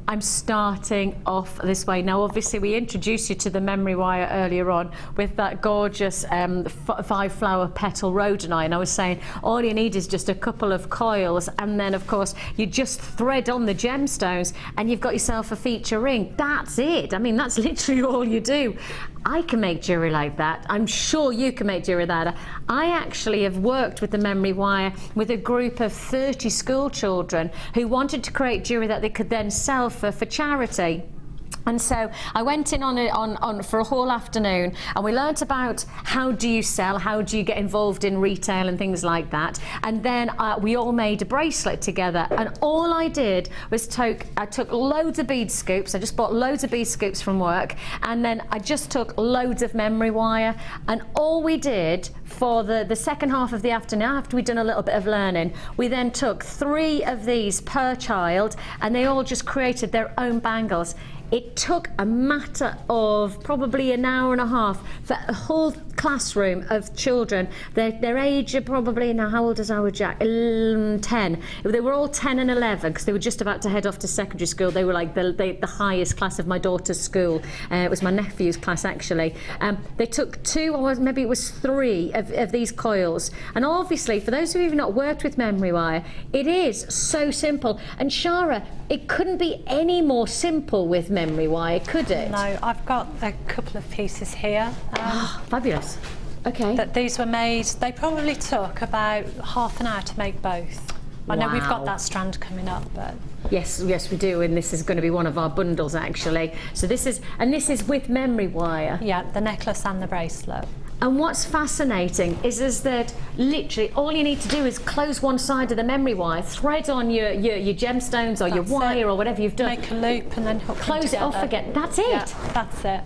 I'm starting off this way. Now, obviously, we introduced you to the memory wire earlier on with that gorgeous 5-flower petal rhodonite. And I was saying all you need is just a couple of coils, and then, of course, you just thread on the gemstones and you've got yourself a feature ring. That's it. I mean, that's literally all you do. I can make jewellery like that. I'm sure you can make jewellery like that. I actually have worked with the memory wire with a group of 30 school children who wanted to create jewellery that they could then sell for charity. And so I went in on for a whole afternoon, and we learnt about how do you sell, how do you get involved in retail and things like that. And then we all made a bracelet together, and all I did was I took loads of bead scoops. I just bought loads of bead scoops from work, and then I just took loads of memory wire, and all we did for the second half of the afternoon, after we'd done a little bit of learning, we then took 3 of these per child, and they all just created their own bangles. It took a matter of probably an hour and a half for a whole classroom of children. Their age are probably, now how old is our Jack? 10. They were all 10 and 11 because they were just about to head off to secondary school. They were like the highest class of my daughter's school. It was my nephew's class actually. They took 2 or maybe it was 3 of these coils. And obviously for those of you who've not worked with memory wire, it is so simple. And Shara, it couldn't be any more simple with memory wire, could it? No, I've got a couple of pieces here. Fabulous. Okay. That these were made, they probably took about half an hour to make both. I know we've got Wow. that strand coming up, but Yes, yes, we do, and this is going to be one of our bundles actually. So this is with memory wire. yeah, the necklace and the bracelet. And what's fascinating is that literally all you need to do is close one side of the memory wire, thread on your gemstones or your That's wire it. or whatever you've done. Make a loop and then hook them Close it off together. again. That's it. Yeah, that's it.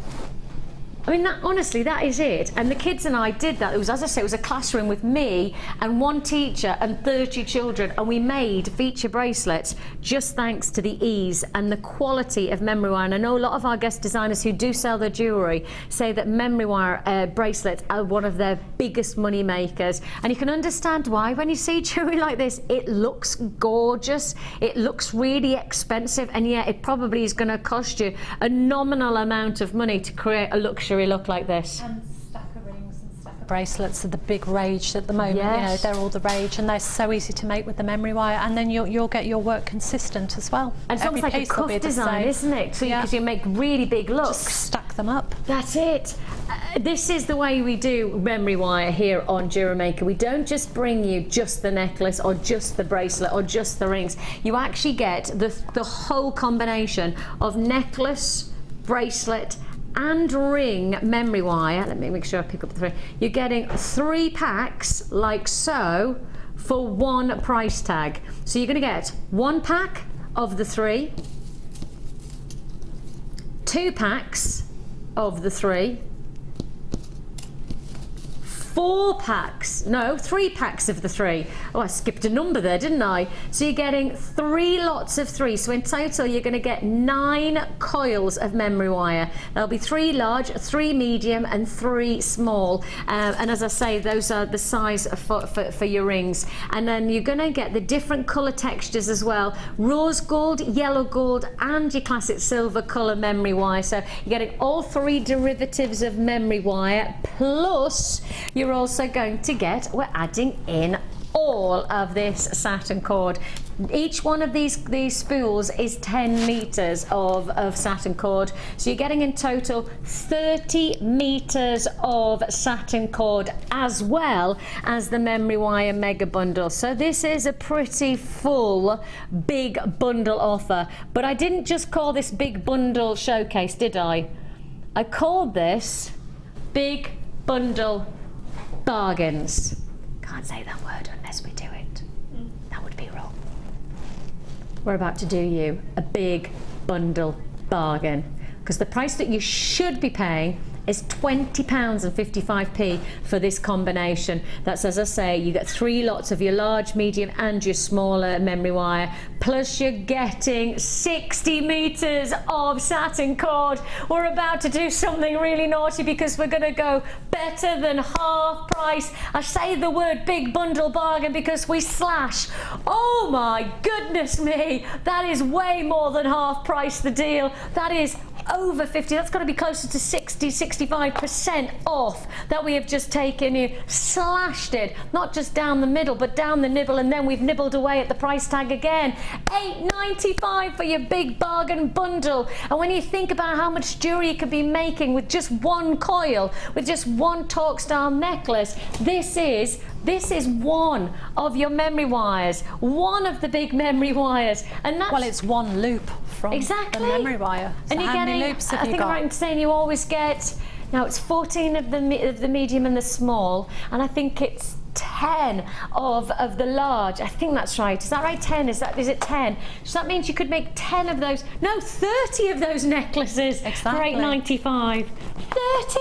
I mean, that, honestly, that is it. And the kids and I did that. It was, as I say, it was a classroom with me and one teacher and 30 children, and we made feature bracelets just thanks to the ease and the quality of memory wire. And I know a lot of our guest designers who do sell their jewellery say that memory wire bracelets are one of their biggest money makers. And you can understand why. When you see jewellery like this, it looks gorgeous, it looks really expensive, and yet it probably is going to cost you a nominal amount of money to create a luxury look like this. And stack of rings and stack of bracelets are the big rage at the moment. Yes. You know, they're all the rage, and they're so easy to make with the memory wire. And then you'll get your work consistent as well. And it's Every almost like a piece will cuff be the design, same. isn't it? So Yeah. because you make really big looks. Just stack them up. That's it. This is the way we do memory wire here on JewelleryMaker. We don't just bring you just the necklace or just the bracelet or just the rings. You actually get the whole combination of necklace, bracelet and ring memory wire. Let me make sure I pick up the 3. You're getting 3 packs like so for one price tag. So you're going to get 1 pack of the 3, 2 packs of the 3, 4 packs, no, 3 packs of the 3. Oh, I skipped a number there, didn't I? So you're getting 3 lots of 3. So in total, you're going to get 9 coils of memory wire. There'll be 3 large, 3 medium, and 3 small. And as I say, those are the size for your rings. And then you're going to get the different colour textures as well. Rose gold, yellow gold, and your classic silver colour memory wire. So you're getting all 3 derivatives of memory wire, plus you're also going to get, we're adding in all of this satin cord. Each one of these spools is 10 meters of satin cord, so you're getting in total 30 meters of satin cord, as well as the memory wire mega bundle. So this is a pretty full big bundle offer. But I didn't just call this big bundle showcase, did I? I called this big bundle bargains. Can't say that word unless we do it. That would be wrong. We're about to do you a big bundle bargain, because the price that you should be paying is £20.55 for this combination. That's, as I say, you get 3 lots of your large, medium and your smaller memory wire, plus you're getting 60 meters of satin cord. We're about to do something really naughty, because we're going to go better than half price. I say the word big bundle bargain because we slash. Oh my goodness me, that is way more than half price the deal. That is over 50, that's got to be closer to 60-65% off that we have just taken you, slashed it, not just down the middle but down the nibble, and then we've nibbled away at the price tag again. £8.95 for your big bargain bundle. And when you think about how much jewellery you could be making with just 1 coil, with just 1 torque style necklace, this is one of your memory wires, one of the big memory wires. And that's, Well, it's 1 loop from exactly the memory wire. So and you're how getting, many loops have I you think got? I'm right in saying you always get, now it's 14 of the medium and the small, and I think it's 10 of the large. I think that's right. Is that right? 10? Is it 10? So that means you could make 10 of those, no, 30 of those necklaces Exactly. for £8.95. 30?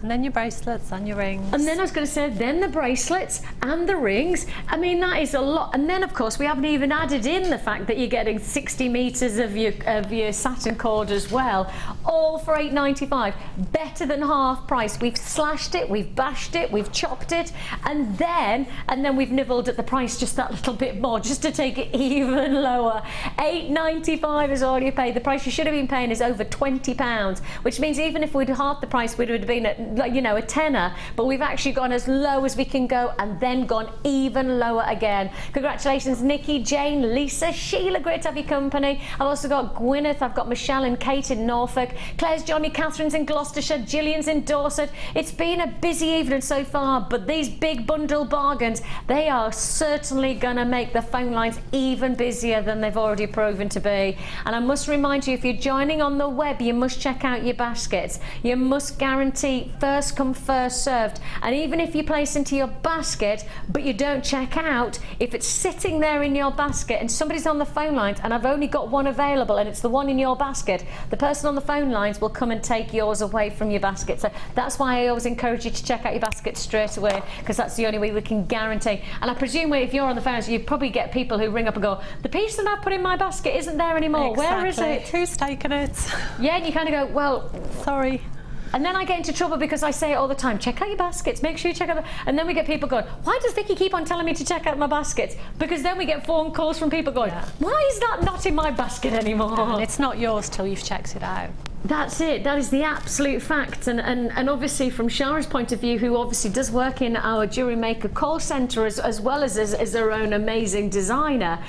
And then your bracelets and your rings. And then I was going to say, then the bracelets and the rings. I mean, that is a lot. And then, of course, we haven't even added in the fact that you're getting 60 meters of your satin cord as well, all for £8.95. Better than half price. We've slashed it, we've bashed it, we've chopped it, and then we've nibbled at the price just that little bit more, just to take it even lower. £8.95 is all you pay. The price you should have been paying is over £20, which means even if we'd half the price, we would have been at you know, a tenner, but we've actually gone as low as we can go and then gone even lower again. Congratulations, Nikki, Jane, Lisa, Sheila, great to have your company. I've also got Gwyneth, I've got Michelle and Kate in Norfolk, Claire's joined me, Catherine's in Gloucestershire, Gillian's in Dorset. It's been a busy evening so far, but these big bundle bargains, they are certainly going to make the phone lines even busier than they've already proven to be. And I must remind you, if you're joining on the web, you must check out your baskets. You must guarantee first come, first served. And even if you place into your basket, but you don't check out, if it's sitting there in your basket and somebody's on the phone lines and I've only got one available and it's the one in your basket, the person on the phone lines will come and take yours away from your basket. So that's why I always encourage you to check out your basket straight away, because that's the only way we can guarantee. And I presume if you're on the phone, you probably get people who ring up and go, the piece that I put in my basket isn't there anymore. Exactly. Where is it? Who's taken it? Yeah, and you kind of go, well, sorry. And then I get into trouble because I say it all the time, check out your baskets, make sure you check out and then we get people going, why does Vicky keep on telling me to check out my baskets? Because then we get phone calls from people going, why is that not in my basket anymore? And it's not yours till you've checked it out. That's it, that is the absolute fact. And obviously from Shara's point of view, who obviously does work in our JewelleryMaker call centre as well as her own amazing designer,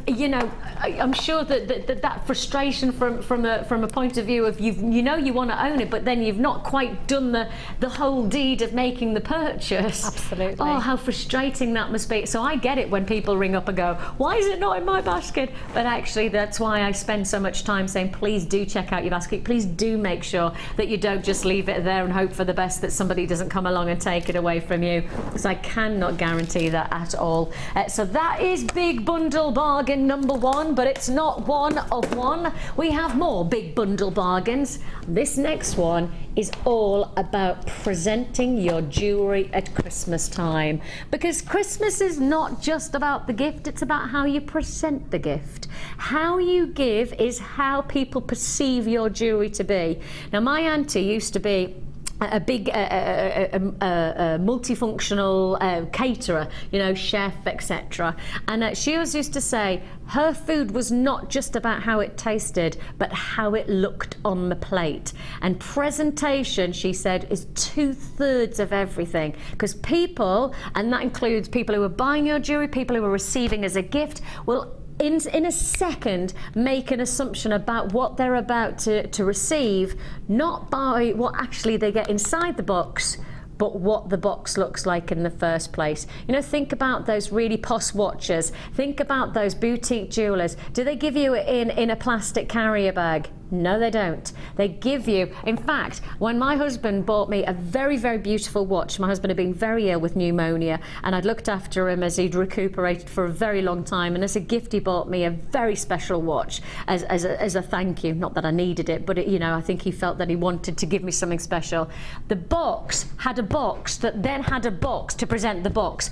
you know, I'm sure that frustration from a point of view of you know you want to own it, but then you've not quite done the whole deed of making the purchase. Absolutely. Oh, how frustrating that must be. So I get it when people ring up and go, why is it not in my basket? But actually that's why I spend so much time saying, please do check out your basket. Please do make sure that you don't just leave it there and hope for the best that somebody doesn't come along and take it away from you, because I cannot guarantee that at all. So that is big bundle bargain number one, but it's not one of one. We have more big bundle bargains. This next one is all about presenting your jewellery at Christmas time, because Christmas is not just about the gift, it's about how you present the gift. How you give is how people perceive your jewellery to be. Now, my auntie used to be a big multifunctional caterer, you know, chef, etc. And she always used to say her food was not just about how it tasted, but how it looked on the plate. And presentation, she said, is 2/3 of everything, because people, and that includes people who are buying your jewellery, people who are receiving as a gift, will in a second make an assumption about what they're about to receive, not by what actually they get inside the box, but what the box looks like in the first place. You know, think about those really posh watches. Think about those boutique jewellers. Do they give you it in a plastic carrier bag? No, they don't. They give you, in fact, when my husband bought me a very, very beautiful watch, my husband had been very ill with pneumonia, and I'd looked after him as he'd recuperated for a very long time, and as a gift he bought me a very special watch as a thank you. Not that I needed it, but you know, I think he felt that he wanted to give me something special. The box had a box that then had a box to present the box.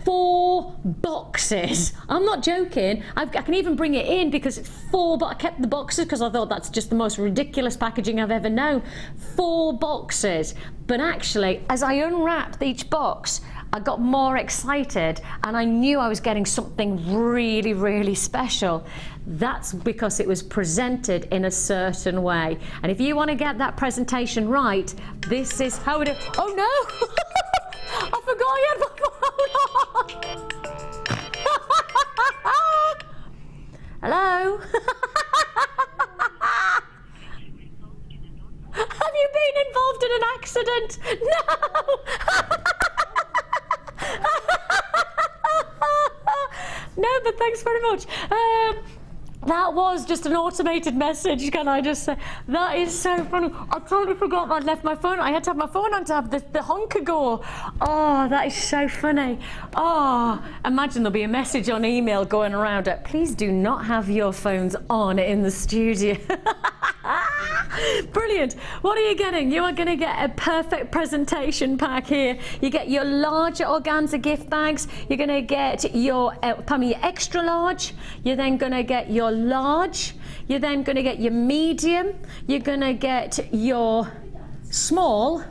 4 boxes. I'm not joking. I can even bring it in because it's 4, but I kept the boxes because I thought that's just the most ridiculous packaging I've ever known. 4 boxes. But actually, as I unwrapped each box, I got more excited and I knew I was getting something really, really special. That's because it was presented in a certain way. And if you want to get that presentation right, this is how it is. Oh no! I forgot I had my phone on! Hello? Have you been involved in an accident? No! No, but thanks very much. That was just an automated message, can I just say? That is so funny. I totally forgot I'd left my phone. I had to have my phone on to have the honker go. Oh, that is so funny. Oh, imagine there'll be a message on email going around at, please do not have your phones on in the studio. Brilliant. What are you getting? You are going to get a perfect presentation pack here. You get your larger organza gift bags. You're going to get your extra large. You're then going to get your large. You're then going to get your medium. You're going to get your small.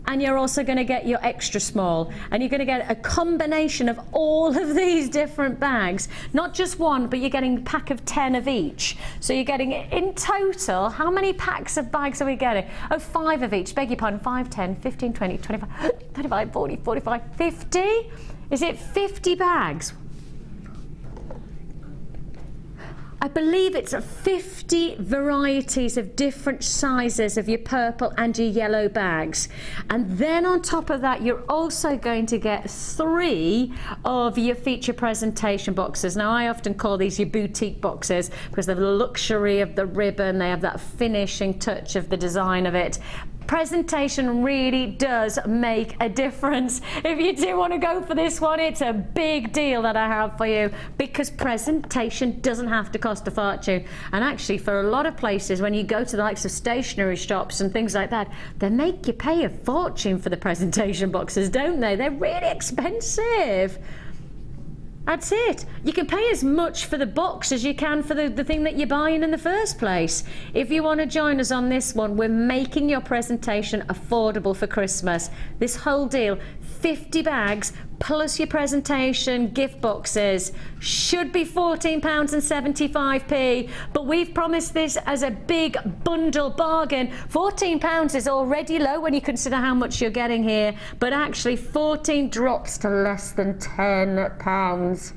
and you're also going to get your extra small, and you're going to get a combination of all of these different bags, not just one, but you're getting a pack of 10 of each. So you're getting, in total, how many packs of bags are we getting? Oh, 5 of each, beg your pardon, 5, 10, 15, 20, 25, 35, 40, 45, 50? Is it 50 bags? I believe it's 50 varieties of different sizes of your purple and your yellow bags. And then on top of that, you're also going to get 3 of your feature presentation boxes. Now, I often call these your boutique boxes because they have the luxury of the ribbon, they have that finishing touch of the design of it. Presentation really does make a difference. If you do want to go for this one, it's a big deal that I have for you, because presentation doesn't have to cost a fortune. And actually, for a lot of places, when you go to the likes of stationery shops and things like that, they make you pay a fortune for the presentation boxes, don't they? They're really expensive. That's it. You can pay as much for the box as you can for the thing that you're buying in the first place. If you want to join us on this one, we're making your presentation affordable for Christmas. This whole deal, 50 bags plus your presentation gift boxes, should be £14.75, but we've promised this as a big bundle bargain. £14 is already low when you consider how much you're getting here, but actually 14 drops to less than £10.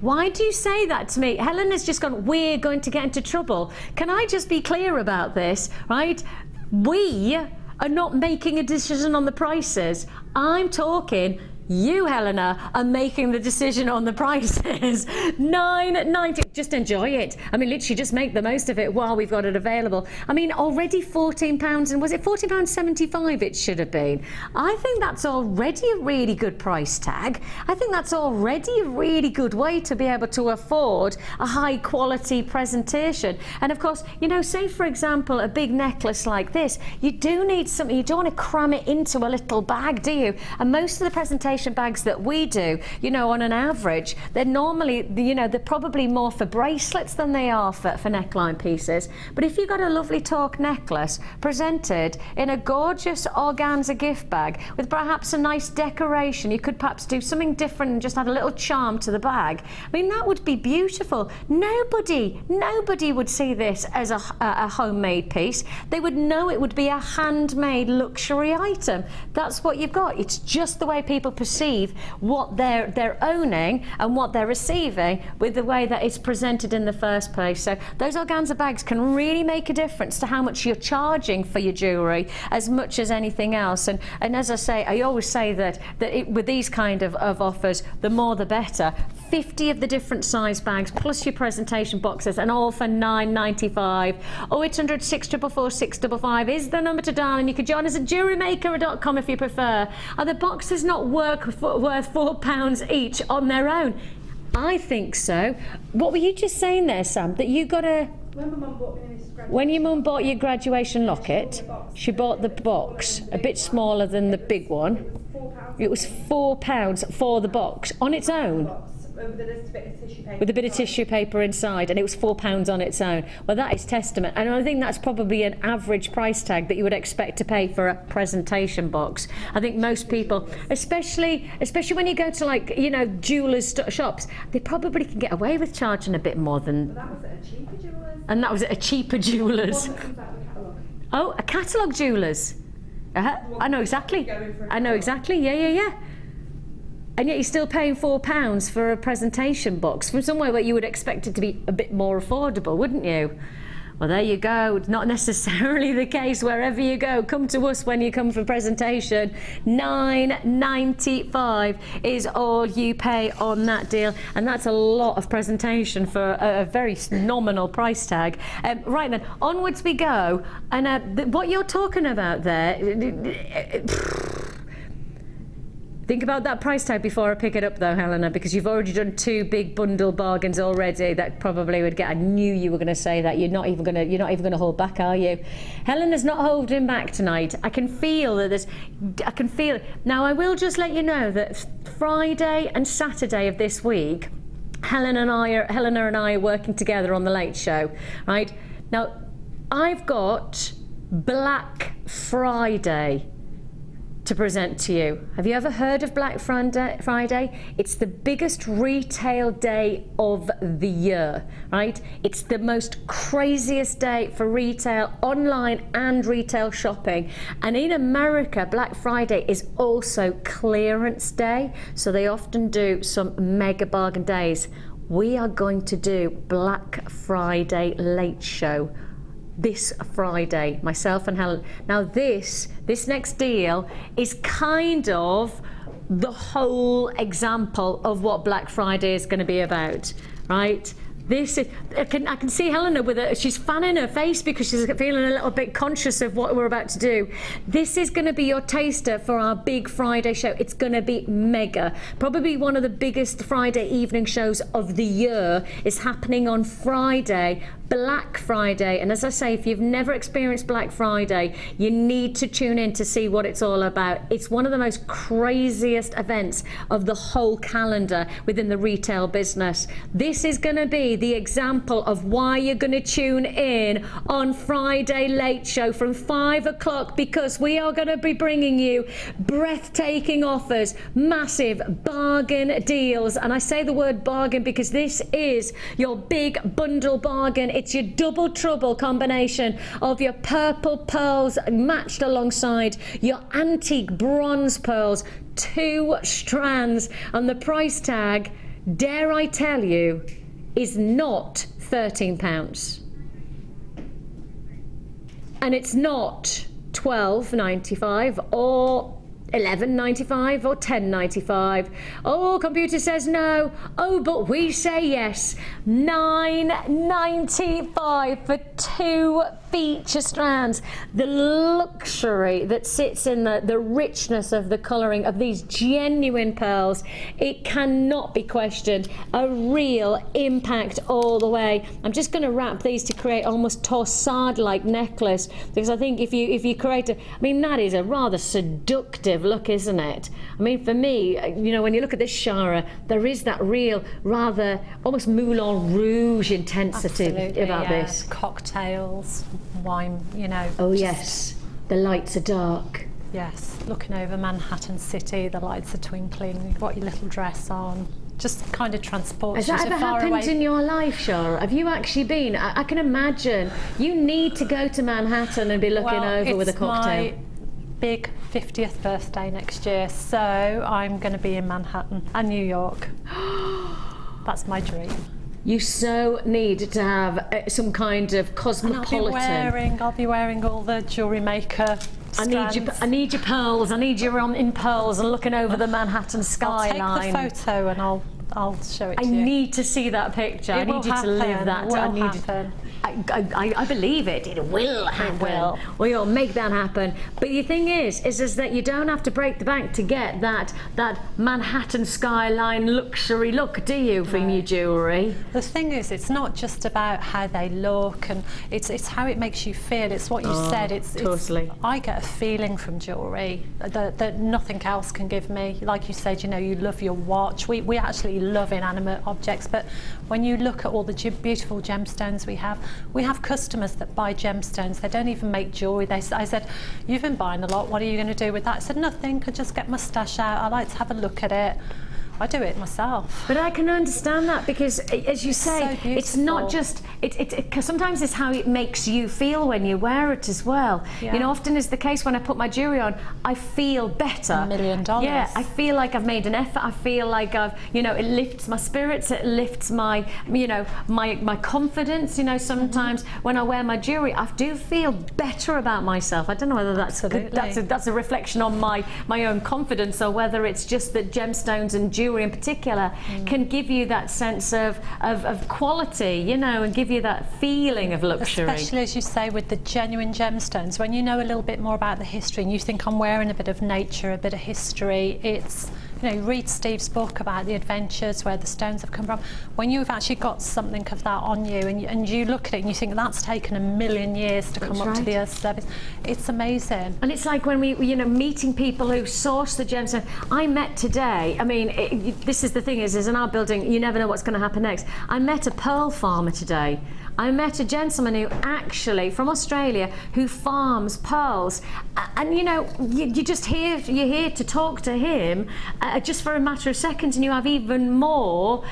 Why do you say that to me? Helen has just gone, we're going to get into trouble. Can I just be clear about this, right? We are not making a decision on the prices. I'm talking, you, Helena, are making the decision on the prices. $9.90. Just enjoy it. I mean, literally just make the most of it while we've got it available. I mean, already £14, and was it £14.75 it should have been? I think that's already a really good price tag. I think that's already a really good way to be able to afford a high quality presentation. And of course, you know, say for example, a big necklace like this, you do need something, you don't want to cram it into a little bag, do you? And most of the presentation bags that we do, you know, on an average, they're normally, you know, they're probably more for bracelets than they are for neckline pieces. But if you've got a lovely torque necklace presented in a gorgeous organza gift bag with perhaps a nice decoration, you could perhaps do something different and just add a little charm to the bag. I mean, that would be beautiful. Nobody would see this as a homemade piece. They would know it would be a handmade luxury item. That's what you've got. It's just the way people perceive what they're owning and what they're receiving with the way that it's presented in the first place. So those organza bags can really make a difference to how much you're charging for your jewellery, as much as anything else. And as I say, I always say that with these kind of offers, the more the better. 50 of the different size bags plus your presentation boxes, and all for £9.95. 0800 644 655 is the number to dial, and you can join us at JewelleryMaker.com if you prefer. Are the boxes not worth £4 each on their own? I think so. What were you just saying there, Sam? That you got a... When my mum bought me this graduation, when your mum bought your graduation locket, she bought the box a bit smaller than the big one. It was £4 for the box on its own. With a bit of tissue paper inside, and it was £4 on its own. Well, that is testament, and I think that's probably an average price tag that you would expect to pay for a presentation box. I think most people, especially when you go to, like, you know, jewellers shops, they probably can get away with charging a bit more than. But that was at a cheaper jeweller's. And that was at a cheaper jewellers. One that comes out of the catalogue. Oh, a catalogue jewellers. I know exactly. I know exactly. Yeah. And yet you're still paying £4 for a presentation box from somewhere where you would expect it to be a bit more affordable, wouldn't you? Well, there you go. It's not necessarily the case wherever you go. Come to us when you come for presentation. £9.95 is all you pay on that deal, and that's a lot of presentation for a very nominal price tag. Right then, onwards we go. And what you're talking about there... Think about that price tag before I pick it up, though, Helena, because you've already done 2 big bundle bargains already. That probably would get. I knew you were going to say that. You're not even going to hold back, are you? Helena's not holding back tonight. I can feel that there's. I can feel it. Now, I will just let you know that Friday and Saturday of this week, Helena and I are working together on the Late Show. Right now, I've got Black Friday to present to you. Have you ever heard of Black Friday? It's the biggest retail day of the year, right? It's the most craziest day for retail, online and retail shopping. And in America, Black Friday is also clearance day, so they often do some mega bargain days. We are going to do Black Friday late show this Friday, myself and Helen. Now this next deal is kind of the whole example of what Black Friday is going to be about, right? This is, I can see Helena with her, she's fanning her face because she's feeling a little bit conscious of what we're about to do. This is going to be your taster for our big Friday show. It's going to be mega. Probably one of the biggest Friday evening shows of the year is happening on Friday, Black Friday. And as I say, if you've never experienced Black Friday, you need to tune in to see what it's all about. It's one of the most craziest events of the whole calendar within the retail business. This is going to be the example of why you're going to tune in on Friday Late Show from 5 o'clock, because we are going to be bringing you breathtaking offers, massive bargain deals. And I say the word bargain because this is your big bundle bargain. It's your double trouble combination of your purple pearls matched alongside your antique bronze pearls, 2 strands, and the price tag, dare I tell you, is not £13, and it's not £12.95 or £11.95 or £10.95. Oh, computer says no. Oh, but we say yes. £9.95 for 2 feature strands. The luxury that sits in the richness of the colouring of these genuine pearls, it cannot be questioned. A real impact all the way. I'm just going to wrap these to create almost torsade-like necklace, because I think if you create that is a rather seductive look, isn't it? I mean, for me, you know, when you look at this Shara, there is that real, rather almost Moulin Rouge intensity about this. Cocktails, wine, you know. Oh yes, the lights are dark. Yes, looking over Manhattan City, the lights are twinkling, you've got your little dress on. Just kind of transports you to far away. Has that ever happened in your life, Shara? Have you actually been? I can imagine you need to go to Manhattan and be looking over with a cocktail. It's my big 50th birthday next year, so I'm going to be in Manhattan and New York. That's my dream. You so need to have some kind of cosmopolitan. I'll be wearing all the JewelleryMaker strands. I need your pearls. I need you in pearls and looking over the Manhattan skyline. I'll take the photo and I'll show it to you. I need to see that picture. I need you to live that. It will happen. I believe it. It will happen. It will. We'll make that happen. But the thing is that you don't have to break the bank to get that Manhattan skyline luxury look, do you, for new jewellery? The thing is, it's not just about how they look, and it's how it makes you feel. It's what you said. Totally. I get a feeling from jewellery that nothing else can give me. Like you said, you know, you love your watch. We actually love inanimate objects, but when you look at all the beautiful gemstones we have customers that buy gemstones. They don't even make jewellery. I said, you've been buying a lot, what are you going to do with that? I said, nothing, could just get my stash out. I like to have a look at it. I do it myself. But I can understand that, because as you say, so it's not just sometimes it's how it makes you feel when you wear it as well. Yeah. You know, often is the case when I put my jewellery on, I feel better. $1 million. Yeah, I feel like I've made an effort. I feel like it lifts my spirits, it lifts my, my confidence. You know, sometimes when I wear my jewellery, I do feel better about myself. I don't know whether that's good, that's a reflection on my own confidence, or whether it's just that gemstones and jewellery in particular can give you that sense of quality, you know, and give you that feeling of luxury. Especially, as you say, with the genuine gemstones, when you know a little bit more about the history and you think, I'm wearing a bit of nature, a bit of history, it's, you know, read Steve's book about the adventures, where the stones have come from. When you've actually got something of that on you, and you look at it and you think, that's taken 1 million years to come up to the Earth's surface, it's amazing. And it's like when we, you know, meeting people who source the gemstones. I met today, I mean, this is the thing is in our building, you never know what's going to happen next. I met a pearl farmer today. I met a gentleman who actually, from Australia, who farms pearls. And you know, you're here to talk to him just for a matter of seconds, and you have even more,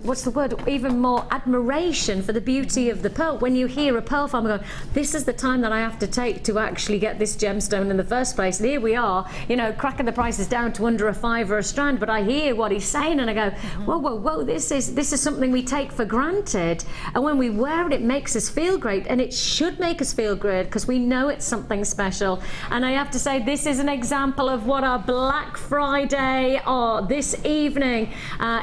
what's the word, even more admiration for the beauty of the pearl. When you hear a pearl farmer go, this is the time that I have to take to actually get this gemstone in the first place. And here we are, you know, cracking the prices down to under $5 a strand, but I hear what he's saying and I go, whoa, whoa, whoa, this is something we take for granted. And when we wear it, it makes us feel great, and it should make us feel great because we know it's something special. And I have to say, this is an example of what our Black Friday or this evening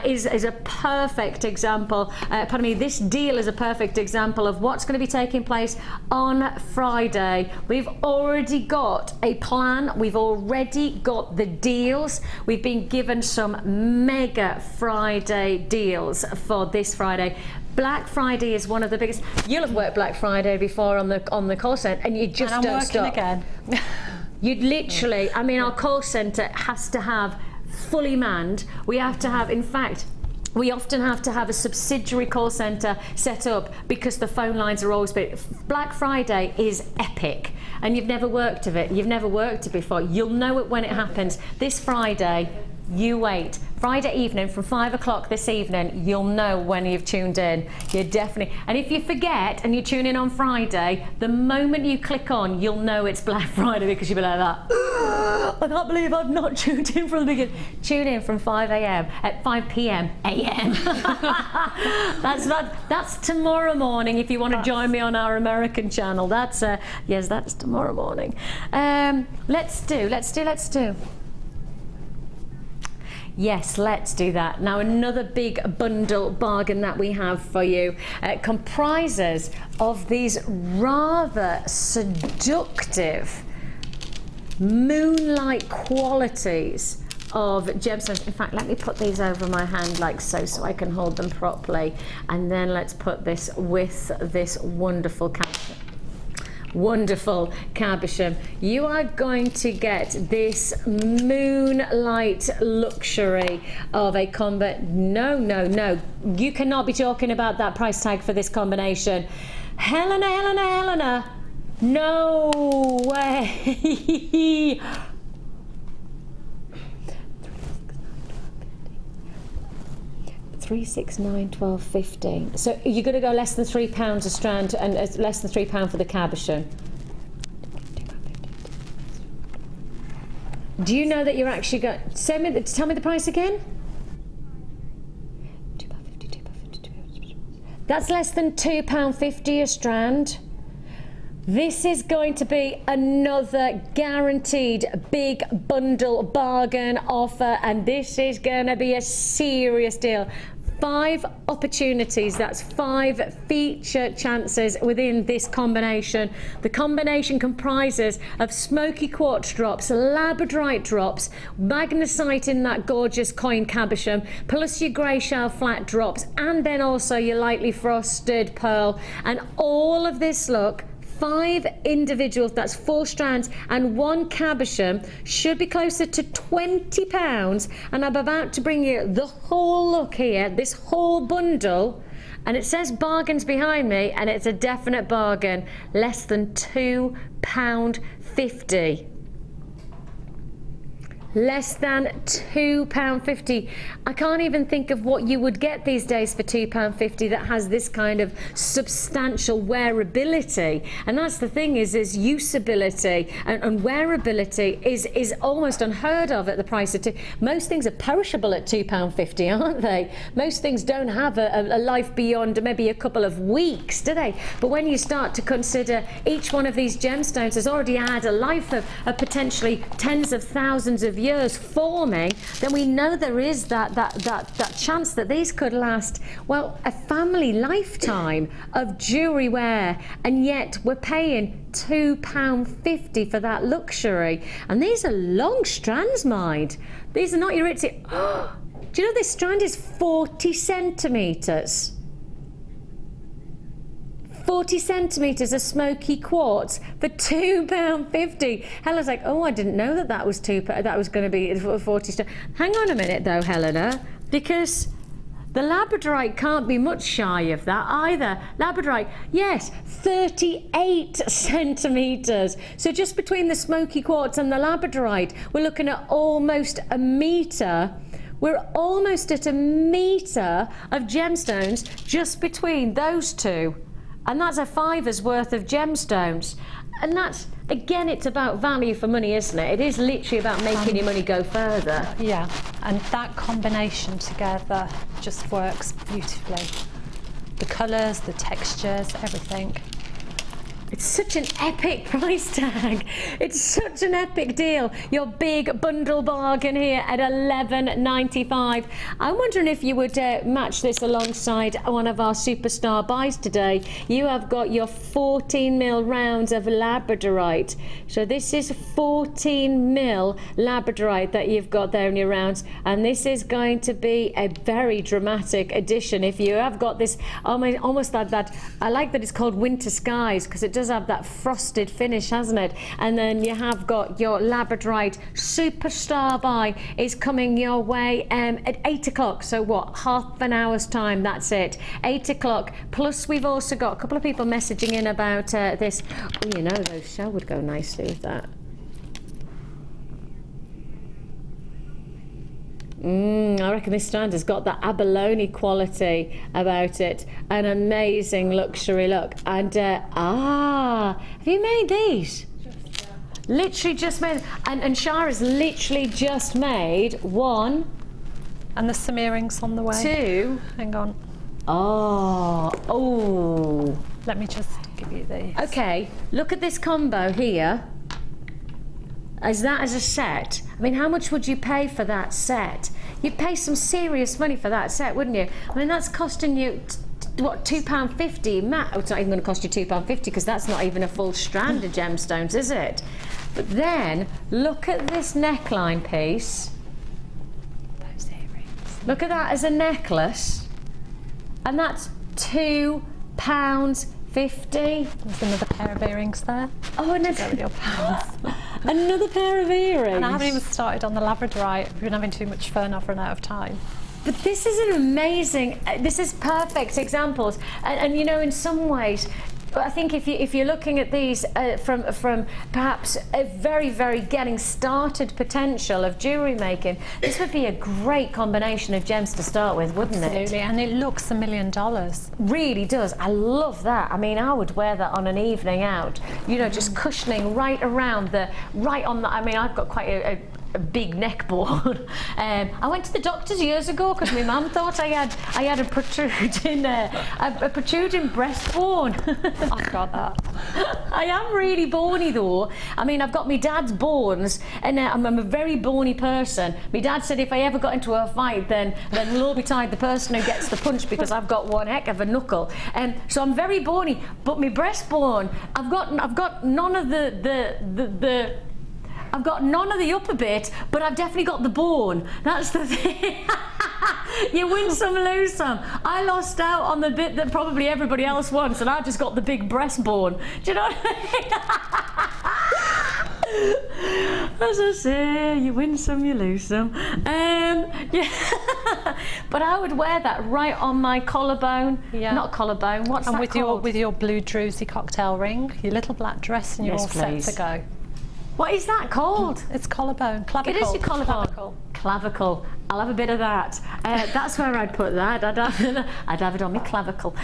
is a perfect example. Pardon me, this deal is a perfect example of what's going to be taking place on Friday. We've already got a plan. We've already got the deals. We've been given some mega Friday deals for this Friday. Black Friday is one of the biggest. You'll have worked Black Friday before on the call centre, and you just and I'm don't working stop. Again. You'd literally, I mean, our call centre has to have fully manned. We have to have, in fact, we often have to have a subsidiary call centre set up because the phone lines are always busy. Black Friday is epic, and you've never worked it before. You'll know it when it happens. This Friday, you wait. Friday evening from 5 o'clock this evening, you'll know when you've tuned in. You definitely, and if you forget and you tune in on Friday, the moment you click on, you'll know it's Black Friday because you'll be like that. I can't believe I've not tuned in from the beginning. Tune in from 5 p.m. a.m. That's tomorrow morning. If you want to join me on our American channel, that's yes, that's tomorrow morning. Let's do. Yes, let's do that. Now, another big bundle bargain that we have for you comprises of these rather seductive moonlight qualities of gemstones. In fact, let me put these over my hand like so I can hold them properly. And then let's put this with this wonderful cabochon. You are going to get this moonlight luxury of a combo. No, you cannot be talking about that price tag for this combination. Helena, no way. $369, $12.50. So you're going to go less than £3 a strand and less than £3 for the cabochon. Do you know that you're actually going? Tell me the price again. £2.50. That's less than £2.50 a strand. This is going to be another guaranteed big bundle bargain offer, and this is going to be a serious deal. 5 opportunities, that's 5 feature chances within this combination. The combination comprises of Smokey quartz drops, Labradorite drops, magnesite in that gorgeous coin cabochon, plus your grey shell flat drops, and then also your lightly frosted pearl. And all of this, look, 5 individuals, that's 4 strands and 1 cabochon, should be closer to £20. And I'm about to bring you the whole look here, this whole bundle, and it says bargains behind me, and it's a definite bargain. Less than £2.50. Less than £2.50. I can't even think of what you would get these days for £2.50 that has this kind of substantial wearability. And that's the thing, is usability and wearability is almost unheard of at the price of most things are perishable at £2.50, aren't they? Most things don't have a life beyond maybe a couple of weeks, do they? But when you start to consider each one of these gemstones has already had a life of potentially tens of thousands of years forming, then we know there is that chance that these could last, well, a family lifetime of jewellery wear, and yet we're paying £2.50 for that luxury. And these are long strands, mind. These are not your itsy. Oh, do you know this strand is 40 centimetres? 40 centimetres of Smokey quartz for £2.50. Helena's like, oh, I didn't know that was going to be 40. Hang on a minute though, Helena, because The Labradorite can't be much shy of that either. Labradorite, yes, 38 centimetres. So just between the Smokey Quartz and the Labradorite, we're looking at almost a metre. We're almost at a metre of gemstones just between those two. And that's a $5's worth of gemstones. And that's, again, it's about value for money, isn't it? It is literally about making your money go further. Yeah, and that combination together just works beautifully. The colours, the textures, everything. It's such an epic price tag. It's such an epic deal. Your big bundle bargain here at $11.95. I'm wondering if you would match this alongside one of our superstar buys today. You have got your 14mm rounds of Labradorite. So this is 14mm Labradorite that you've got there in your rounds, and this is going to be a very dramatic addition. If you have got this almost that I like that it's called Winter Skies, because it does have that frosted finish, hasn't it? And then you have got your Labradorite superstar buy is coming your way at 8 o'clock. So what, half an hour's time, that's it. 8 o'clock. Plus we've also got a couple of people messaging in about this. Oh, you know, those shell would go nicely with that. I reckon this strand has got that abalone quality about it. An amazing luxury look. And, have you made these? Literally just made, and Shara's literally just made one. And there's some earrings on the way. Two. Hang on. Oh. Let me just give you these. Okay, look at this combo here. As that as a set, I mean, how much would you pay for that set? You'd pay some serious money for that set, wouldn't you? I mean, that's costing you, what, £2.50? Matt, oh, it's not even going to cost you £2.50 because that's not even a full strand of gemstones, is it? But then, look at this neckline piece. Those earrings. Look at that as a necklace. And that's £2.50. There's another pair of earrings there. Oh, another pair of earrings. And I haven't even started on the Labradorite. We've been having too much fun, I've run out of time. But this is an amazing, this is perfect examples. And you know, in some ways, I think if you're looking at these from perhaps a very, very getting started potential of jewellery making, this would be a great combination of gems to start with, wouldn't it? Absolutely, and it looks $1 million. Really does. I love that. I mean, I would wear that on an evening out. You know, just cushioning right around right on the. I mean, I've got quite a big neckboard. I went to the doctors years ago because my mum thought I had a protruding breastbone. I've got that. I am really bony though. I mean, I've got my dad's bones, and I'm a very bony person. My dad said if I ever got into a fight, then we'll all be tied the person who gets the punch because I've got one heck of a knuckle. So I'm very bony, but my breastbone, I've got none of I've got none of the upper bit, but I've definitely got the bone. That's the thing. You win some, lose some. I lost out on the bit that probably everybody else wants, and I just got the big breastbone. Do you know what I mean? As I say, you win some, you lose some. Yeah. But I would wear that right on my collarbone. Yeah. Not collarbone. What's that called? with your blue druzy cocktail ring, your little black dress, and you're all set to go. What is that called? It's collarbone. Clavicle. It is your collarbone. Clavicle. I'll have a bit of that. That's where I'd put that. I'd have it on my clavicle.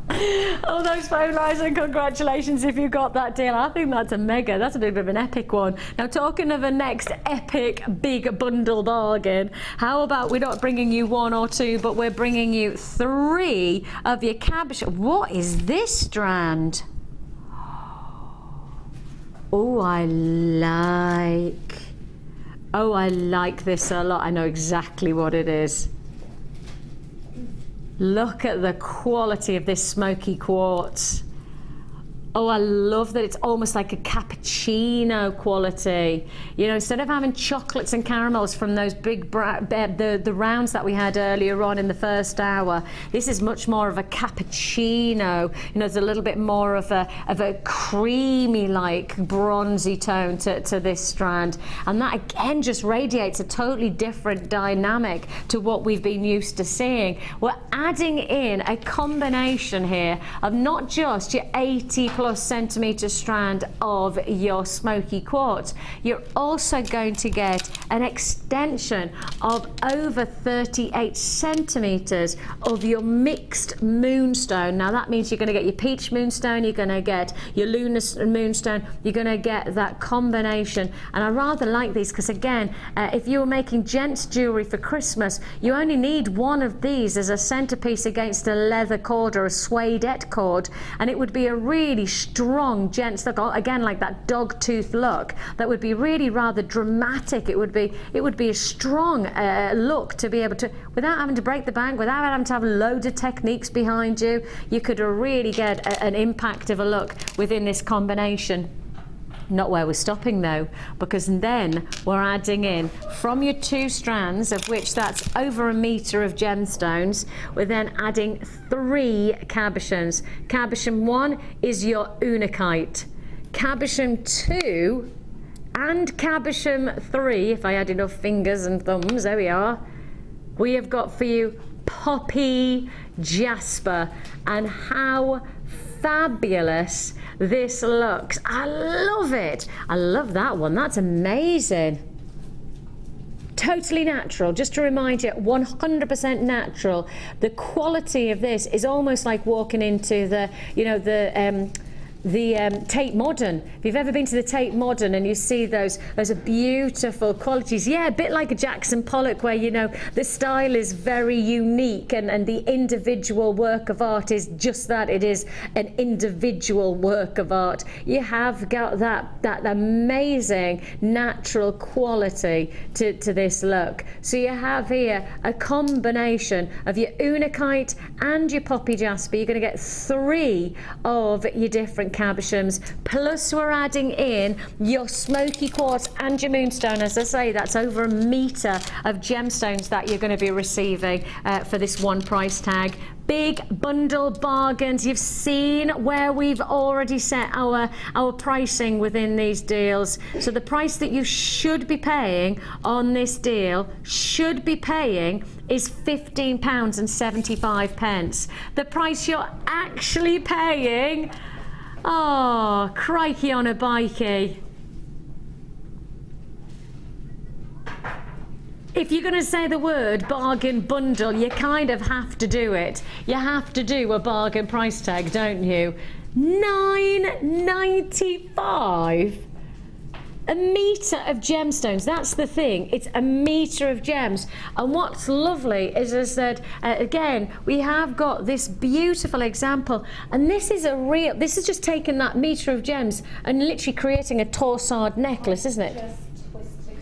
Oh, those phone lines, and congratulations if you got that deal. I think that's a mega. That's a bit of an epic one. Now, talking of a next epic big bundle bargain, how about we're not bringing you one or two, but we're bringing you 3 of your Cabochon. What is this strand? Oh, I like this a lot. I know exactly what it is. Look at the quality of this Smokey quartz. Oh, I love that it's almost like a cappuccino quality. You know, instead of having chocolates and caramels from those big, the rounds that we had earlier on in the first hour, this is much more of a cappuccino. You know, there's a little bit more of a creamy, like bronzy tone to this strand. And that again just radiates a totally different dynamic to what we've been used to seeing. We're adding in a combination here of not just your 80+ centimetre strand of your Smokey quartz, you're also going to get an extension of over 38 centimetres of your mixed moonstone. Now that means you're going to get your peach moonstone, you're going to get your lunar moonstone, you're going to get that combination. And I rather like these because again, if you were making gents jewellery for Christmas, you only need one of these as a centrepiece against a leather cord or a suedette cord, and it would be a really strong gents look, again like that dog tooth look that would be really rather dramatic. It would be a strong look to be able to, without having to break the bank, without having to have a load of techniques behind you, you could really get an impact of a look within this combination. Not where we're stopping though, because then we're adding in from your 2 strands, of which that's over 1 metre of gemstones, we're then adding 3 cabochons. Cabochon 1 is your unakite. Cabochon 2 and cabochon 3, if I had enough fingers and thumbs, there we are, we have got for you Poppy Jasper. And how fabulous this looks. I love it. I love that one. That's amazing. Totally natural. Just to remind you, 100% natural. The quality of this is almost like walking into the, you know, the Tate Modern. If you've ever been to the Tate Modern and you see those are beautiful qualities, yeah, a bit like a Jackson Pollock, where you know the style is very unique and the individual work of art is just that, it is an individual work of art. You have got that amazing natural quality to this look. So you have here a combination of your unakite and your Poppy Jasper. You're going to get 3 of your different cabochons, plus we're adding in your Smokey quartz and your moonstone. As I say, that's over 1 metre of gemstones that you're going to be receiving for this one price tag. Big bundle bargains. You've seen where we've already set our pricing within these deals. So the price that you should be paying on this deal is £15.75. The price you're actually paying, oh, crikey on a bikey. If you're going to say the word bargain bundle, you kind of have to do it. You have to do a bargain price tag, don't you? £9.95. 1 metre of gemstones, that's the thing, it's 1 metre of gems. And what's lovely is that again, we have got this beautiful example, and this is just taking that metre of gems and literally creating a torsade necklace, isn't it?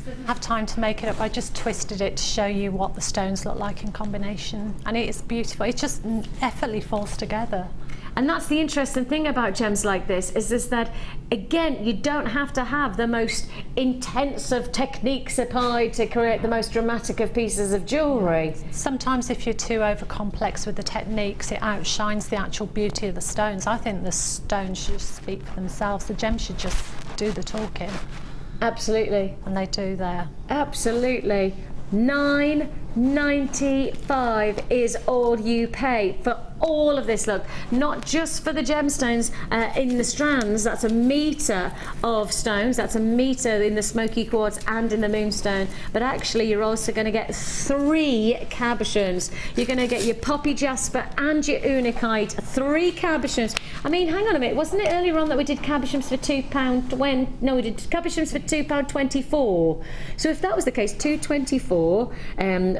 Didn't have time to make it up. I just twisted it to show you what the stones look like in combination, and it is beautiful. It just effortlessly falls together. And that's the interesting thing about gems like this, is that again, you don't have to have the most intensive techniques applied to create the most dramatic of pieces of jewellery. Sometimes if you're too over complex with the techniques, it outshines the actual beauty of the stones. I think the stones should speak for themselves. The gems should just do the talking. Absolutely. And they do there. Absolutely. £9.95 is all you pay for all of this look, not just for the gemstones in the strands. That's 1 metre of stones, that's 1 metre in the Smokey quartz and in the moonstone, but actually you're also going to get 3 cabochons. You're going to get your Poppy Jasper and your unakite, 3 cabochons. I mean, hang on a minute, wasn't it earlier on that we did cabochons for £2 when, no, we did cabochons for £2.24. So if that was the case, £2.24,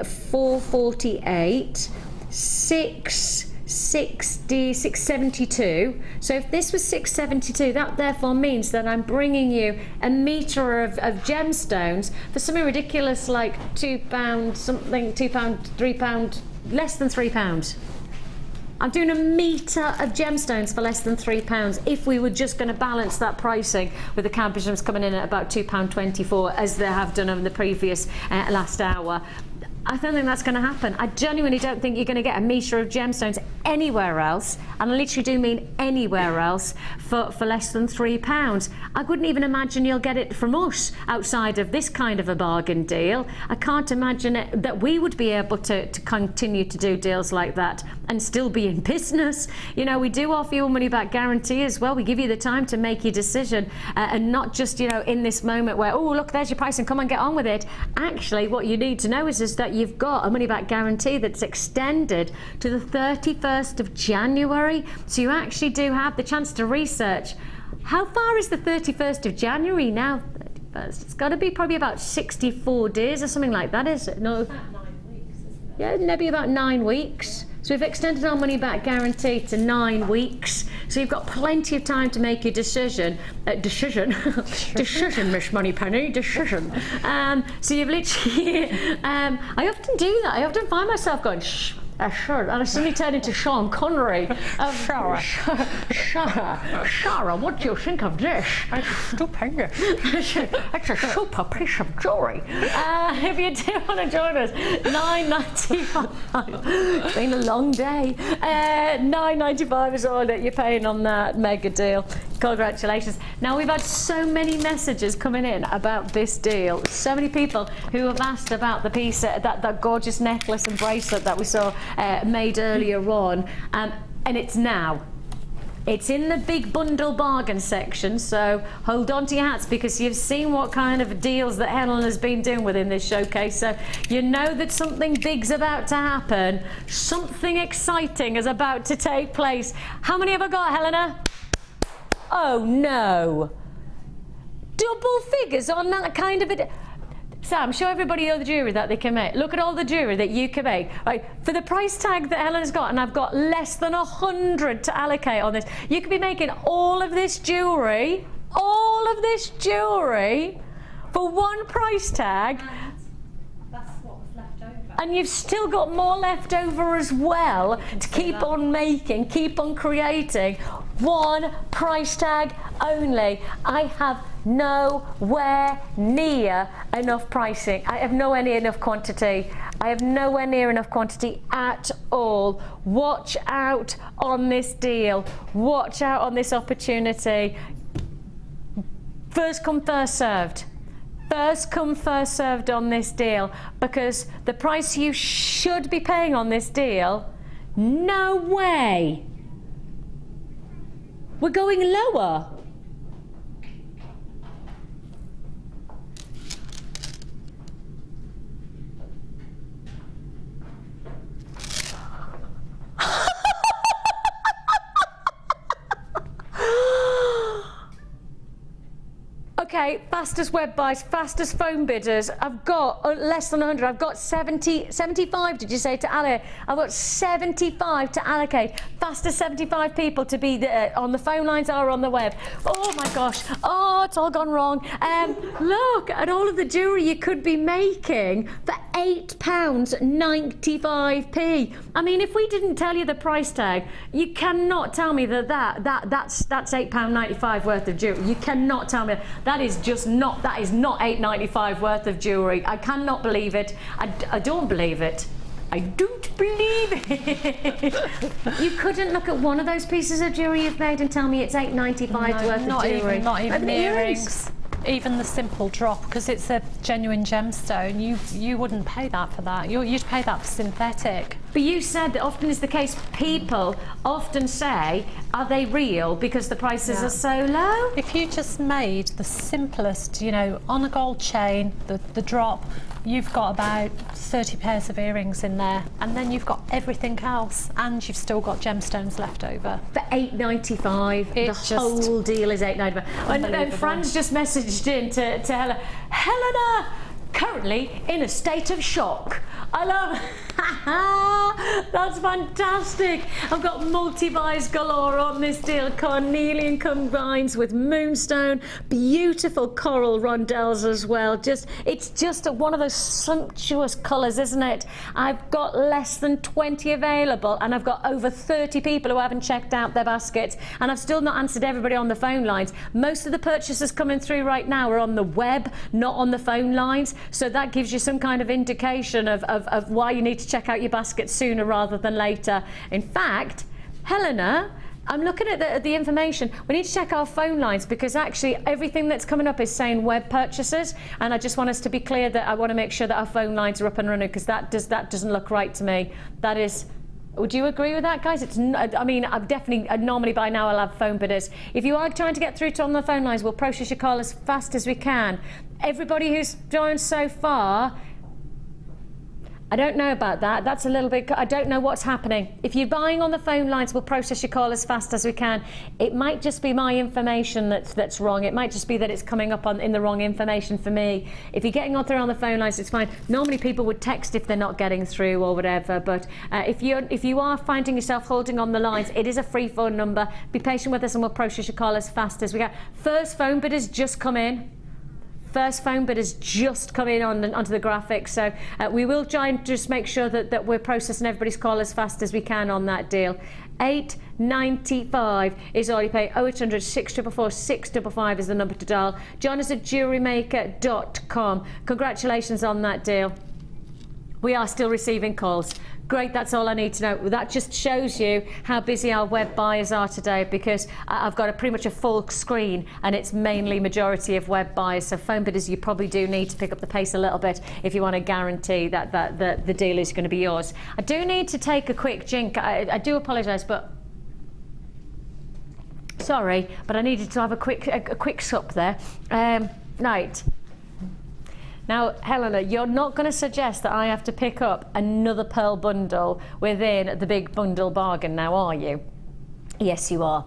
448, 660, 672. So if this was 672, that therefore means that I'm bringing you 1 metre of gemstones for something ridiculous like £2 something, £2, £3, less than £3. I'm doing a metre of gemstones for less than £3 if we were just going to balance that pricing with the Cabochons coming in at about £2.24 as they have done over the previous last hour. I don't think that's going to happen. I genuinely don't think you're going to get a metre of gemstones anywhere else, and I literally do mean anywhere else, for less than £3. I couldn't even imagine you'll get it from us outside of this kind of a bargain deal. I can't imagine that we would be able to continue to do deals like that and still be in business. You know, we do offer you a money back guarantee as well. We give you the time to make your decision and not just, you know, in this moment where, oh, look, there's your price and come on, get on with it. Actually, what you need to know is that you've got a money back guarantee that's extended to the 31st of January. So you actually do have the chance to research. How far is the 31st of January now? 31st. It's got to be probably about 64 days or something like that, is it? No. About 9 weeks, isn't it? Yeah, maybe about 9 weeks. So we've extended our money back guarantee to 9 weeks. So you've got plenty of time to make your decision. Decision, Miss Moneypenny, decision. So you've literally, I often do that. I often find myself going, shh. Sure, and I suddenly turn into Sean Connery. Sarah, what do you think of this? It's stupendous. It's a super piece of jewellery. If you do want to join us, $9.95. It's been a long day. $9.95 is all that you're paying on that mega deal. Congratulations. Now, we've had so many messages coming in about this deal. So many people who have asked about the piece, that gorgeous necklace and bracelet that we saw made earlier on, and it's now. It's in the big bundle bargain section, so hold on to your hats because you've seen what kind of deals that Helen has been doing within this showcase, so you know that something big's about to happen. Something exciting is about to take place. How many have I got, Helena? Oh no. Double figures on that kind of a... Sam, show everybody all the jewellery that they can make. Look at all the jewellery that you can make. Right, for the price tag that Helen's got, and I've got less than 100 to allocate on this, you could be making all of this jewellery for one price tag. And that's what was left over. And you've still got more left over as well to keep on making, keep on creating. One price tag only. I have nowhere near enough pricing. I have nowhere near enough quantity. I have nowhere near enough quantity at all. Watch out on this deal. Watch out on this opportunity. First come, first served. First come, first served on this deal, because the price you should be paying on this deal, no way. We're going lower. Okay, fastest web buys, fastest phone bidders. I've got less than 100. I've got 75, did you say, to allocate? I've got 75 to allocate. Fastest 75 people to be on the phone lines or on the web. Oh my gosh. Oh, it's all gone wrong. Look at all of the jewellery you could be making for £8.95p. I mean, if we didn't tell you the price tag, you cannot tell me that's £8.95 worth of jewellery. You cannot tell me that is not £8.95 worth of jewellery. I cannot believe it. I don't believe it. I don't believe it. You couldn't look at one of those pieces of jewellery you've made and tell me it's £8.95 worth of jewellery. Not even the earrings. Even the simple drop, because it's a genuine gemstone, you wouldn't pay that for that. You'd pay that for synthetic. But you said that often is the case. People often say, are they real because the prices are so low? If you just made the simplest, you know, on a gold chain, the drop, you've got about 30 pairs of earrings in there, and then you've got everything else, and you've still got gemstones left over. For £8.95, the whole deal is £8.95. And Fran's just messaged in to Helena, currently in a state of shock. I love That's fantastic. I've got multi-buys galore on this deal. Carnelian combines with Moonstone. Beautiful coral rondelles as well. It's just one of those sumptuous colours, isn't it? I've got less than 20 available, and I've got over 30 people who haven't checked out their baskets, and I've still not answered everybody on the phone lines. Most of the purchases coming through right now are on the web, not on the phone lines, so that gives you some kind of indication of why you need to check out your basket sooner rather than later. In fact, Helena, I'm looking at the information. We need to check our phone lines, because actually everything that's coming up is saying web purchases, and I just want us to be clear that I want to make sure that our phone lines are up and running, because that doesn't look right to me. That is. Would you agree with that, guys? I mean, I'm definitely, normally by now I'll have phone bidders. If you are trying to get through to on the phone lines, we'll process your call as fast as we can. Everybody who's joined so far, I don't know about that. That's a little bit, I don't know what's happening. If you're buying on the phone lines, we'll process your call as fast as we can. It might just be my information that's wrong. It might just be that it's coming up in the wrong information for me. If you're getting on through on the phone lines, it's fine. Normally people would text if they're not getting through or whatever, but if you are finding yourself holding on the lines, it is a free phone number. Be patient with us and we'll process your call as fast as we can. First phone bidders just come in. First phone bid has just come in onto the graphics, so we will try and just make sure that we're processing everybody's call as fast as we can on that deal. £8.95 is all you pay. 0800 644 655 is the number to dial. Join us at JewelleryMaker.com. Congratulations on that deal. We are still receiving calls. Great, that's all I need to know. That just shows you how busy our web buyers are today, because I've got pretty much a full screen and it's mainly majority of web buyers. So phone bidders, you probably do need to pick up the pace a little bit if you want to guarantee that the deal is going to be yours. I do need to take a quick jink. I do apologise, but sorry, but I needed to have a quick sup there. Right. Now, Helena, you're not going to suggest that I have to pick up another pearl bundle within the big bundle bargain now, are you? Yes, you are.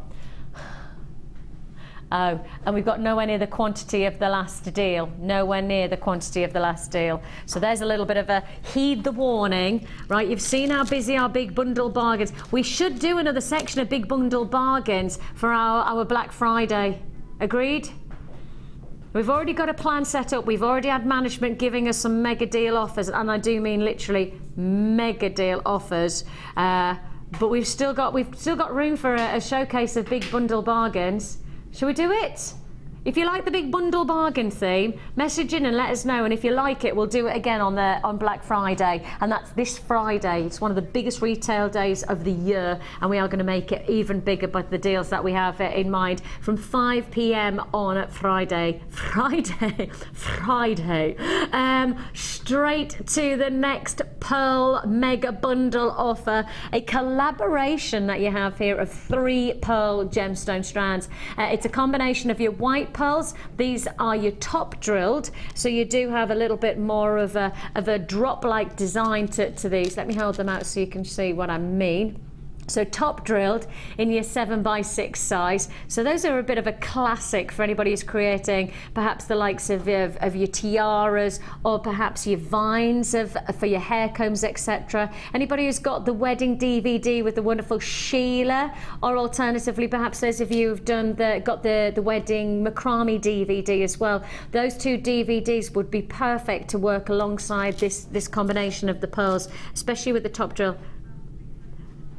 Oh, and we've got nowhere near the quantity of the last deal. Nowhere near the quantity of the last deal. So there's a little bit of a heed the warning, right? You've seen how busy our big bundle bargains. We should do another section of big bundle bargains for our Black Friday. Agreed? We've already got a plan set up. We've already had management giving us some mega deal offers, and I do mean literally mega deal offers. But we've still got room for a showcase of big bundle bargains. Shall we do it? If you like the big bundle bargain theme, message in and let us know. And if you like it, we'll do it again on Black Friday. And that's this Friday. It's one of the biggest retail days of the year. And we are going to make it even bigger by the deals that we have in mind from 5 p.m. on Friday. Straight to the next Pearl Mega Bundle offer. A collaboration that you have here of 3 pearl gemstone strands. It's a combination of your white pearls. These are your top drilled, so you do have a little bit more of a drop like design to these. Let me hold them out so you can see what I mean. So top drilled in your 7x6 size. So those are a bit of a classic for anybody who's creating perhaps the likes of your tiaras, or perhaps your vines for your hair combs, etc. Anybody who's got the wedding DVD with the wonderful Sheila, or alternatively perhaps those of you who've got the wedding macrame DVD as well. Those 2 DVDs would be perfect to work alongside this combination of the pearls, especially with the top drill.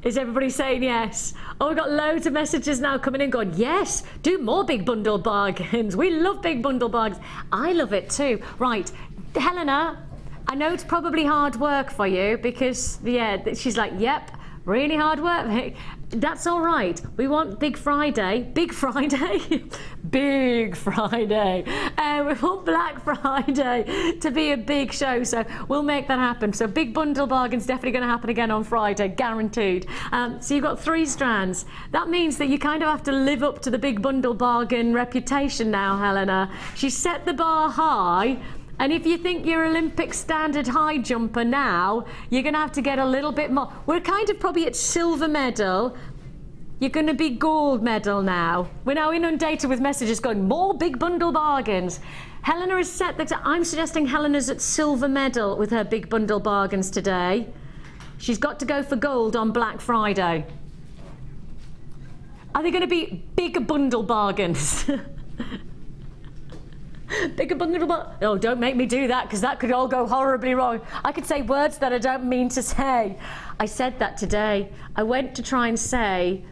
Is everybody saying yes? Oh, we've got loads of messages now coming in going, yes, do more big bundle bargains. We love big bundle bargains. I love it too. Right, Helena, I know it's probably hard work for you because, yeah, she's like, yep, really hard work. That's all right. We want Big Friday. Big Friday? Big Friday. We want Black Friday to be a big show, so we'll make that happen. So big bundle bargain's definitely going to happen again on Friday, guaranteed. So you've got 3 strands. That means that you kind of have to live up to the big bundle bargain reputation now, Helena. She set the bar high. And if you think you're Olympic standard high jumper now, you're going to have to get a little bit more. We're kind of probably at silver medal. You're going to be gold medal now. We're now inundated with messages going, more big bundle bargains. Helena has set that. I'm suggesting Helena's at silver medal with her big bundle bargains today. She's got to go for gold on Black Friday. Are they going to be bigger bundle bargains? Bigger bundle bargains? Oh, don't make me do that, because that could all go horribly wrong. I could say words that I don't mean to say. I said that today. I went to try and say...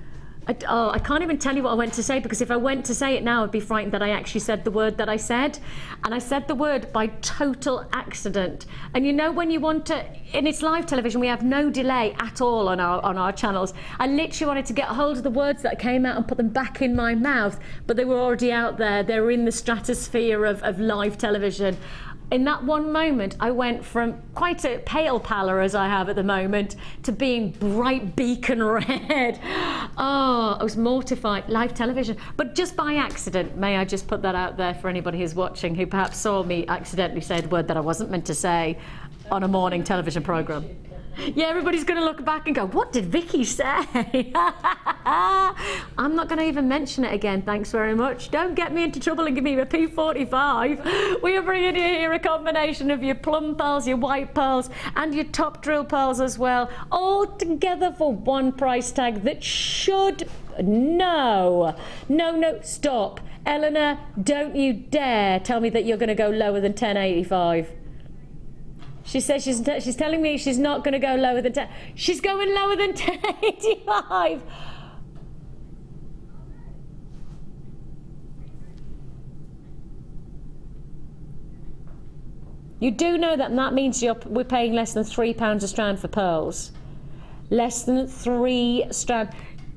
I can't even tell you what I went to say, because if I went to say it now, I'd be frightened that I actually said the word that I said. And I said the word by total accident. And you know, when you want to, and it's live television, we have no delay at all on our channels. I literally wanted to get hold of the words that came out and put them back in my mouth, but they were already out there. They were in the stratosphere of live television. In that one moment, I went from quite a pale pallor, as I have at the moment, to being bright beacon red. Oh, I was mortified. Live television. But just by accident, may I just put that out there for anybody who's watching, who perhaps saw me accidentally say a word that I wasn't meant to say on a morning television programme. Yeah, everybody's going to look back and go, what did Vicky say? I'm not going to even mention it again, thanks very much. Don't get me into trouble and give me a P45. We are bringing you here a combination of your plum pearls, your white pearls, and your top drill pearls as well, all together for one price tag that should... No, stop. Eleanor, don't you dare tell me that you're going to go lower than 1085. She says she's telling me she's not going to go lower than 10. She's going lower than 1085. You do know that, and that means we're paying less than £3 a strand for pearls. Less than 3 strand.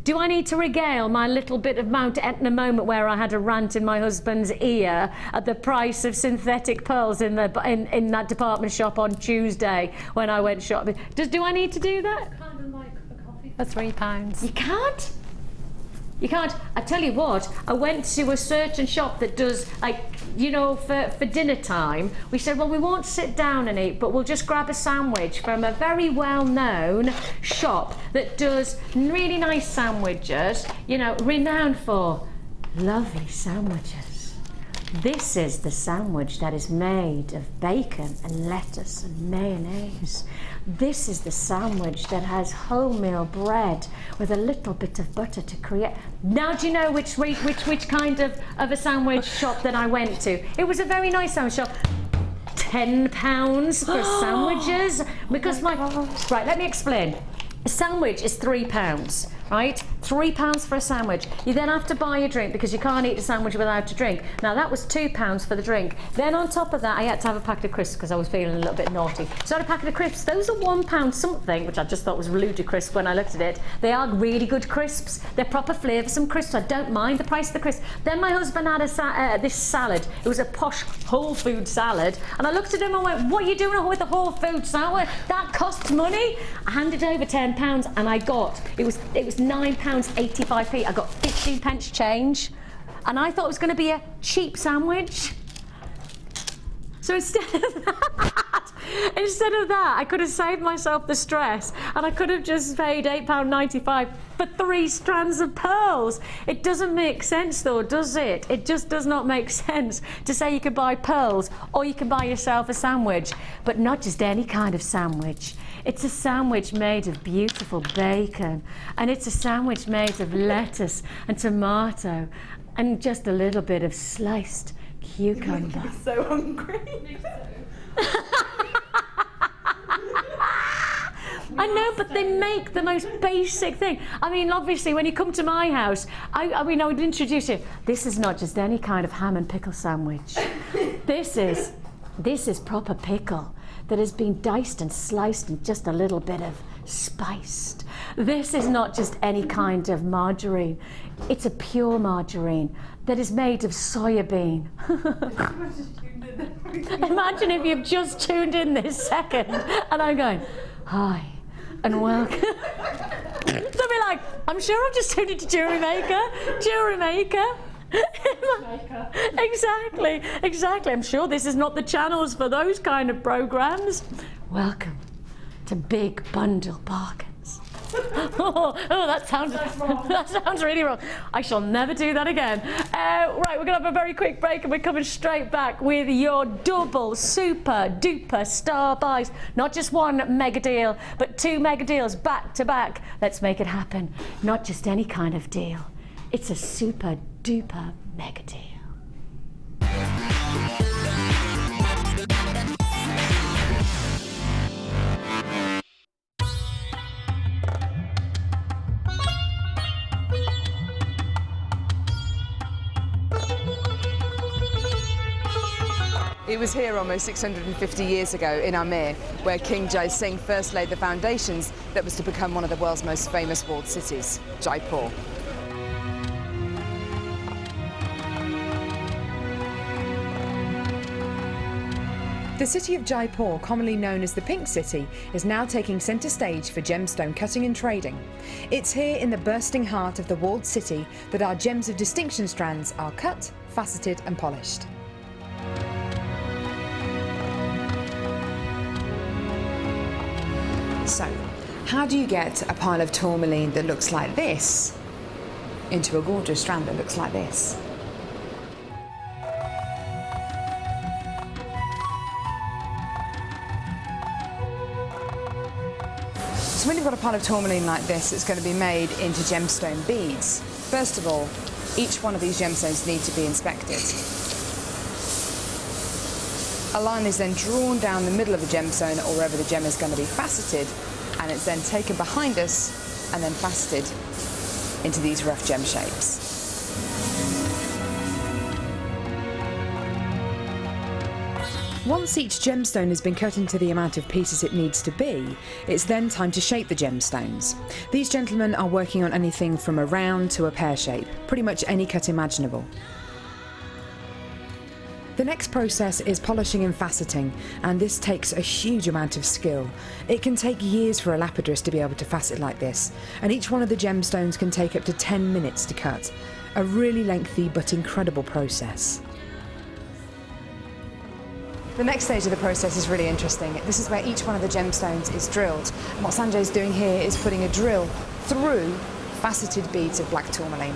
Do I need to regale my little bit of Mount Etna moment where I had a rant in my husband's ear at the price of synthetic pearls in that department shop on Tuesday when I went shopping? Do I need to do that? Kind of like a coffee for £3. You can't? You can't. I tell you what, I went to a certain shop that does, like, you know, for dinner time. We said, well, we won't sit down and eat, but we'll just grab a sandwich from a very well-known shop that does really nice sandwiches, you know, renowned for lovely sandwiches. This is the sandwich that is made of bacon and lettuce and mayonnaise. This is the sandwich that has wholemeal bread with a little bit of butter to create. Now do you know which kind of a sandwich shop that I went to? It was a very nice sandwich shop. £10 for sandwiches? Because right, let me explain. A sandwich is £3, right? £3 for a sandwich. You then have to buy a drink because you can't eat a sandwich without a drink. Now that was £2 for the drink. Then on top of that, I had to have a packet of crisps because I was feeling a little bit naughty. So I had a packet of crisps. Those are £1 something, which I just thought was ludicrous when I looked at it. They are really good crisps. They're proper flavoursome crisps. I don't mind the price of the crisps. Then my husband had this salad. It was a posh whole food salad. And I looked at him and went, what are you doing with a whole food salad? That costs money. I handed over £10 and I got, it was £9.85p. I got 15p change, and I thought it was going to be a cheap sandwich. So instead of that, I could have saved myself the stress, and I could have just paid £8.95 for 3 strands of pearls. It doesn't make sense, though, does it? It just does not make sense to say you could buy pearls or you can buy yourself a sandwich, but not just any kind of sandwich. It's a sandwich made of beautiful bacon, and it's a sandwich made of lettuce and tomato and just a little bit of sliced cucumber. I'm so hungry. I know, but they make the most basic thing. I mean, obviously, when you come to my house, I mean, I would introduce you. This is not just any kind of ham and pickle sandwich. This is proper pickle that has been diced and sliced and just a little bit of spiced. This is not just any kind of margarine. It's a pure margarine that is made of soya bean. Imagine if you've just tuned in this second and I'm going, hi and welcome. They'll be like, I'm sure I've just tuned into JewelleryMaker. Exactly. I'm sure this is not the channels for those kind of programs. Welcome to Big Bundle Bargains. Oh, that sounds really wrong. I shall never do that again. Right, we're going to have a very quick break and we're coming straight back with your double super duper star buys. Not just one mega deal, but 2 mega deals back to back. Let's make it happen. Not just any kind of deal. It's a super duper mega deal. It was here almost 650 years ago in Amir where King Jai Singh first laid the foundations that was to become one of the world's most famous walled cities, Jaipur. The city of Jaipur, commonly known as the Pink City, is now taking centre stage for gemstone cutting and trading. It's here in the bursting heart of the walled city that our gems of distinction strands are cut, faceted and polished. So, how do you get a pile of tourmaline that looks like this into a gorgeous strand that looks like this? So when you've got a pile of tourmaline like this, it's going to be made into gemstone beads. First of all, each one of these gemstones need to be inspected. A line is then drawn down the middle of the gemstone or wherever the gem is going to be faceted, and it's then taken behind us and then faceted into these rough gem shapes. Once each gemstone has been cut into the amount of pieces it needs to be, it's then time to shape the gemstones. These gentlemen are working on anything from a round to a pear shape, pretty much any cut imaginable. The next process is polishing and faceting, and this takes a huge amount of skill. It can take years for a lapidurist to be able to facet like this, and each one of the gemstones can take up to 10 minutes to cut. A really lengthy but incredible process. The next stage of the process is really interesting. This is where each one of the gemstones is drilled. And what Sanjay is doing here is putting a drill through faceted beads of black tourmaline.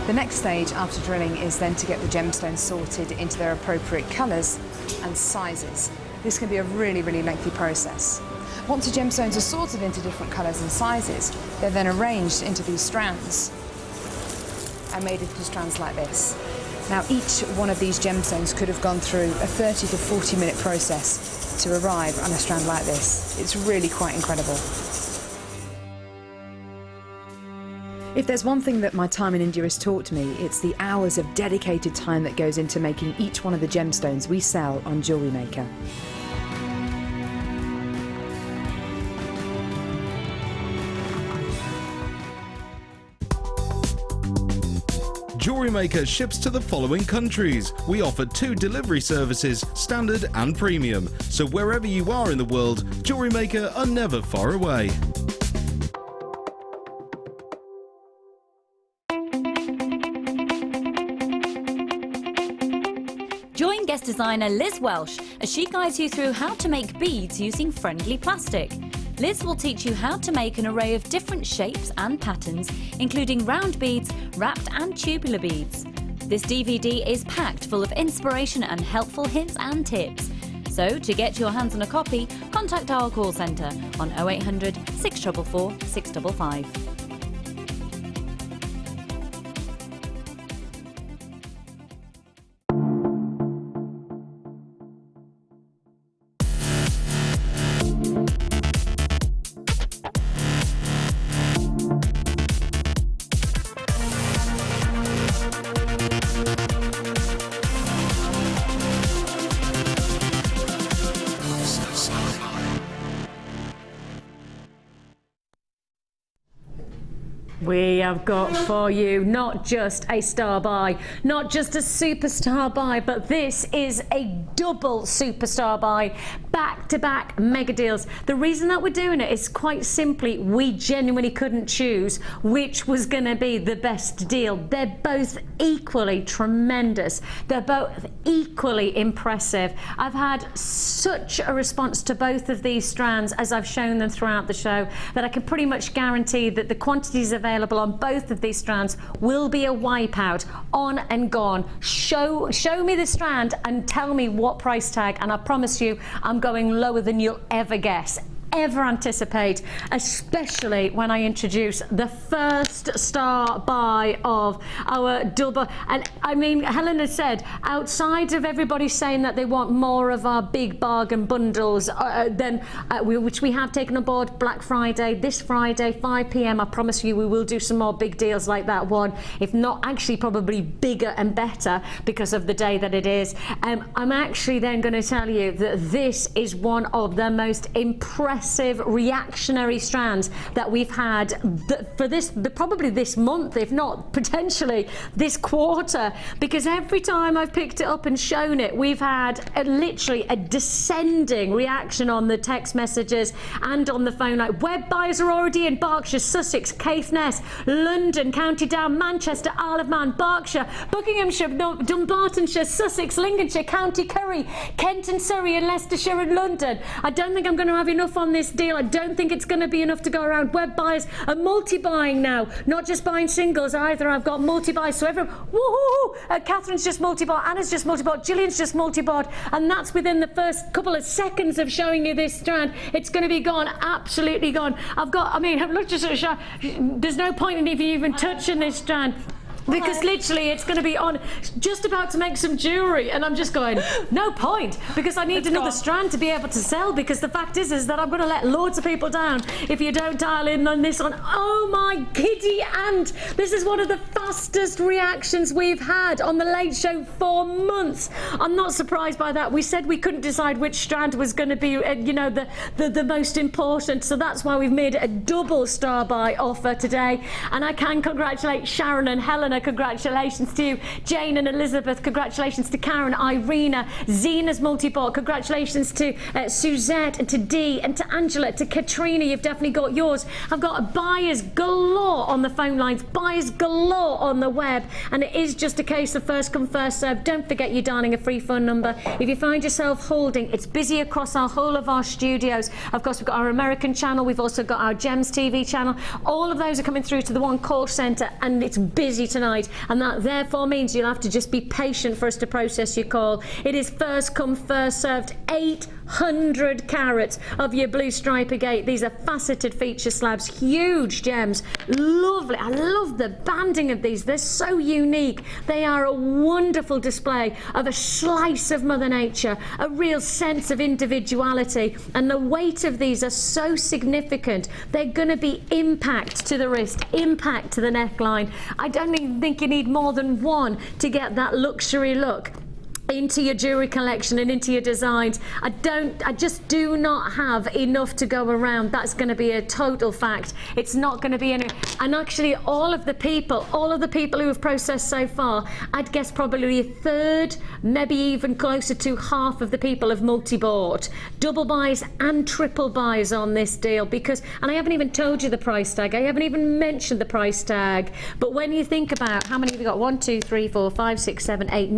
The next stage after drilling is then to get the gemstones sorted into their appropriate colours and sizes. This can be a really, really lengthy process. Once the gemstones are sorted into different colours and sizes, they're then arranged into these strands and made into strands like this. Now each one of these gemstones could have gone through a 30 to 40 minute process to arrive on a strand like this. It's really quite incredible. If there's one thing that my time in India has taught me, it's the hours of dedicated time that goes into making each one of the gemstones we sell on JewelleryMaker. JewelleryMaker ships to the following countries. We offer 2 delivery services, standard and premium. So wherever you are in the world, JewelleryMaker are never far away. Join guest designer Liz Welsh as she guides you through how to make beads using friendly plastic. Liz will teach you how to make an array of different shapes and patterns, including round beads, wrapped and tubular beads. This DVD is packed full of inspiration and helpful hints and tips. So, to get your hands on a copy, contact our call centre on 0800 644 655. We have got for you not just a star buy, not just a superstar buy, but this is a double superstar buy, back-to-back mega deals. The reason that we're doing it is quite simply we genuinely couldn't choose which was going to be the best deal. They're both equally tremendous. They're both equally impressive. I've had such a response to both of these strands as I've shown them throughout the show that I can pretty much guarantee that the quantities available on both of these strands will be a wipeout, on and gone. Show me the strand and tell me what price tag, and I promise you I'm going lower than you'll ever guess, ever anticipate, especially when I introduce the first star buy of our double. And I mean, Helen has said, outside of everybody saying that they want more of our big bargain bundles, which we have taken on board Black Friday, this Friday, 5 p.m, I promise you we will do some more big deals like that one, if not actually probably bigger and better because of the day that it is. I'm actually then going to tell you that this is one of the most impressive reactionary strands that we've had for this, probably this month, if not potentially this quarter, because every time I've picked it up and shown it, we've had literally a descending reaction on the text messages and on the phone. Like, web buyers are already in Berkshire, Sussex, Caithness, London, County Down, Manchester, Isle of Man, Berkshire, Buckinghamshire, Dunbartonshire, Sussex, Lincolnshire, County Kerry, Kent and Surrey, and Leicestershire and London. I don't think I'm going to have enough on this deal. I don't think it's going to be enough to go around. Web buyers are multi-buying now, not just buying singles either. I've got multi-buys, so everyone, woohoo! Catherine's just multi-bought, Anna's just multi-bought, Gillian's just multi-bought, and that's within the first couple of seconds of showing you this strand. It's going to be gone, absolutely gone. I mean, look, just there's no point in even touching this strand, because literally it's going to be on, just about to make some jewellery, and I'm just going, no point, because I need another strand to be able to sell, because the fact is that I'm going to let loads of people down if you don't dial in on this one. Oh my giddy aunt, this is one of the fastest reactions we've had on the Late Show for months. I'm not surprised by that. We said we couldn't decide which strand was going to be, you know, the most important, so that's why we've made a double star buy offer today. And I can congratulate Sharon and Helena. Congratulations to you. Jane and Elizabeth, congratulations to Karen, Irina, Zena's multi-bought, congratulations to Suzette and to Dee and to Angela, to Katrina, you've definitely got yours. I've got buyers galore on the phone lines, buyers galore on the web, and it is just a case of first come first serve. Don't forget you're dialing a free phone number. If you find yourself holding, it's busy across our whole of our studios. Of course, we've got our American channel, we've also got our Gems TV channel. All of those are coming through to the one call centre, and it's busy tonight. And that therefore means you'll have to just be patient for us to process your call. It is first come first served. 800 carats of your blue stripe agate. These are faceted feature slabs, huge gems, lovely. I love the banding of these, they're so unique. They are a wonderful display of a slice of Mother Nature, a real sense of individuality, and the weight of these are so significant. They're going to be impact to the wrist, impact to the neckline. I don't even think you need more than one to get that luxury look into your jewellery collection and into your designs. I just do not have enough to go around. That's going to be a total fact. It's not going to be any, and actually all of the people who have processed so far, I'd guess probably a third, maybe even closer to half of the people have multi-bought. Double buys and triple buys on this deal, because, and I haven't even told you the price tag, I haven't even mentioned the price tag, but when you think about how many have we got, 1, 2, 3, 4, 5, 6, 7, 8,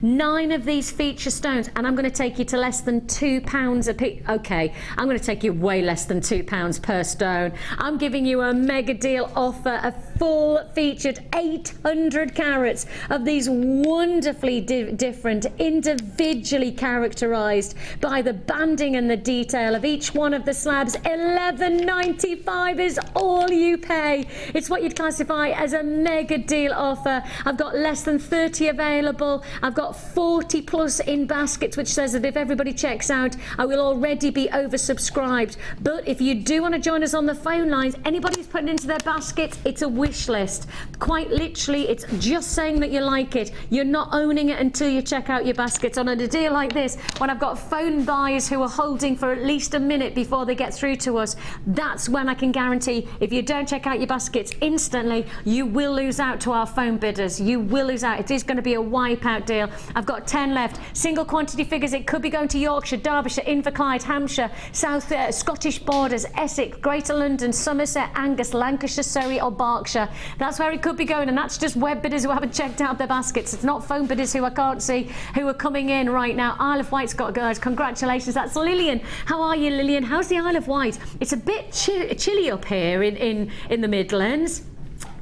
9 of these feature stones, and I'm going to take you to less than £2 a piece. Okay, I'm going to take you way less than £2 per stone. I'm giving you a mega deal offer, a full featured 800 carats of these wonderfully different, individually characterised by the banding and the detail of each one of the slabs. £11.95 is all you pay. It's what you'd classify as a mega deal offer. I've got less than 30 available. I've got 40 plus in baskets, which says that if everybody checks out, I will already be oversubscribed. But if you do want to join us on the phone lines, anybody who's putting into their baskets, it's a win. wish list. Quite literally, it's just saying that you like it. You're not owning it until you check out your baskets. On a deal like this, when I've got phone buyers who are holding for at least a minute before they get through to us, that's when I can guarantee if you don't check out your baskets instantly, you will lose out to our phone bidders. You will lose out. It is going to be a wipeout deal. I've got 10 left. Single quantity figures. It could be going to Yorkshire, Derbyshire, Inverclyde, Hampshire, South Scottish borders, Essex, Greater London, Somerset, Angus, Lancashire, Surrey or Berkshire. That's where it could be going, and that's just web bidders who haven't checked out their baskets. It's not phone bidders who I can't see who are coming in right now. Isle of Wight's got guys. Congratulations. That's Lillian. How are you, Lillian? How's the Isle of Wight? It's a bit chilly up here in the Midlands.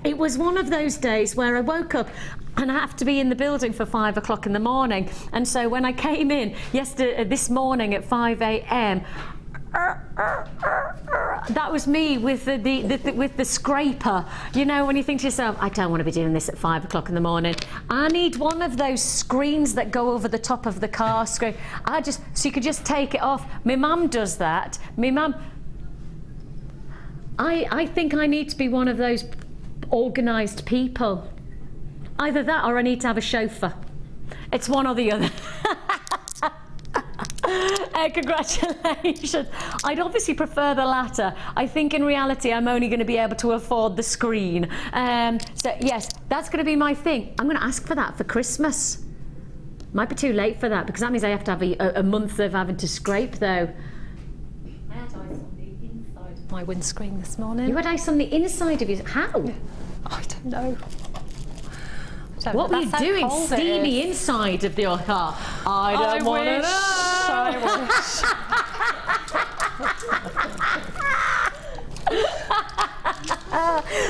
It was one of those days where I woke up and I have to be in the building for 5 o'clock in the morning, and so when I came in this morning at 5 a.m. that was me with the scraper. You know, when you think to yourself, I don't want to be doing this at 5 o'clock in the morning. I need one of those screens that go over the top of the car screen. So you could just take it off. My mum does that. My mum. I think I need to be one of those organised people. Either that or I need to have a chauffeur. It's one or the other. Congratulations. I'd obviously prefer the latter. I think in reality I'm only going to be able to afford the screen. So yes, that's going to be my thing. I'm going to ask for that for Christmas. Might be too late for that because that means I have to have a month of having to scrape though. I had ice on the inside of my windscreen this morning. You had ice on the inside of your... How? I don't know. What were you doing steamy inside of your car? I don't want to know.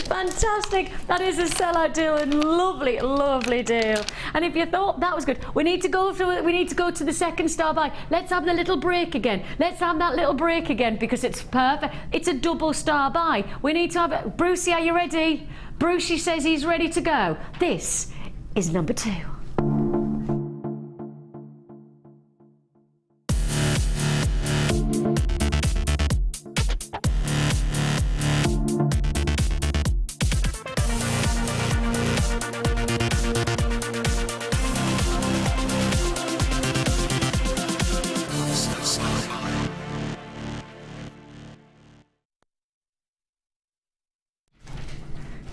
Fantastic. That is a sellout deal and lovely, lovely deal. And if you thought that was good, we need to go to the second star buy. Let's have the little break again. Let's have that little break again because it's perfect. It's a double star buy. We need to have it. Brucey, are you ready? Brucey says he's ready to go. This is number 2.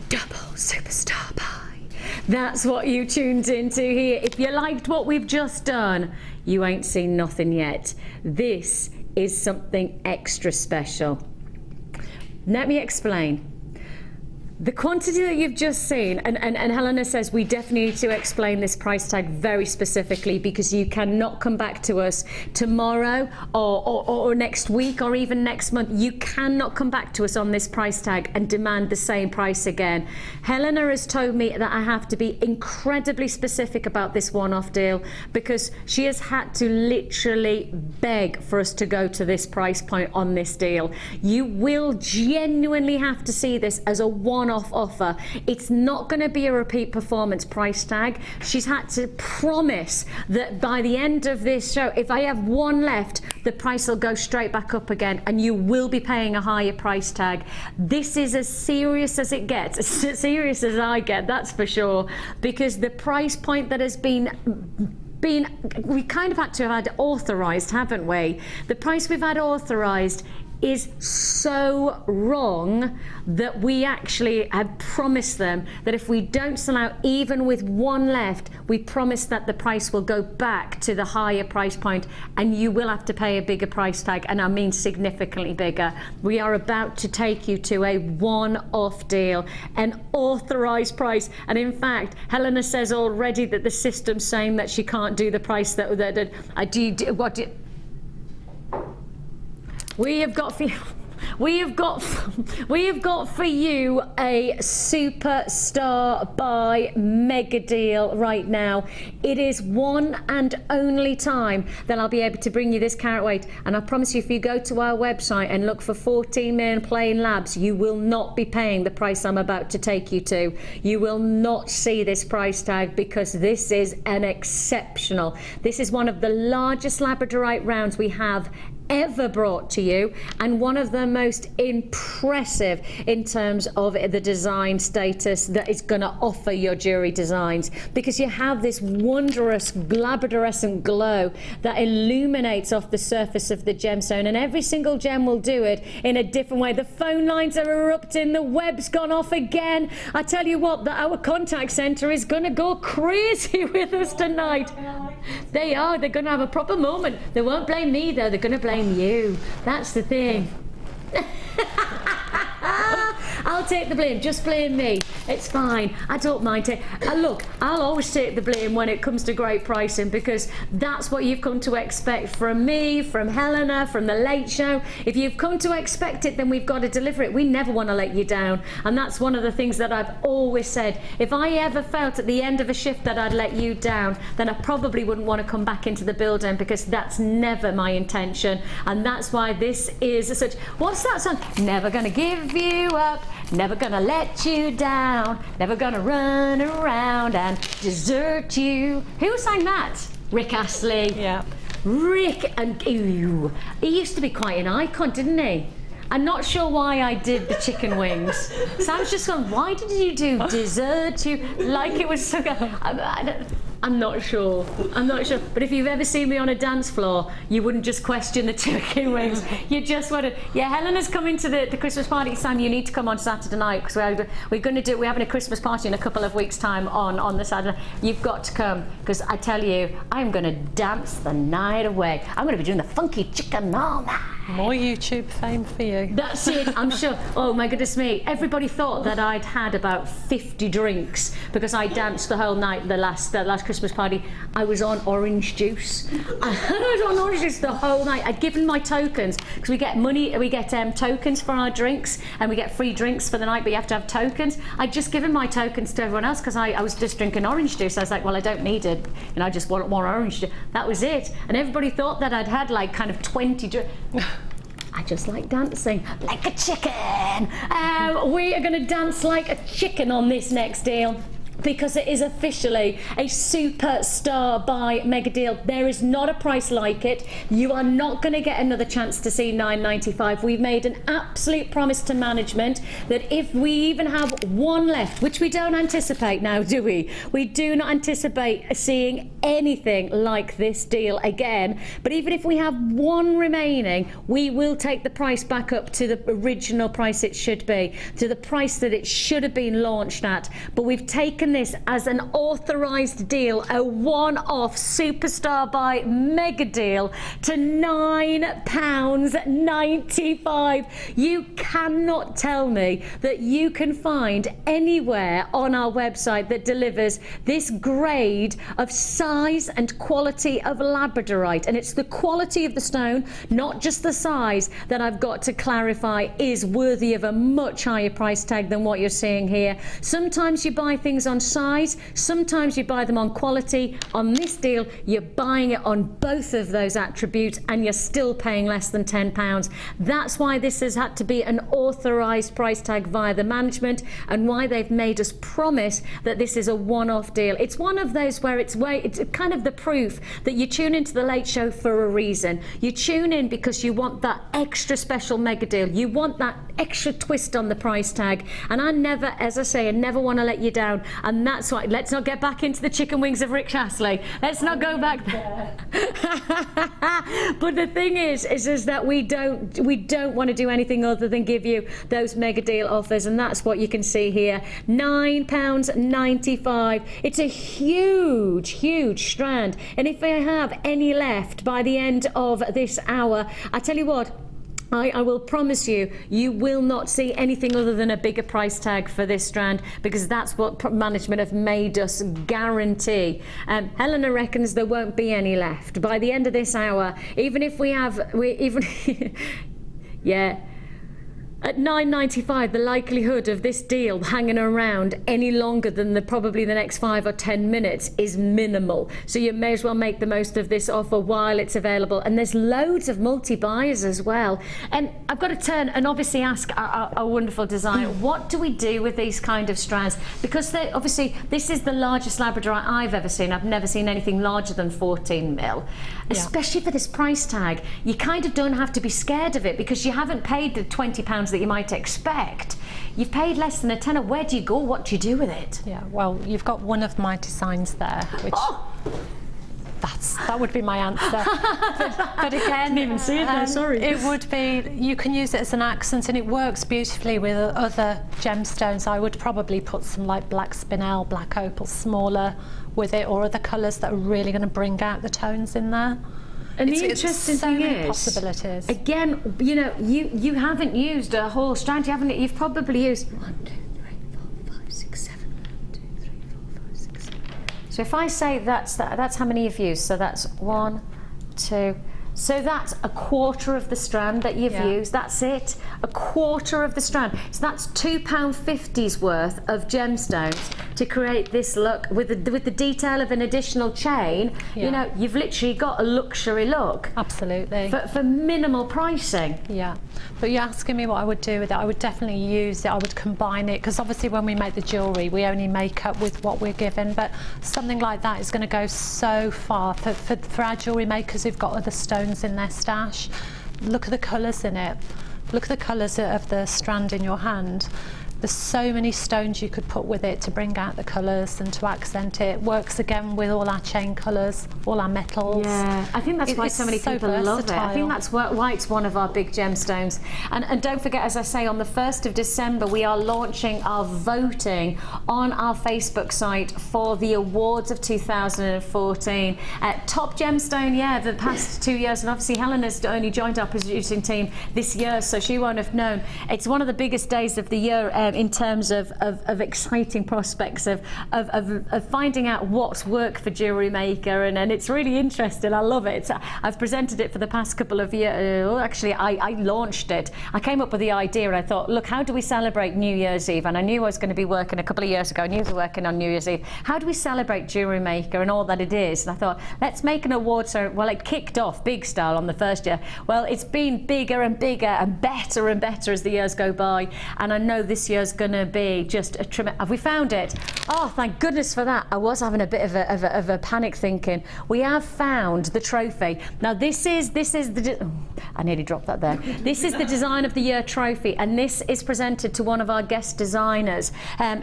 Double superstar buy. That's what you tuned into here. If you liked what we've just done, you ain't seen nothing yet. This is something extra special. Let me explain. The quantity that you've just seen, and Helena says we definitely need to explain this price tag very specifically because you cannot come back to us tomorrow or next week or even next month. You cannot come back to us on this price tag and demand the same price again. Helena has told me that I have to be incredibly specific about this one-off deal because she has had to literally beg for us to go to this price point on this deal. You will genuinely have to see this as a one-off offer. It's not going to be a repeat performance price tag. She's had to promise that by the end of this show, if I have one left, the price will go straight back up again and you will be paying a higher price tag. This is as serious as it gets, as serious as I get, that's for sure, because the price point that has been we kind of had to have had authorised, haven't we? The price we've had authorised is so wrong that we actually had promised them that if we don't sell out even with one left, we promise that the price will go back to the higher price point and you will have to pay a bigger price tag, and I mean significantly bigger. We are about to take you to a one-off deal, an authorised price, and in fact Helena says already that the system's saying that she can't do the price that I do. We have got for you a superstar buy mega deal right now. It is one and only time that I'll be able to bring you this carat weight, and I promise you if you go to our website and look for 14 million plain labs, you will not be paying the price I'm about to take you to. You will not see this price tag because this is an exceptional. This is one of the largest Labradorite rounds we have ever brought to you, and one of the most impressive in terms of the design status that is going to offer your jewelry designs, because you have this wondrous labradorescent glow that illuminates off the surface of the gemstone, and every single gem will do it in a different way. The phone lines are erupting, the web's gone off again. I tell you what, our contact centre is going to go crazy with us tonight. They are. They're going to have a proper moment. They won't blame me though, they're going to blame you. That's the thing. I'll take the blame, just blame me. It's fine, I don't mind it. Look, I'll always take the blame when it comes to great pricing, because that's what you've come to expect from me, from Helena, from the Late Show. If you've come to expect it, then we've got to deliver it. We never want to let you down, and that's one of the things that I've always said. If I ever felt at the end of a shift that I'd let you down, then I probably wouldn't want to come back into the building, because that's never my intention. And that's why this is such, what's that song? Never gonna give you up, never gonna let you down, never gonna run around and desert you. Who sang that? Rick Astley. Yeah. Rick, and ew, he used to be quite an icon, didn't he? I'm not sure why I did the chicken wings. Sam's just gone, why did you do desert you? Like it was so good. I'm not sure. I'm not sure. But if you've ever seen me on a dance floor, you wouldn't just question the chicken wings. You just want to. Yeah, Helena's coming to the Christmas party. Sam, you need to come on Saturday night, because we're having a Christmas party in a couple of weeks' time on the Saturday. You've got to come, because I tell you, I'm going to dance the night away. I'm going to be doing the funky chicken all night. More YouTube fame for you. That's it, I'm sure. Oh my goodness me. Everybody thought that I'd had about 50 drinks because I danced the whole night the last Christmas party. I was on orange juice. I was on orange juice the whole night. I'd given my tokens, because we get money, we get tokens for our drinks, and we get free drinks for the night, but you have to have tokens. I'd just given my tokens to everyone else, because I was just drinking orange juice. I was like, well, I don't need it. I just want more orange juice. That was it. And everybody thought that I'd had like kind of 20 drinks. I just like dancing like a chicken. We are going to dance like a chicken on this next deal, because it is officially a superstar buy mega deal. There is not a price like it. You are not going to get another chance to see $9.95. We've made an absolute promise to management that if we even have one left, which we don't anticipate now, do we? We do not anticipate seeing anything like this deal again. But even if we have one remaining, we will take the price back up to the original price it should be, to the price that it should have been launched at. But we've taken this as an authorised deal, a one-off superstar buy mega deal to £9.95. You cannot tell me that you can find anywhere on our website that delivers this grade of size and quality of Labradorite. And it's the quality of the stone, not just the size, that I've got to clarify is worthy of a much higher price tag than what you're seeing here. Sometimes you buy things on size, sometimes you buy them on quality. On this deal, you're buying it on both of those attributes, and you're still paying less than £10. That's why this has had to be an authorised price tag via the management, and why they've made us promise that this is a one-off deal. It's one of those where it's kind of the proof that you tune into the Late Show for a reason. You tune in because you want that extra special mega deal. You want that extra twist on the price tag, and I never, as I say, I never want to let you down. And that's why, let's not get back into the chicken wings of Rick Astley. Let's not go back there. But the thing is that we don't want to do anything other than give you those mega deal offers, and that's what you can see here. £9.95. It's a huge strand, and if I have any left by the end of this hour, I tell you what, I will promise you, you will not see anything other than a bigger price tag for this strand, because that's what management have made us guarantee. Helena reckons there won't be any left by the end of this hour, even if we have, yeah. At $9.95, the likelihood of this deal hanging around any longer than probably the next 5 or 10 minutes is minimal. So you may as well make the most of this offer while it's available. And there's loads of multi-buyers as well. And I've got to turn and obviously ask our wonderful designer, what do we do with these kind of strands? Because obviously this is the largest Labradorite I've ever seen. I've never seen anything larger than 14 mil. Especially for this price tag, you kind of don't have to be scared of it because you haven't paid the £20 that you might expect. You've paid less than a tenner. Where do you go? What do you do with it? Yeah, well, you've got one of my designs there, which that would be my answer. but again, I didn't even see it there, sorry. It would be, you can use it as an accent and it works beautifully with other gemstones. I would probably put some like black spinel, black opal, smaller with it, or other colours that are really going to bring out the tones in there. And the interesting thing is, possibilities. Again, you know, you haven't used a whole strand. You've probably used 1, 2, 3, 4, 5, 6, 7. 1, 2, 3, 4, 5, 6, 7. So if I say that's how many you've used. So that's 1, 2. So that's a quarter of the strand that you've used. That's it. A quarter of the strand. So that's £2.50's worth of gemstones to create this look with the detail of an additional chain. You know, you've literally got a luxury look. Absolutely. For minimal pricing. Yeah. But you're asking me what I would do with it. I would definitely use it. I would combine it, because obviously when we make the jewellery, we only make up with what we're given. But something like that is going to go so far for our jewellery makers who've got other stones in their stash. Look at the colours in it. Look at the colours of the strand in your hand. There's so many stones you could put with it to bring out the colours and to accent it. Works again with all our chain colours, all our metals. Yeah, I think that's why so many people love it. I think that's why it's one of our big gemstones. And don't forget, as I say, on the 1st of December, we are launching our voting on our Facebook site for the awards of 2014. Top gemstone, the past 2 years, and obviously Helen has only joined our producing team this year, so she won't have known. It's one of the biggest days of the year in terms of exciting prospects of finding out what's worked for JewelleryMaker, and it's really interesting. I love it. I've presented it for the past couple of years. Actually, I launched it. I came up with the idea and I thought, look, how do we celebrate New Year's Eve? And I knew I was going to be working a couple of years ago. I knew I was working on New Year's Eve. How do we celebrate JewelleryMaker and all that it is? And I thought, let's make an award. So, well, it kicked off big style on the first year. Well, it's been bigger and bigger and better as the years go by. And I know this year's going to be just a tremendous. Have we found it? Oh, thank goodness for that. I was having a bit of a panic thinking. We have found the trophy. Now this is the. I nearly dropped that there. This is the Design of the Year trophy, and this is presented to one of our guest designers,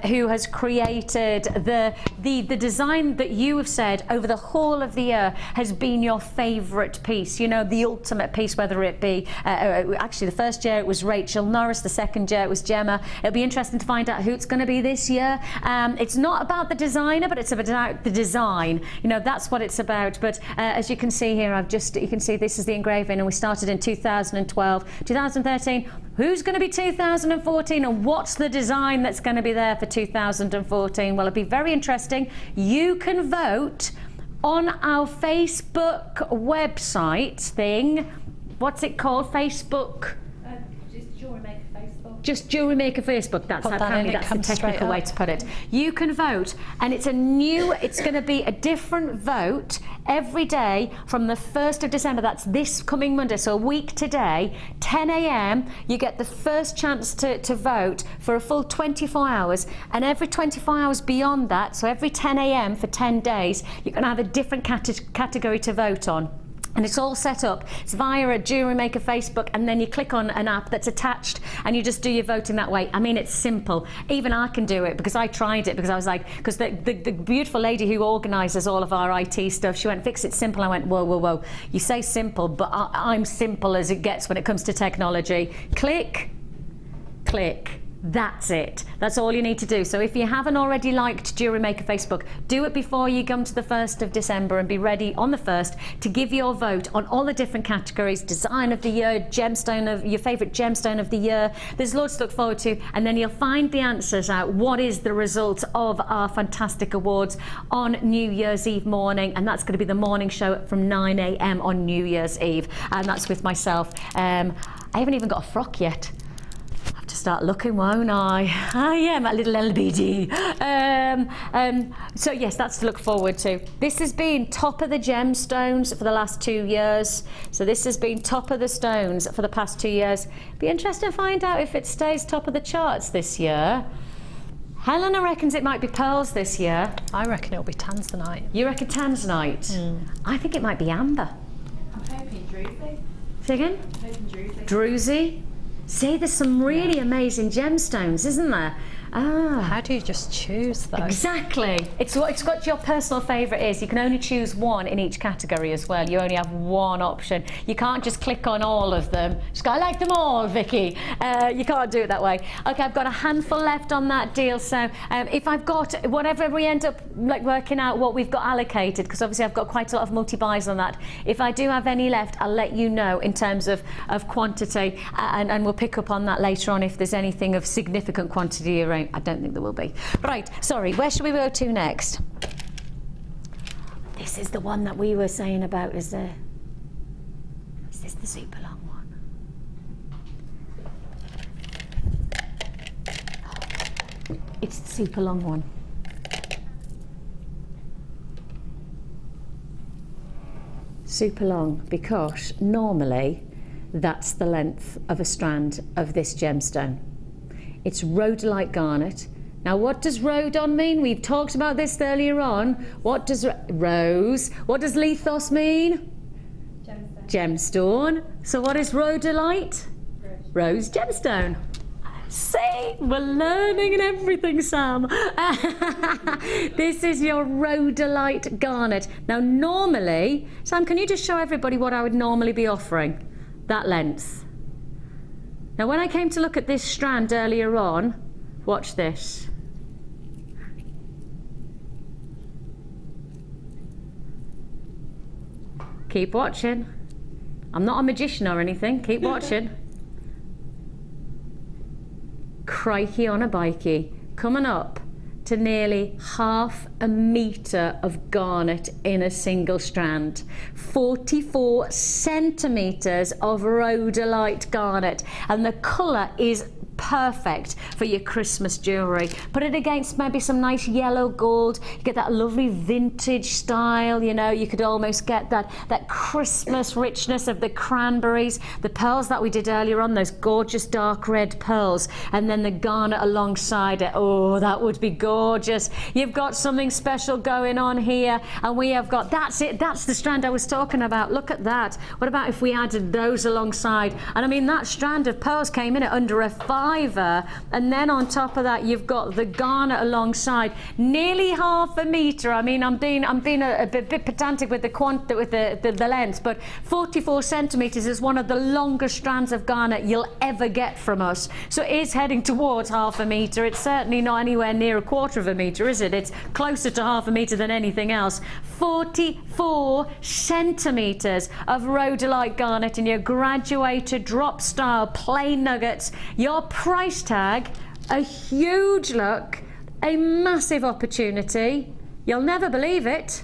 who has created the design that you have said over the whole of the year has been your favourite piece. You know, the ultimate piece, whether it be actually the first year it was Rachel Norris, the second year it was Gemma. It'll be interesting to find out who it's going to be this year. It's not about the designer, but it's about the design. You know, that's what it's about. But as you can see here, you can see this is the engraving, and we started in 2012, 2013. Who's going to be 2014, and what's the design that's going to be there for 2014? Well, it'll be very interesting. You can vote on our Facebook website thing. What's it called? Facebook. Just JewelleryMaker Facebook. That's the technical way to put it. You can vote, and it's going to be a different vote every day from the 1st of December. That's this coming Monday, so a week today, 10 a.m. You get the first chance to vote for a full 24 hours, and every 24 hours beyond that, so every 10 a.m. for 10 days, you're going to have a different category to vote on. And it's all set up. It's via a JewelleryMaker Facebook, and then you click on an app that's attached and you just do your voting that way. I mean, it's simple. Even I can do it, because I tried it, because I was like, because the beautiful lady who organises all of our IT stuff, she went, fix it simple. I went, whoa, whoa, whoa. You say simple, but I'm simple as it gets when it comes to technology. Click, click. That's it. That's all you need to do. So if you haven't already liked JewelleryMaker Facebook, do it before you come to the 1st of December, and be ready on the 1st to give your vote on all the different categories: Design of the Year, Gemstone of your favourite Gemstone of the Year. There's loads to look forward to, and then you'll find the answers out. What is the result of our fantastic awards on New Year's Eve morning? And that's going to be the morning show from 9 a.m. on New Year's Eve, and that's with myself. I haven't even got a frock yet. to start looking, won't I? Ah, yeah, my little LBD. So yes, that's to look forward to. This has been top of the gemstones for the last 2 years. So this has been top of the stones for the past 2 years. Be interesting to find out if it stays top of the charts this year. Helena reckons it might be pearls this year. I reckon it'll be tanzanite. You reckon tanzanite? I think it might be amber. I'm hoping druzy. Say again? I'm hoping druzy. Druzy. See, there's some really amazing gemstones, isn't there? Ah. How do you just choose those? Exactly. It's what your personal favourite is. You can only choose one in each category as well. You only have one option. You can't just click on all of them. Just go, I like them all, Vicky. You can't do it that way. Okay, I've got a handful left on that deal. So if I've got whatever we end up like working out what we've got allocated, because obviously I've got quite a lot of multi-buys on that. If I do have any left, I'll let you know in terms of quantity, and we'll pick up on that later on if there's anything of significant quantity around. I don't think there will be. Right, sorry, where should we go to next? This is the one that we were saying about, is this the super long one? It's the super long one. Super long, because normally that's the length of a strand of this gemstone. It's rhodolite garnet. Now, what does rhodon mean? We've talked about this earlier on. What does rose? What does lithos mean? Gemstone. Gemstone. So what is rhodolite? Rose gemstone. See, we're learning and everything, Sam. This is your rhodolite garnet. Now, normally, Sam, can you just show everybody what I would normally be offering? That length. Now, when I came to look at this strand earlier on, watch this. Keep watching. I'm not a magician or anything. Keep watching. Crikey on a bikey. Coming up to nearly 1/2 metre of garnet in a single strand. 44 centimetres of rhodolite garnet, and the colour is perfect for your Christmas jewellery. Put it against maybe some nice yellow gold. You get that lovely vintage style, you know. You could almost get that Christmas richness of the cranberries. The pearls that we did earlier on, those gorgeous dark red pearls, and then the garnet alongside it. Oh, that would be gorgeous. You've got something special going on here, and we have got, that's it, that's the strand I was talking about. Look at that. What about if we added those alongside? And I mean, that strand of pearls came in at under a $5, and then on top of that you've got the garnet alongside, nearly 1/2 metre. I mean, I'm being a bit pedantic with the length, but 44 centimetres is one of the longest strands of garnet you'll ever get from us. So it is heading towards 1/2 metre. It's certainly not anywhere near a 1/4 metre, is it? It's closer to 1/2 metre than anything else. 44 centimetres of rhodolite garnet in your graduated drop style plain nuggets. Your price tag, a huge look, a massive opportunity. You'll never believe it.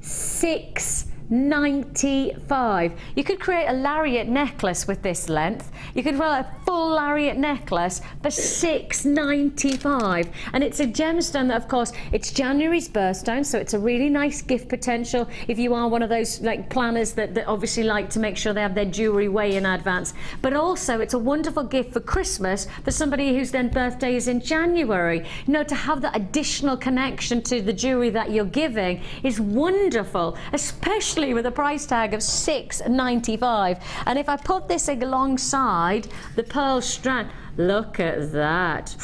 $6.95. You could create a lariat necklace with this length. You could roll a full lariat necklace for $6.95, and it's a gemstone that, of course, it's January's birthstone, so it's a really nice gift potential if you are one of those like planners that obviously like to make sure they have their jewellery way in advance. But also it's a wonderful gift for Christmas for somebody whose then birthday is in January. You know, to have that additional connection to the jewellery that you're giving is wonderful, especially with a price tag of $6.95. And if I put this alongside the pearl strand, look at that.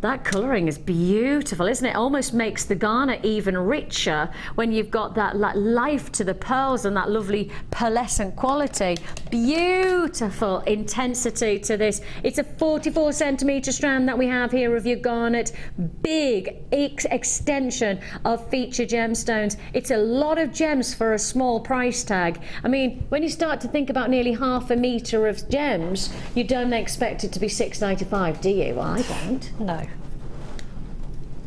That colouring is beautiful, isn't it? Almost makes the garnet even richer when you've got that life to the pearls and that lovely pearlescent quality. Beautiful intensity to this. It's a 44 centimetre strand that we have here of your garnet. Big extension of feature gemstones. It's a lot of gems for a small price tag. I mean, when you start to think about nearly 1/2 metre of gems, you don't expect it to be $6.95, do you? Well, I don't. No.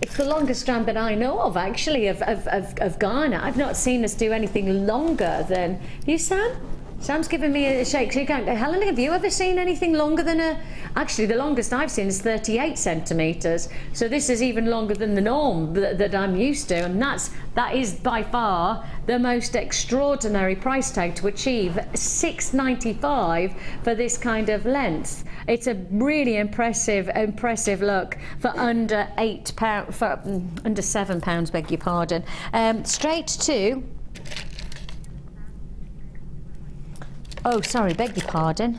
It's the longest strand that I know of, actually, of garnet. I've not seen us do anything longer than... You, Sam? Sam's giving me a shake. So you go, Helen, have you ever seen anything longer than a... Actually, the longest I've seen is 38 centimetres. So this is even longer than the norm that I'm used to. And that is by far the most extraordinary price tag to achieve. $6.95 for this kind of length. It's a really impressive look for under £8, for under £7, beg your pardon. Straight to... Oh, sorry, beg your pardon.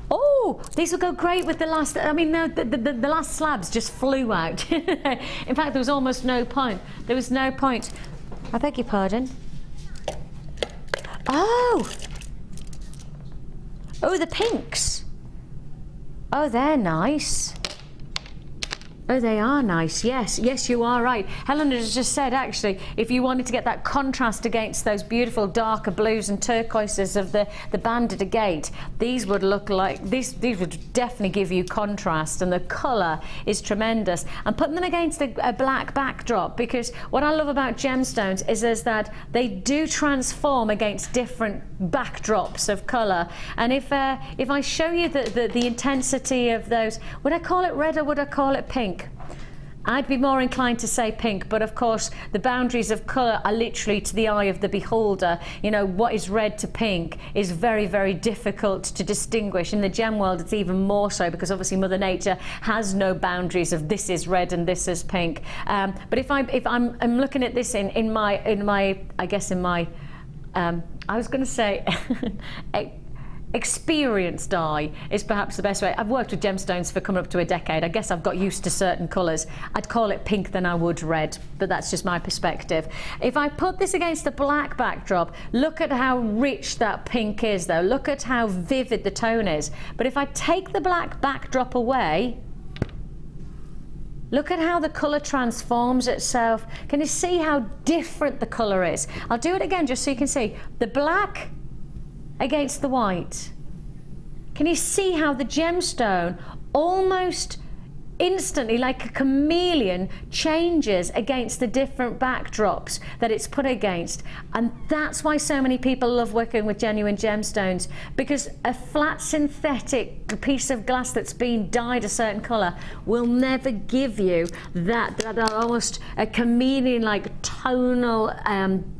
Oh, these will go great with the last... I mean, no, the last slabs just flew out. In fact, there was almost no point. There was no point. I beg your pardon. Oh! Oh, the pinks. Oh, they're nice. Oh, they are nice. Yes, yes, you are right. Helen has just said, actually, if you wanted to get that contrast against those beautiful darker blues and turquoises of the banded agate, these would look like, these would definitely give you contrast, and the colour is tremendous. And putting them against a black backdrop, because what I love about gemstones is that they do transform against different backdrops of colour. And if I show you the intensity of those, would I call it red or would I call it pink? I'd be more inclined to say pink, but of course the boundaries of colour are literally to the eye of the beholder. You know, what is red to pink is very, very difficult to distinguish. In the gem world it's even more so, because obviously Mother Nature has no boundaries of this is red and this is pink. But if I'm looking at this in my I was going to say experienced eye is perhaps the best way. I've worked with gemstones for coming up to a decade. I guess I've got used to certain colours. I'd call it pink than I would red, but that's just my perspective. If I put this against a black backdrop, look at how rich that pink is though. Look at how vivid the tone is. But if I take the black backdrop away, look at how the colour transforms itself. Can you see how different the colour is? I'll do it again just so you can see. The black against the white. Can you see how the gemstone almost instantly, like a chameleon, changes against the different backdrops that it's put against? And that's why so many people love working with genuine gemstones, because a flat synthetic piece of glass that's been dyed a certain colour will never give you that almost a chameleon-like tonal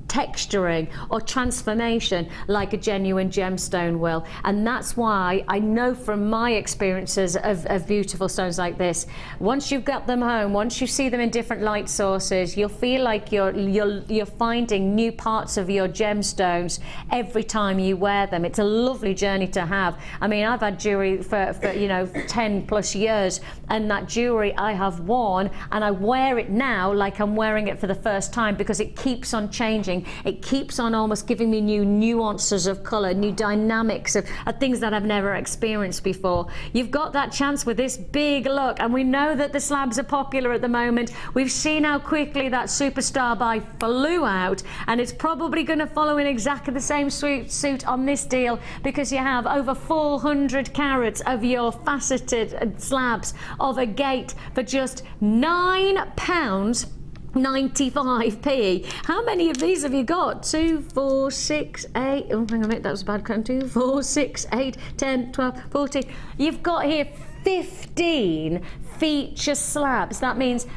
texturing or transformation like a genuine gemstone will. And that's why I know from my experiences of beautiful stones like this, once you've got them home, once you see them in different light sources, you'll feel like you're finding new parts of your gemstones every time you wear them. It's a lovely journey to have. I mean, I've had jewelry for 10 plus years, and that jewelry I have worn, and I wear it now like I'm wearing it for the first time, because it keeps on changing. It keeps on almost giving me new nuances of colour, new dynamics of things that I've never experienced before. You've got that chance with this big look, and we know that the slabs are popular at the moment. We've seen how quickly that superstar buy flew out, and it's probably going to follow in exactly the same suit on this deal, because you have over 400 carats of your faceted slabs of agate for just £9.95p. How many of these have you got? 2, 4, 6, 8. Oh, hang on a minute, that was a bad count. 2, 4, 6, 8, 10, 12, 14. You've got here 15 feature slabs. That means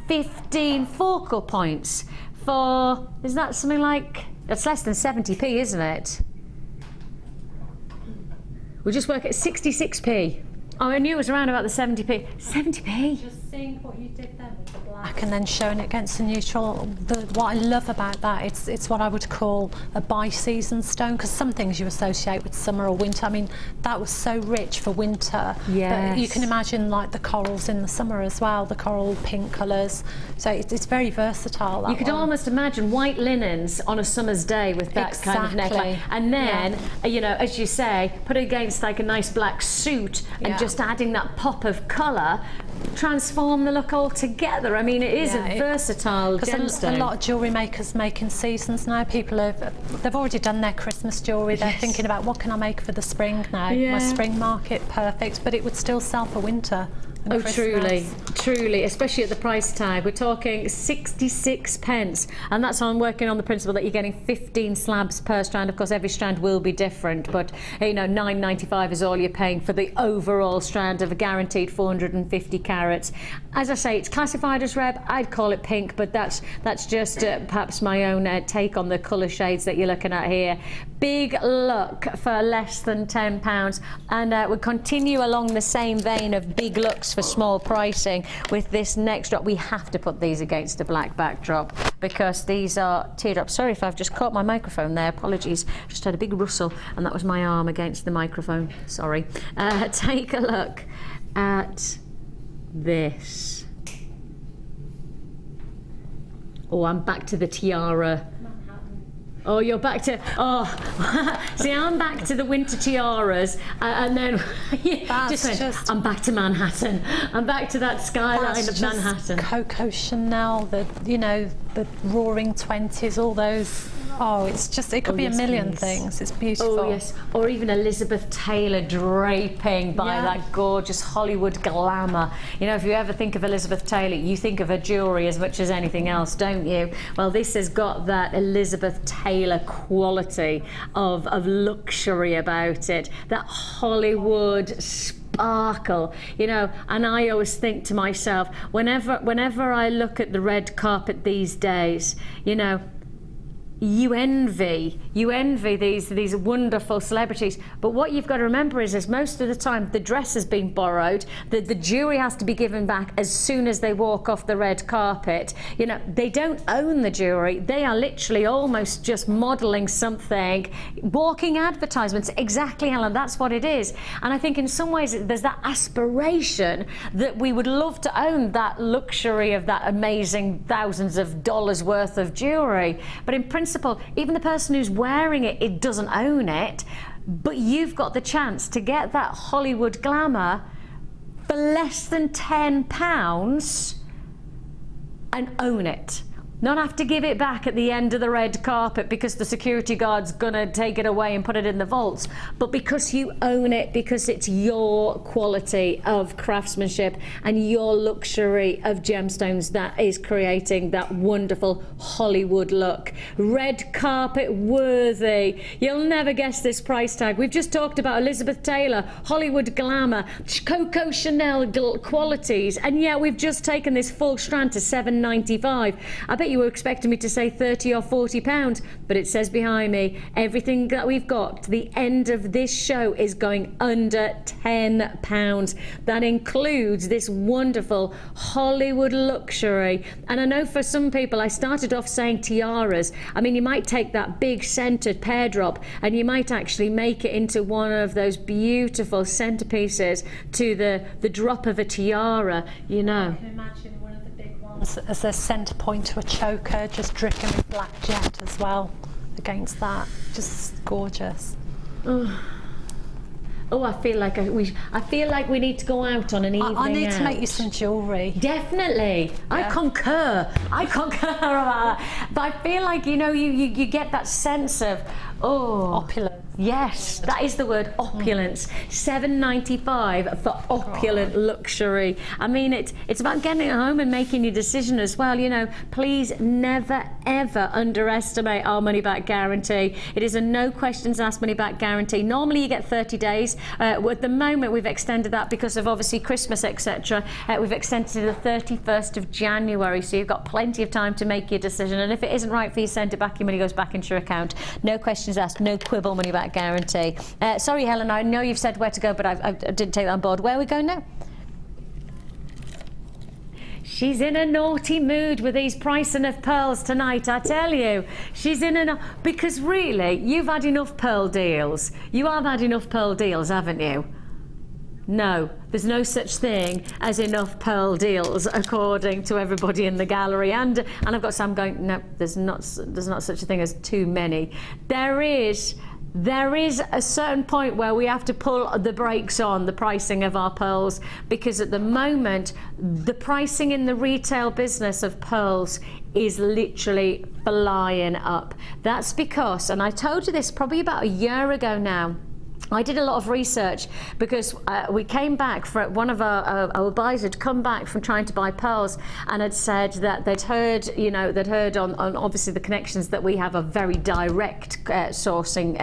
15 focal points for, is that something like, that's less than 70p, isn't it? We'll just work at 66p. Oh, I knew it was around about the 70p. 70p? Just seeing what you did there with the black and then showing it against the neutral. What I love about that, it's what I would call a bi-season stone, because some things you associate with summer or winter. I mean, that was so rich for winter. Yes. But you can imagine like the corals in the summer as well, the coral pink colours. So it's very versatile. You could almost imagine white linens on a summer's day with that kind of neckline. And then, you know, as you say, put it against like a nice black suit and just adding that pop of colour, transform the look altogether. I mean, it is a versatile gemstone. A lot of jewellery makers make in seasons now. People they've already done their Christmas jewellery. They're thinking about what can I make for the spring now. My spring market, perfect, but it would still sell for winter and Oh, Christmas. truly, especially at the price tag. We're talking 66 pence, and that's on working on the principle that you're getting 15 slabs per strand. Of course, every strand will be different, but you know, £9.95 is all you're paying for the overall strand of a guaranteed 450 carats. As I say, it's classified as red. I'd call it pink, but that's just perhaps my own take on the colour shades that you're looking at here. Big look for less than £10, and we'll continue along the same vein of big looks for small pricing with this next drop. We have to put these against a black backdrop because these are teardrops. Sorry if I've just caught my microphone there, apologies. Just had a big rustle and that was my arm against the microphone, sorry. Take a look at this. Oh, I'm back to the tiara. Oh, you're back to, see, I'm back to the winter tiaras, and then, I'm back to Manhattan. I'm back to that skyline of Manhattan. Coco Chanel, the roaring 20s, all those. Oh, it's just, it could be a million things. It's beautiful. Oh, yes. Or even Elizabeth Taylor draping by that gorgeous Hollywood glamour. You know, if you ever think of Elizabeth Taylor, you think of her jewellery as much as anything else, don't you? Well, this has got that Elizabeth Taylor quality of luxury about it. That Hollywood sparkle, you know. And I always think to myself, whenever I look at the red carpet these days, you know, you envy these wonderful celebrities, but what you've got to remember is most of the time the dress has been borrowed, the jewellery has to be given back as soon as they walk off the red carpet. You know, they don't own the jewellery, they are literally almost just modelling something, walking advertisements. Exactly, Helen, that's what it is. And I think in some ways there's that aspiration that we would love to own that luxury of that amazing thousands of dollars worth of jewellery, but in principle, even the person who's wearing it doesn't own it, but you've got the chance to get that Hollywood glamour for less than £10 and own it. Not have to give it back at the end of the red carpet because the security guard's gonna take it away and put it in the vaults, but because you own it, because it's your quality of craftsmanship and your luxury of gemstones that is creating that wonderful Hollywood look. Red carpet worthy. You'll never guess this price tag. We've just talked about Elizabeth Taylor, Hollywood glamour, Coco Chanel qualities, and yet we've just taken this full strand to £7.95. I bet you were expecting me to say £30 or £40, but it says behind me, everything that we've got to the end of this show is going under £10. That includes this wonderful Hollywood luxury. And I know for some people, I started off saying tiaras. I mean, you might take that big centered pear drop and you might actually make it into one of those beautiful centerpieces to the drop of a tiara, you know. I can imagine one of the big ones as a centre point to a choker, just dripping with black jet as well against that. Just gorgeous. Oh, I feel like we need to go out on an evening out. I need to make you some jewellery. Definitely. Yeah. I concur about that. But I feel like, you know, you get that sense of, opulence. Yes, that is the word, opulence. $7.95 for opulent luxury. I mean, it's about getting it home and making your decision as well. You know, please never, ever underestimate our money-back guarantee. It is a no questions asked money-back guarantee. Normally you get 30 days. At the moment, we've extended that because of obviously Christmas, etc. We've extended to the 31st of January, so you've got plenty of time to make your decision. And if it isn't right for you, send it back. Your money goes back into your account. No questions asked, no quibble, money-back guarantee. Sorry, Helen, I know you've said where to go, but I didn't take that on board. Where are we going now? She's in a naughty mood with these pricing of pearls tonight, I tell you. She's in because really, you've had enough pearl deals. You have had enough pearl deals, haven't you? No, there's no such thing as enough pearl deals, according to everybody in the gallery. And I've got some going, no, there's not such a thing as too many. There is a certain point where we have to pull the brakes on the pricing of our pearls, because at the moment the pricing in the retail business of pearls is literally flying up. That's because, and I told you this probably about a year ago now, I did a lot of research because we came back for one of our buyers had come back from trying to buy pearls and had said that they'd heard, you know, they'd heard on obviously the connections that we have are very direct sourcing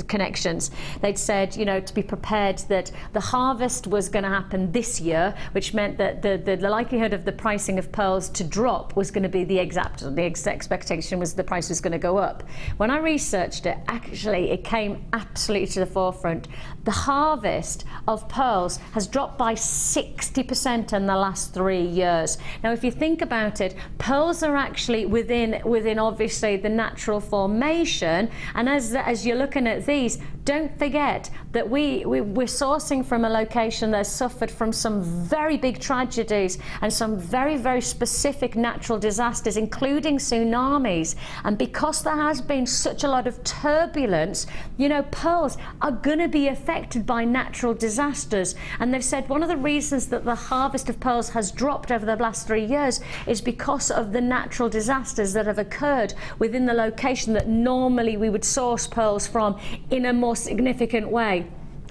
connections. They'd said, you know, to be prepared that the harvest was going to happen this year, which meant that the likelihood of the pricing of pearls to drop was going to be the expectation was the price was going to go up. When I researched it, actually it came absolutely to the forefront. The harvest of pearls has dropped by 60% in the last 3 years. Now, if you think about it, pearls are actually within obviously the natural formation, and as you're looking at these, don't forget that we're sourcing from a location that has suffered from some very big tragedies and some very, very specific natural disasters, including tsunamis. And because there has been such a lot of turbulence, you know, pearls are going to be affected by natural disasters. And they've said one of the reasons that the harvest of pearls has dropped over the last 3 years is because of the natural disasters that have occurred within the location that normally we would source pearls from in a more significant way.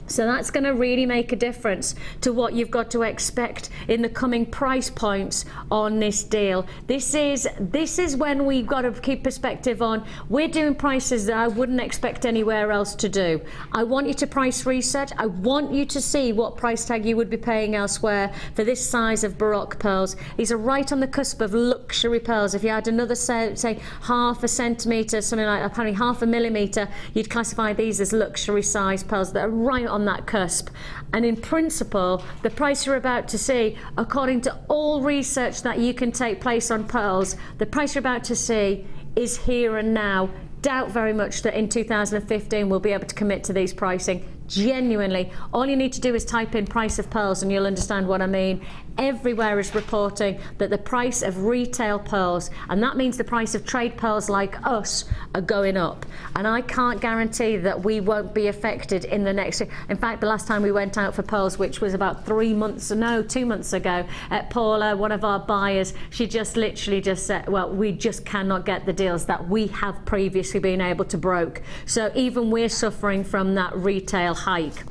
So that's going to really make a difference to what you've got to expect in the coming price points on this deal. This is when we've got to keep perspective on, we're doing prices that I wouldn't expect anywhere else to do. I want you to price research. I want you to see what price tag you would be paying elsewhere for this size of Baroque pearls. These are right on the cusp of luxury pearls. If you had another, say half a centimetre, something like apparently half a millimetre, you'd classify these as luxury size pearls that are right on that cusp. And in principle, the price you're about to see, according to all research that you can take place on pearls, the price you're about to see is here and now. Doubt very much that in 2015 we'll be able to commit to these pricing. Genuinely, all you need to do is type in price of pearls and you'll understand what I mean. Everywhere is reporting that the price of retail pearls, and that means the price of trade pearls like us, are going up. And I can't guarantee that we won't be affected in the next. In fact, the last time we went out for pearls, which was about 2 months ago, Paula, one of our buyers, she just literally just said, well, we just cannot get the deals that we have previously been able to broke. So even we're suffering from that retail hike.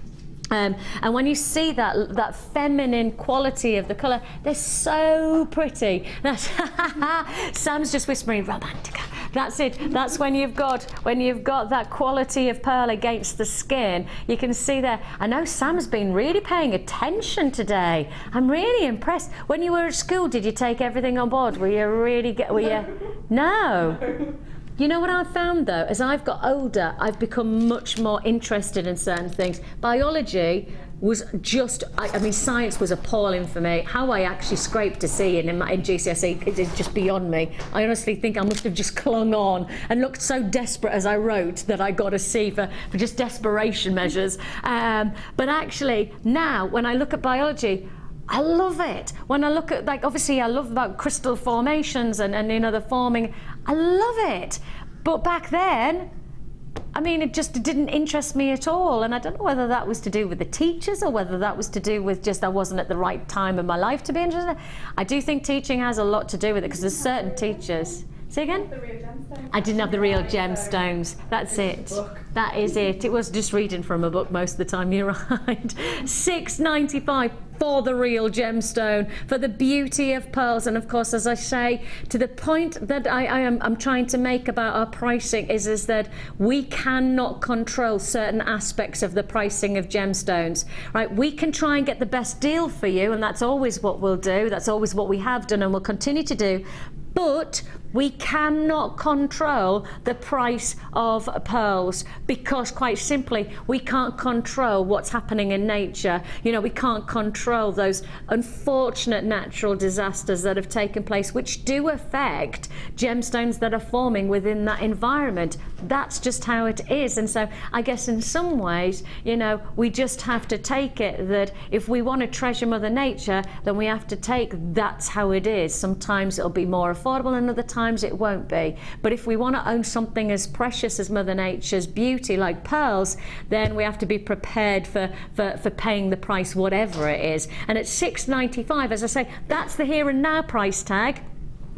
And when you see that feminine quality of the colour, they're so pretty. That's Sam's just whispering romantica. That's it. That's when you've got that quality of pearl against the skin. You can see there. I know Sam's been really paying attention today. I'm really impressed. When you were at school, did you take everything on board? No. You know what I've found though, as I've got older, I've become much more interested in certain things. Biology was just, I mean, science was appalling for me. How I actually scraped a C in GCSE is just beyond me. I honestly think I must have just clung on and looked so desperate as I wrote that I got a C for just desperation measures. But actually, now, when I look at biology, I love it. When I look at, like, obviously I love about crystal formations and you know, the forming. I love it. But back then, I mean, it just didn't interest me at all. And I don't know whether that was to do with the teachers or whether that was to do with just I wasn't at the right time in my life to be interested. I do think teaching has a lot to do with it because there's certain teachers. Say again? I didn't have the real gemstones. That's it. That is it. It was just reading from a book most of the time. You're right. $6.95 for the real gemstone, for the beauty of pearls. And of course, as I say, to the point that I'm trying to make about our pricing is that we cannot control certain aspects of the pricing of gemstones. Right? We can try and get the best deal for you, and that's always what we'll do. That's always what we have done and will continue to do. But we cannot control the price of pearls because, quite simply, we can't control what's happening in nature. You know, we can't control those unfortunate natural disasters that have taken place, which do affect gemstones that are forming within that environment. That's just how it is. And so I guess in some ways, you know, we just have to take it that if we want to treasure Mother Nature, then we have to take that's how it is. Sometimes it'll be more affordable and other times it won't be. But if we want to own something as precious as Mother Nature's beauty, like pearls, then we have to be prepared for paying the price, whatever it is. And at $6.95, as I say, that's the here and now price tag.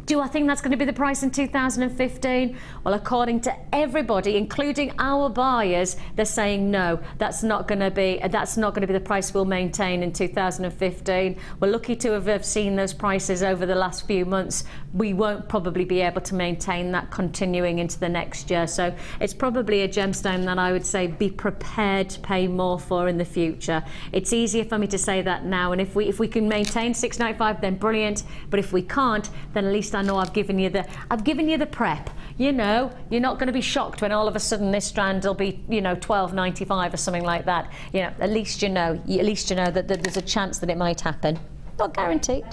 Do I think that's going to be the price in 2015? Well, according to everybody, including our buyers, they're saying no. That's not going to be the price we'll maintain in 2015. We're lucky to have seen those prices over the last few months. We won't probably be able to maintain that continuing into the next year. So it's probably a gemstone that I would say be prepared to pay more for in the future. It's easier for me to say that now, and if we can maintain $695, then brilliant. But if we can't, then at least I know I've given you the prep. You know, you're not going to be shocked when all of a sudden this strand will be, you know, $12.95 or something like that. You know, at least you know that there's a chance that it might happen. Not guaranteed.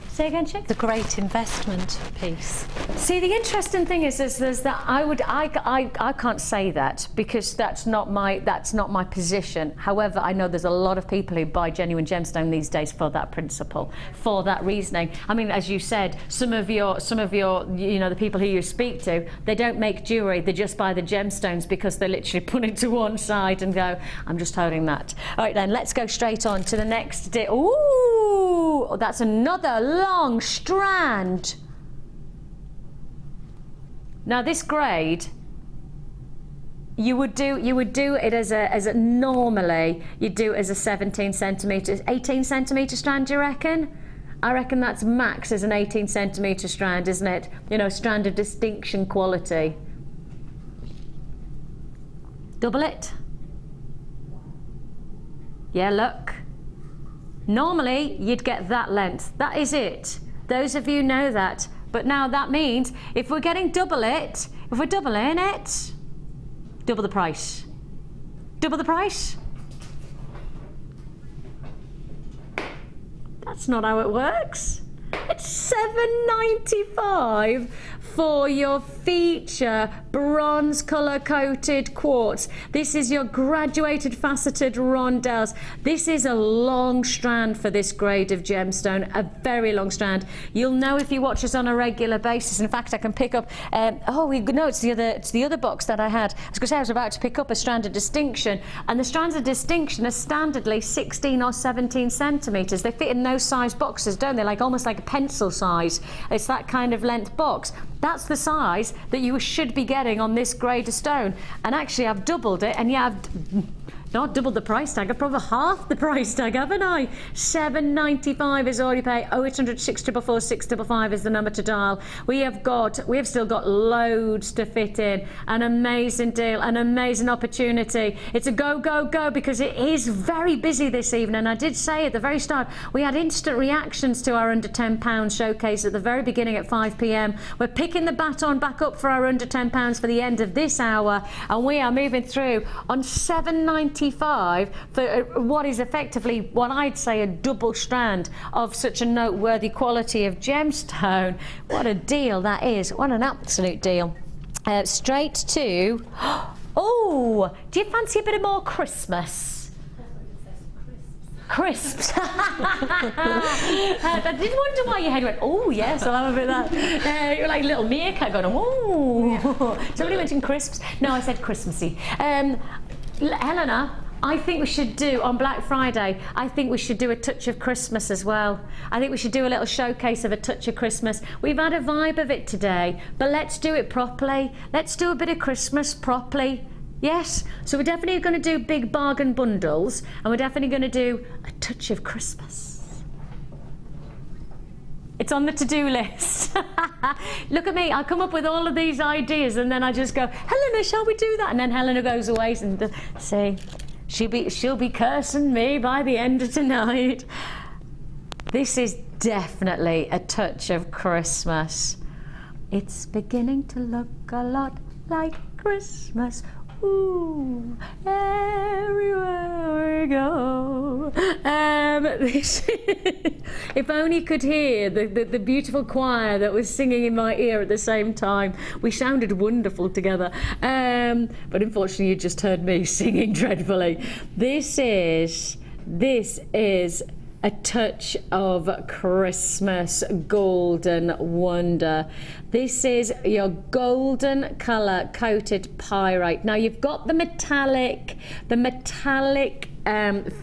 Say again, Chick? The great investment piece. See, the interesting thing is that I can't say that because that's not my position. However, I know there's a lot of people who buy genuine gemstone these days for that principle, for that reasoning. I mean, as you said, some of your you know, the people who you speak to, they don't make jewellery, they just buy the gemstones because they literally put it to one side and go, I'm just holding that. All right, then let's go straight on to the next Ooh, that's another long strand. Now this grade, you would do it as a normally you'd do it as a 17 centimetre, 18 centimetre strand, do you reckon? I reckon that's max as an 18 centimetre strand, isn't it? You know, strand of distinction quality. Double it. Yeah, look. Normally, you'd get that length. That is it. Those of you know that. But now that means if we're getting double it, if we're doubling it, double the price. Double the price? That's not how it works. It's $7.95 for your feature bronze colour coated quartz. This is your graduated faceted rondelles. This is a long strand for this grade of gemstone, a very long strand. You'll know if you watch us on a regular basis. In fact, I can pick up, it's the other box that I had. I was going to say I was about to pick up a strand of distinction, and the strands of distinction are standardly 16 or 17 centimetres. They fit in those size boxes, don't they? Like almost like a pencil size. It's that kind of length box. That's the size that you should be getting on this grade of stone. And actually I've doubled it, and yeah, I've not doubled the price tag, I've probably half the price tag, haven't I? $7.95 is all you pay. 0800 644 655 is the number to dial. We have still got loads to fit in. An amazing deal, an amazing opportunity. It's a go, go, go, because it is very busy this evening. I did say at the very start, we had instant reactions to our under £10 showcase at the very beginning at 5 p.m. We're picking the baton back up for our under £10 for the end of this hour, and we are moving through on $7.95 for what is effectively what I'd say a double strand of such a noteworthy quality of gemstone. What a deal that is. What an absolute deal. Straight to, oh, do you fancy a bit of more Christmas? Crisps. I did wonder why your head went, oh yes, I'll have a bit of that. You're like a little meerkat going, oh. Somebody mentioned crisps. No, I said Christmassy. Helena, I think we should do, on Black Friday, I think we should do a touch of Christmas as well. I think we should do a little showcase of a touch of Christmas. We've had a vibe of it today, but let's do it properly. Let's do a bit of Christmas properly. Yes, so we're definitely going to do big bargain bundles, and we're definitely going to do a touch of Christmas. It's on the to-do list. Look at me, I come up with all of these ideas and then I just go, Helena, shall we do that? And then Helena goes away and say, she'll be cursing me by the end of tonight. This is definitely a touch of Christmas. It's beginning to look a lot like Christmas. Ooh, everywhere we go. If only you could hear the beautiful choir that was singing in my ear at the same time. We sounded wonderful together. But unfortunately, you just heard me singing dreadfully. This is a touch of Christmas golden wonder. This is your golden colour coated pyrite. Now you've got the metallic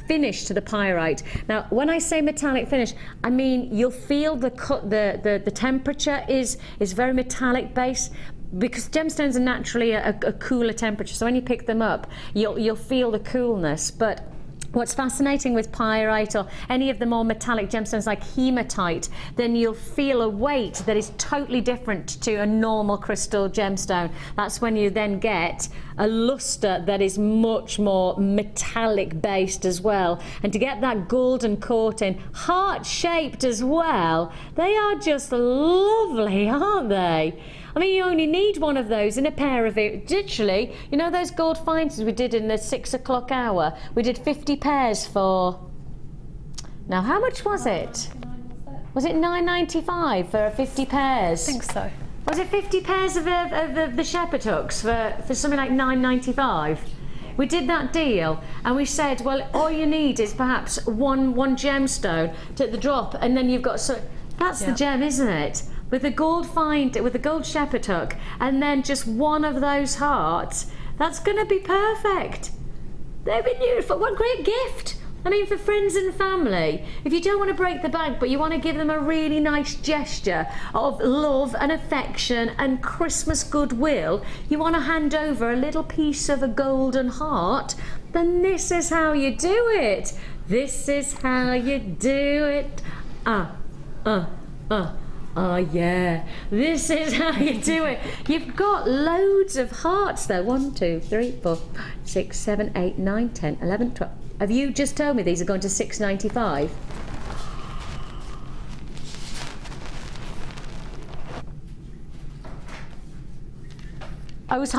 finish to the pyrite. Now when I say metallic finish, I mean you'll feel the temperature is very metallic base, because gemstones are naturally a cooler temperature, so when you pick them up you'll feel the coolness. But what's fascinating with pyrite or any of the more metallic gemstones like hematite, then you'll feel a weight that is totally different to a normal crystal gemstone. That's when you then get a luster that is much more metallic based as well. And to get that golden coating, heart shaped as well, they are just lovely, aren't they? I mean, you only need one of those in a pair of it. Literally, you know those gold finds we did in the 6 o'clock hour? We did 50 pairs for... Now, how much was it? Was it $9.95 for 50 pairs? I think so. Was it 50 pairs of the shepherd hooks for something like $9.95? We did that deal and we said, well, all you need is perhaps one gemstone to the drop, and then you've got... So that's the gem, isn't it? With the gold find, with the gold shepherd hook, and then just one of those hearts, that's going to be perfect. They'd be beautiful. What a great gift. I mean, for friends and family, if you don't want to break the bank, but you want to give them a really nice gesture of love and affection and Christmas goodwill, you want to hand over a little piece of a golden heart, then this is how you do it. This is how you do it. Oh yeah, this is how you do it. You've got loads of hearts though. 1, 2, 3, 4, 5, 6, 7, 8, 9, 10, 11, 12. Have you just told me these are going to $6.95? I was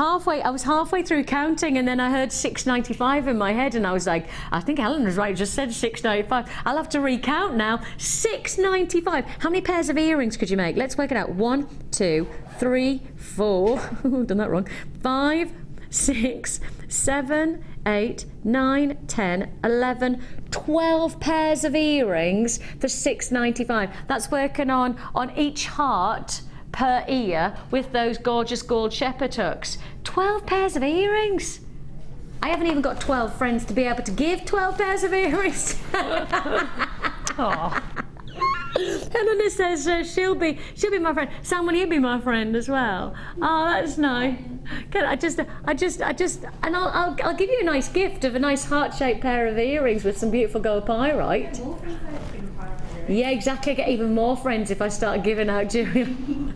halfway through counting, and then I heard $6.95 in my head, and I was like, I think Helen was right, just said $6.95. I'll have to recount now. $6.95. How many pairs of earrings could you make? Let's work it out. 1, 2, 3, 4. Done that wrong. 5, 6, 7, 8, 9, 10, 11, 12 pairs of earrings for $6.95. That's working on each heart per ear with those gorgeous gold shepherd hooks. 12 pairs of earrings. I haven't even got 12 friends to be able to give 12 pairs of earrings. Helena says she'll be my friend. Sam, will you be my friend as well? Oh, that's nice. And I'll give you a nice gift of a nice heart-shaped pair of earrings with some beautiful gold pyrite. Yeah, exactly. I get even more friends if I start giving out jewellery.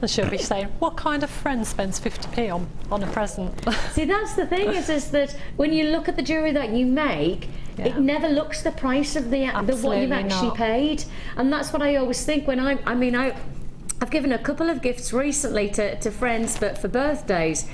She'll be saying, what kind of friend spends 50p on a present? See, that's the thing, is that when you look at the jewellery that you make, it never looks the price of the what you've actually paid. And that's what I always think when I've given a couple of gifts recently to friends for birthdays,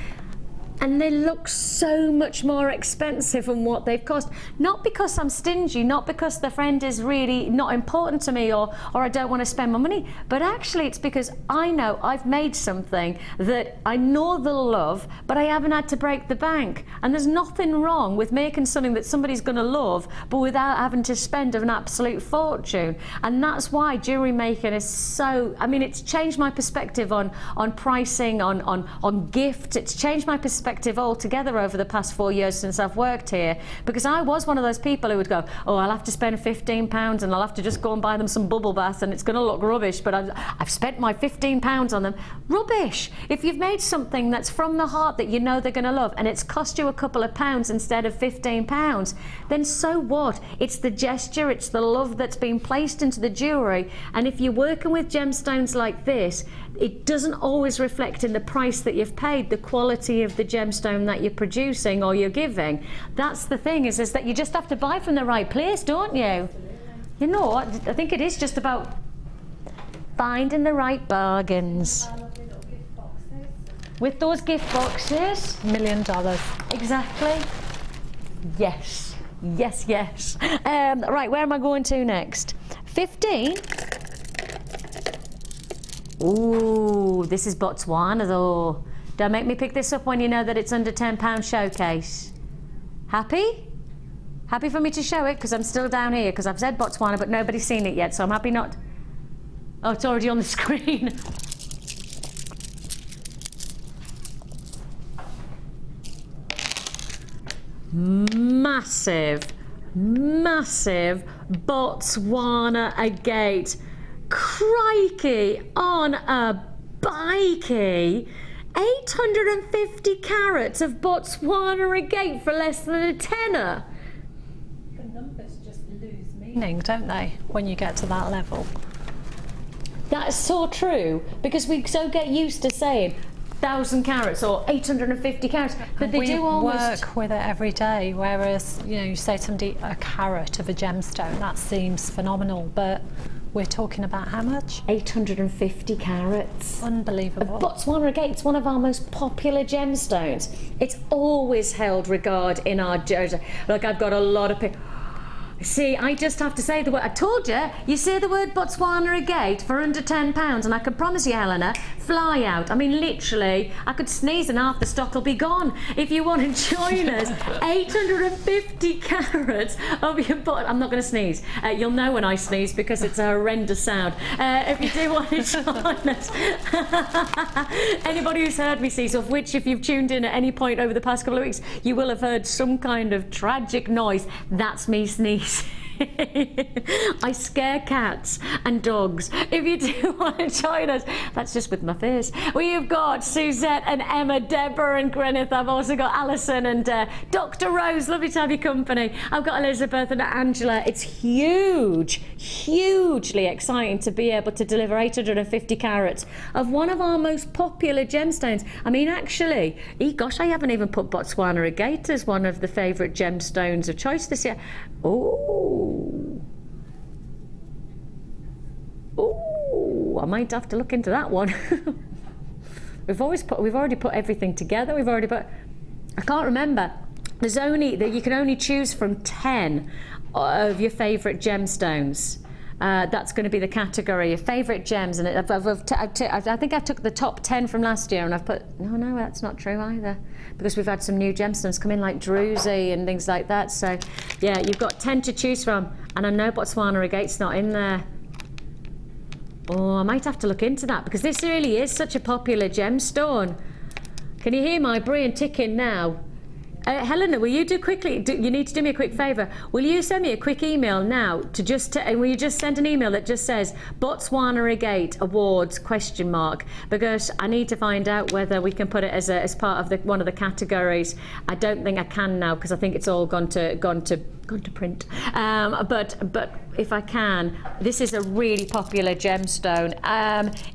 and they look so much more expensive than what they've cost. Not because I'm stingy, not because the friend is really not important to me or I don't want to spend my money, but actually it's because I know I've made something that I know they'll love, but I haven't had to break the bank. And there's nothing wrong with making something that somebody's going to love, but without having to spend an absolute fortune. And that's why jewellery making is so, I mean, it's changed my perspective on pricing, on gifts. It's changed my perspective altogether over the past 4 years since I've worked here, because I was one of those people who would go, oh, I'll have to spend £15 and I'll have to just go and buy them some bubble bath and it's going to look rubbish, but I've spent my £15 on them. Rubbish. If you've made something that's from the heart that you know they're going to love and it's cost you a couple of pounds instead of £15, then so what? It's the gesture, it's the love that's been placed into the jewellery. And if you're working with gemstones like this, it doesn't always reflect in the price that you've paid, the quality of the gemstone that you're producing or you're giving. That's the thing, is that you just have to buy from the right place, don't you? You know, I think it is just about finding the right bargains. With those gift boxes. $1 million. Exactly. Yes. Yes, yes. Right, where am I going to next? 15. Ooh, this is Botswana though. Don't make me pick this up when you know that it's under £10 showcase. Happy? Happy for me to show it because I'm still down here because I've said Botswana but nobody's seen it yet, so I'm happy not. Oh, it's already on the screen. Massive, massive Botswana agate. Crikey, on a bikey. 850 carats of Botswana agate for less than a tenner. The numbers just lose meaning, don't they, when you get to that level? That's so true, because we so get used to saying 1,000 carats or 850 carats, but they do almost work with it every day, whereas, you know, you say to somebody a carat of a gemstone, that seems phenomenal, but we're talking about how much? 850 carats. Unbelievable. Botswana agate, it's one of our most popular gemstones. It's always held regard in our like I've got a lot of people. See, I just have to say the word. I told you, you say the word Botswana agate for under £10 and I can promise you, Helena, fly out. I mean, literally, I could sneeze and half the stock will be gone. If you want to join us, 850 carats of your I'm not going to sneeze. You'll know when I sneeze because it's a horrendous sound. If you do want to join us, anybody who's heard me sneeze, of which if you've tuned in at any point over the past couple of weeks, you will have heard some kind of tragic noise. That's me sneezing. I scare cats and dogs. If you do want to join us, that's just with my face. We've got Suzette and Emma, Deborah and Gwyneth. I've also got Alison and Dr. Rose. Lovely to have your company. I've got Elizabeth and Angela. It's huge, hugely exciting to be able to deliver 850 carats of one of our most popular gemstones. I mean, actually, gosh, I haven't even put Botswana agate as one of the favourite gemstones of choice this year. Oh, I might have to look into that one. We've already put everything together. I can't remember. You can only choose from 10 of your favourite gemstones. That's going to be the category of favourite gems, and I think I took the top 10 from last year, and I've put no, that's not true either, because we've had some new gemstones come in like druzy and things like that. So yeah, you've got 10 to choose from, and I know Botswana agate's not in there. Oh, I might have to look into that because this really is such a popular gemstone. Can you hear my brain ticking now? Helena, will you you need to do me a quick favour. Will you send me a quick email now will you just send an email that just says Botswana Agate Awards ? Because I need to find out whether we can put it as part of one of the categories. I don't think I can now because I think it's all gone to print. But if I can, this is a really popular gemstone.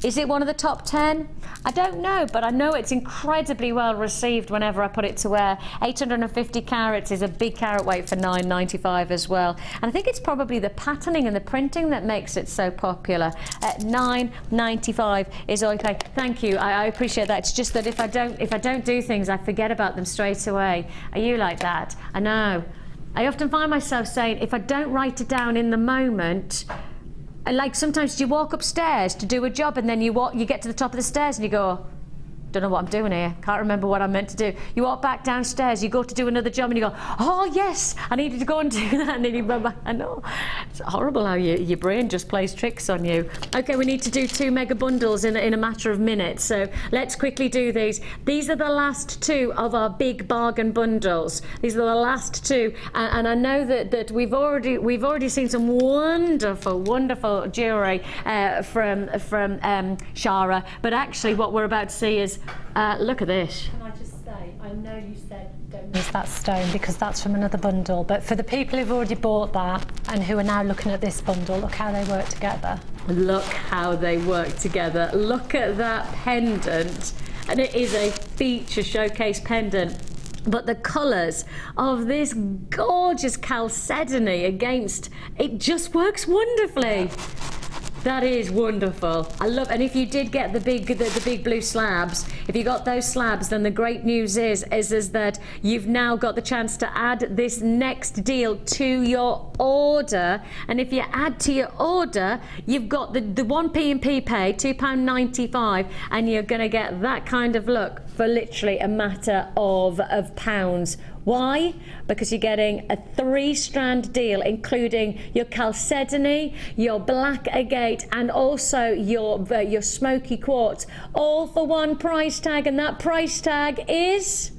Is it one of the top 10? I don't know, but I know it's incredibly well received whenever I put it to wear. 850 carats is a big carat weight for £9.95 as well. And I think it's probably the patterning and the printing that makes it so popular. At £9.95 is all you pay. Thank you, I appreciate that. It's just that if I don't do things, I forget about them straight away. Are you like that? I know. I often find myself saying, if I don't write it down in the moment, like sometimes you walk upstairs to do a job and then you get to the top of the stairs and you go, don't know what I'm doing here, can't remember what I'm meant to do. You walk back downstairs, you go to do another job and you go, oh yes, I needed to go and do that, and then you remember. I know, it's horrible how your brain just plays tricks on you. Okay, we need to do 2 mega bundles in a matter of minutes, so let's quickly do these. These are the last 2 of our big bargain bundles. These are the last 2, and I know that we've already seen some wonderful jewellery from Shara, but actually what we're about to see is look at this. Can I just say, I know you said don't use that stone because that's from another bundle, but for the people who've already bought that and who are now looking at this bundle, look how they work together. Look how they work together. Look at that pendant, and it is a feature showcase pendant. But the colours of this gorgeous chalcedony against it just works wonderfully. That is wonderful. I love, and if you did get the big blue slabs, if you got those slabs, then the great news is that you've now got the chance to add this next deal to your order. And if you add to your order, you've got the 1p and P pay, £2.95, and you're going to get that kind of look for literally a matter of pounds. Why? Because you're getting a 3-strand deal, including your chalcedony, your black agate, and also your smoky quartz, all for one price tag, and that price tag is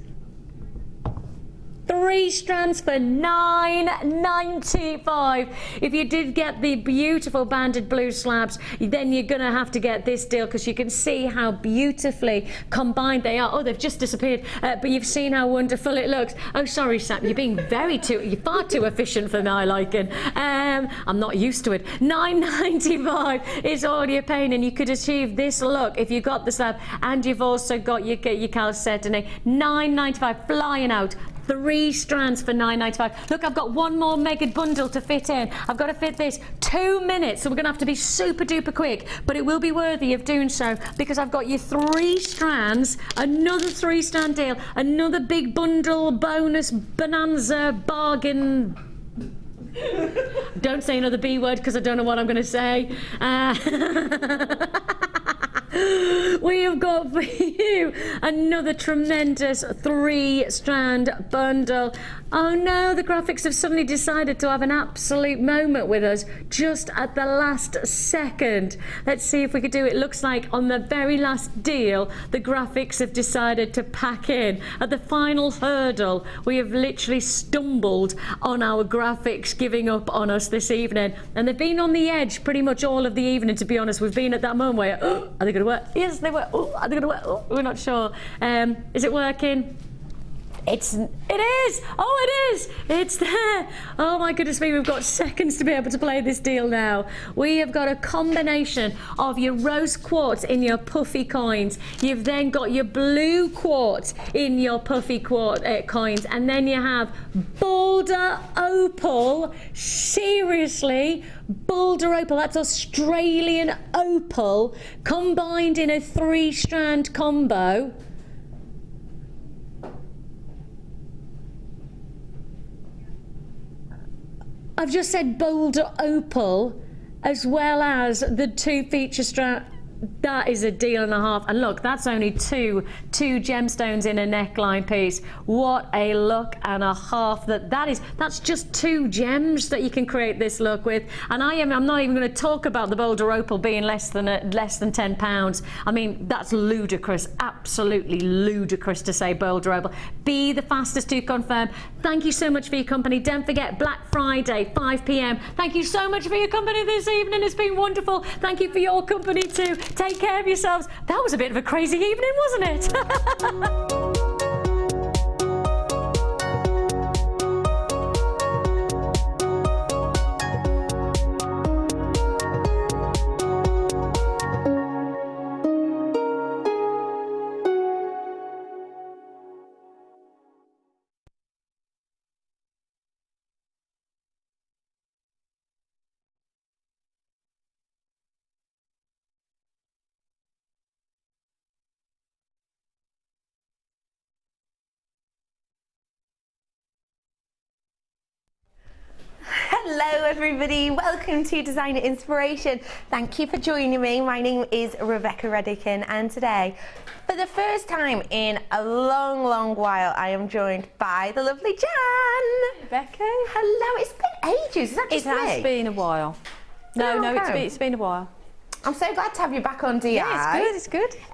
3 strands for $9.95. If you did get the beautiful banded blue slabs, then you're gonna have to get this deal, because you can see how beautifully combined they are. Oh, they've just disappeared, but you've seen how wonderful it looks. Oh, sorry, Sam, you're being you're far too efficient for my liking. I'm not used to it. $9.95 is all you're paying, and you could achieve this look if you got the slab, and you've also got your chalcedony. $9.95, flying out. 3 strands for $9.95. Look, I've got one more mega bundle to fit in. I've got to fit this 2 minutes, so we're going to have to be super duper quick, but it will be worthy of doing so, because I've got you 3 strands, another 3-strand deal, another big bundle, bonus, bonanza, bargain. Don't say another B word, because I don't know what I'm going to say. We have got for you another tremendous 3-strand bundle. Oh no, the graphics have suddenly decided to have an absolute moment with us just at the last second. Let's see if we could do it. Looks like on the very last deal, the graphics have decided to pack in. At the final hurdle, we have literally stumbled on our graphics giving up on us this evening. And they've been on the edge pretty much all of the evening, to be honest. We've been at that moment where, oh, are they going to work? Yes, they work. Oh, are they going to work? Oh, we're not sure. Is it working? It is. Oh, it is. It's there. Oh my goodness me, we've got seconds to be able to play this deal now. We have got a combination of your rose quartz in your puffy coins. You've then got your blue quartz in your puffy coins, and then you have Boulder opal. Seriously, Boulder opal. That's Australian opal combined in a 3-strand combo. I've just said Boulder opal, as well as the 2 feature strand. That is a deal and a half. And look, that's only two gemstones in a neckline piece. What a look and a half that is. That's just 2 gems that you can create this look with. And I'm not even going to talk about the Boulder opal being less than £10. I mean, that's ludicrous, absolutely ludicrous to say Boulder opal. Be the fastest to confirm. Thank you so much for your company. Don't forget, Black Friday, 5 p.m. Thank you so much for your company this evening. It's been wonderful. Thank you for your company too. Take care of yourselves. That was a bit of a crazy evening, wasn't it? Hello everybody, welcome to Designer Inspiration. Thank you for joining me. My name is Rebecca Redican, and today, for the first time in a long while, I am joined by the lovely Jan. Rebecca. Hello, it's been ages, is that just me? It has been a while. No, Okay. it's been a while. I'm so glad to have you back on DI. Yeah, it's good.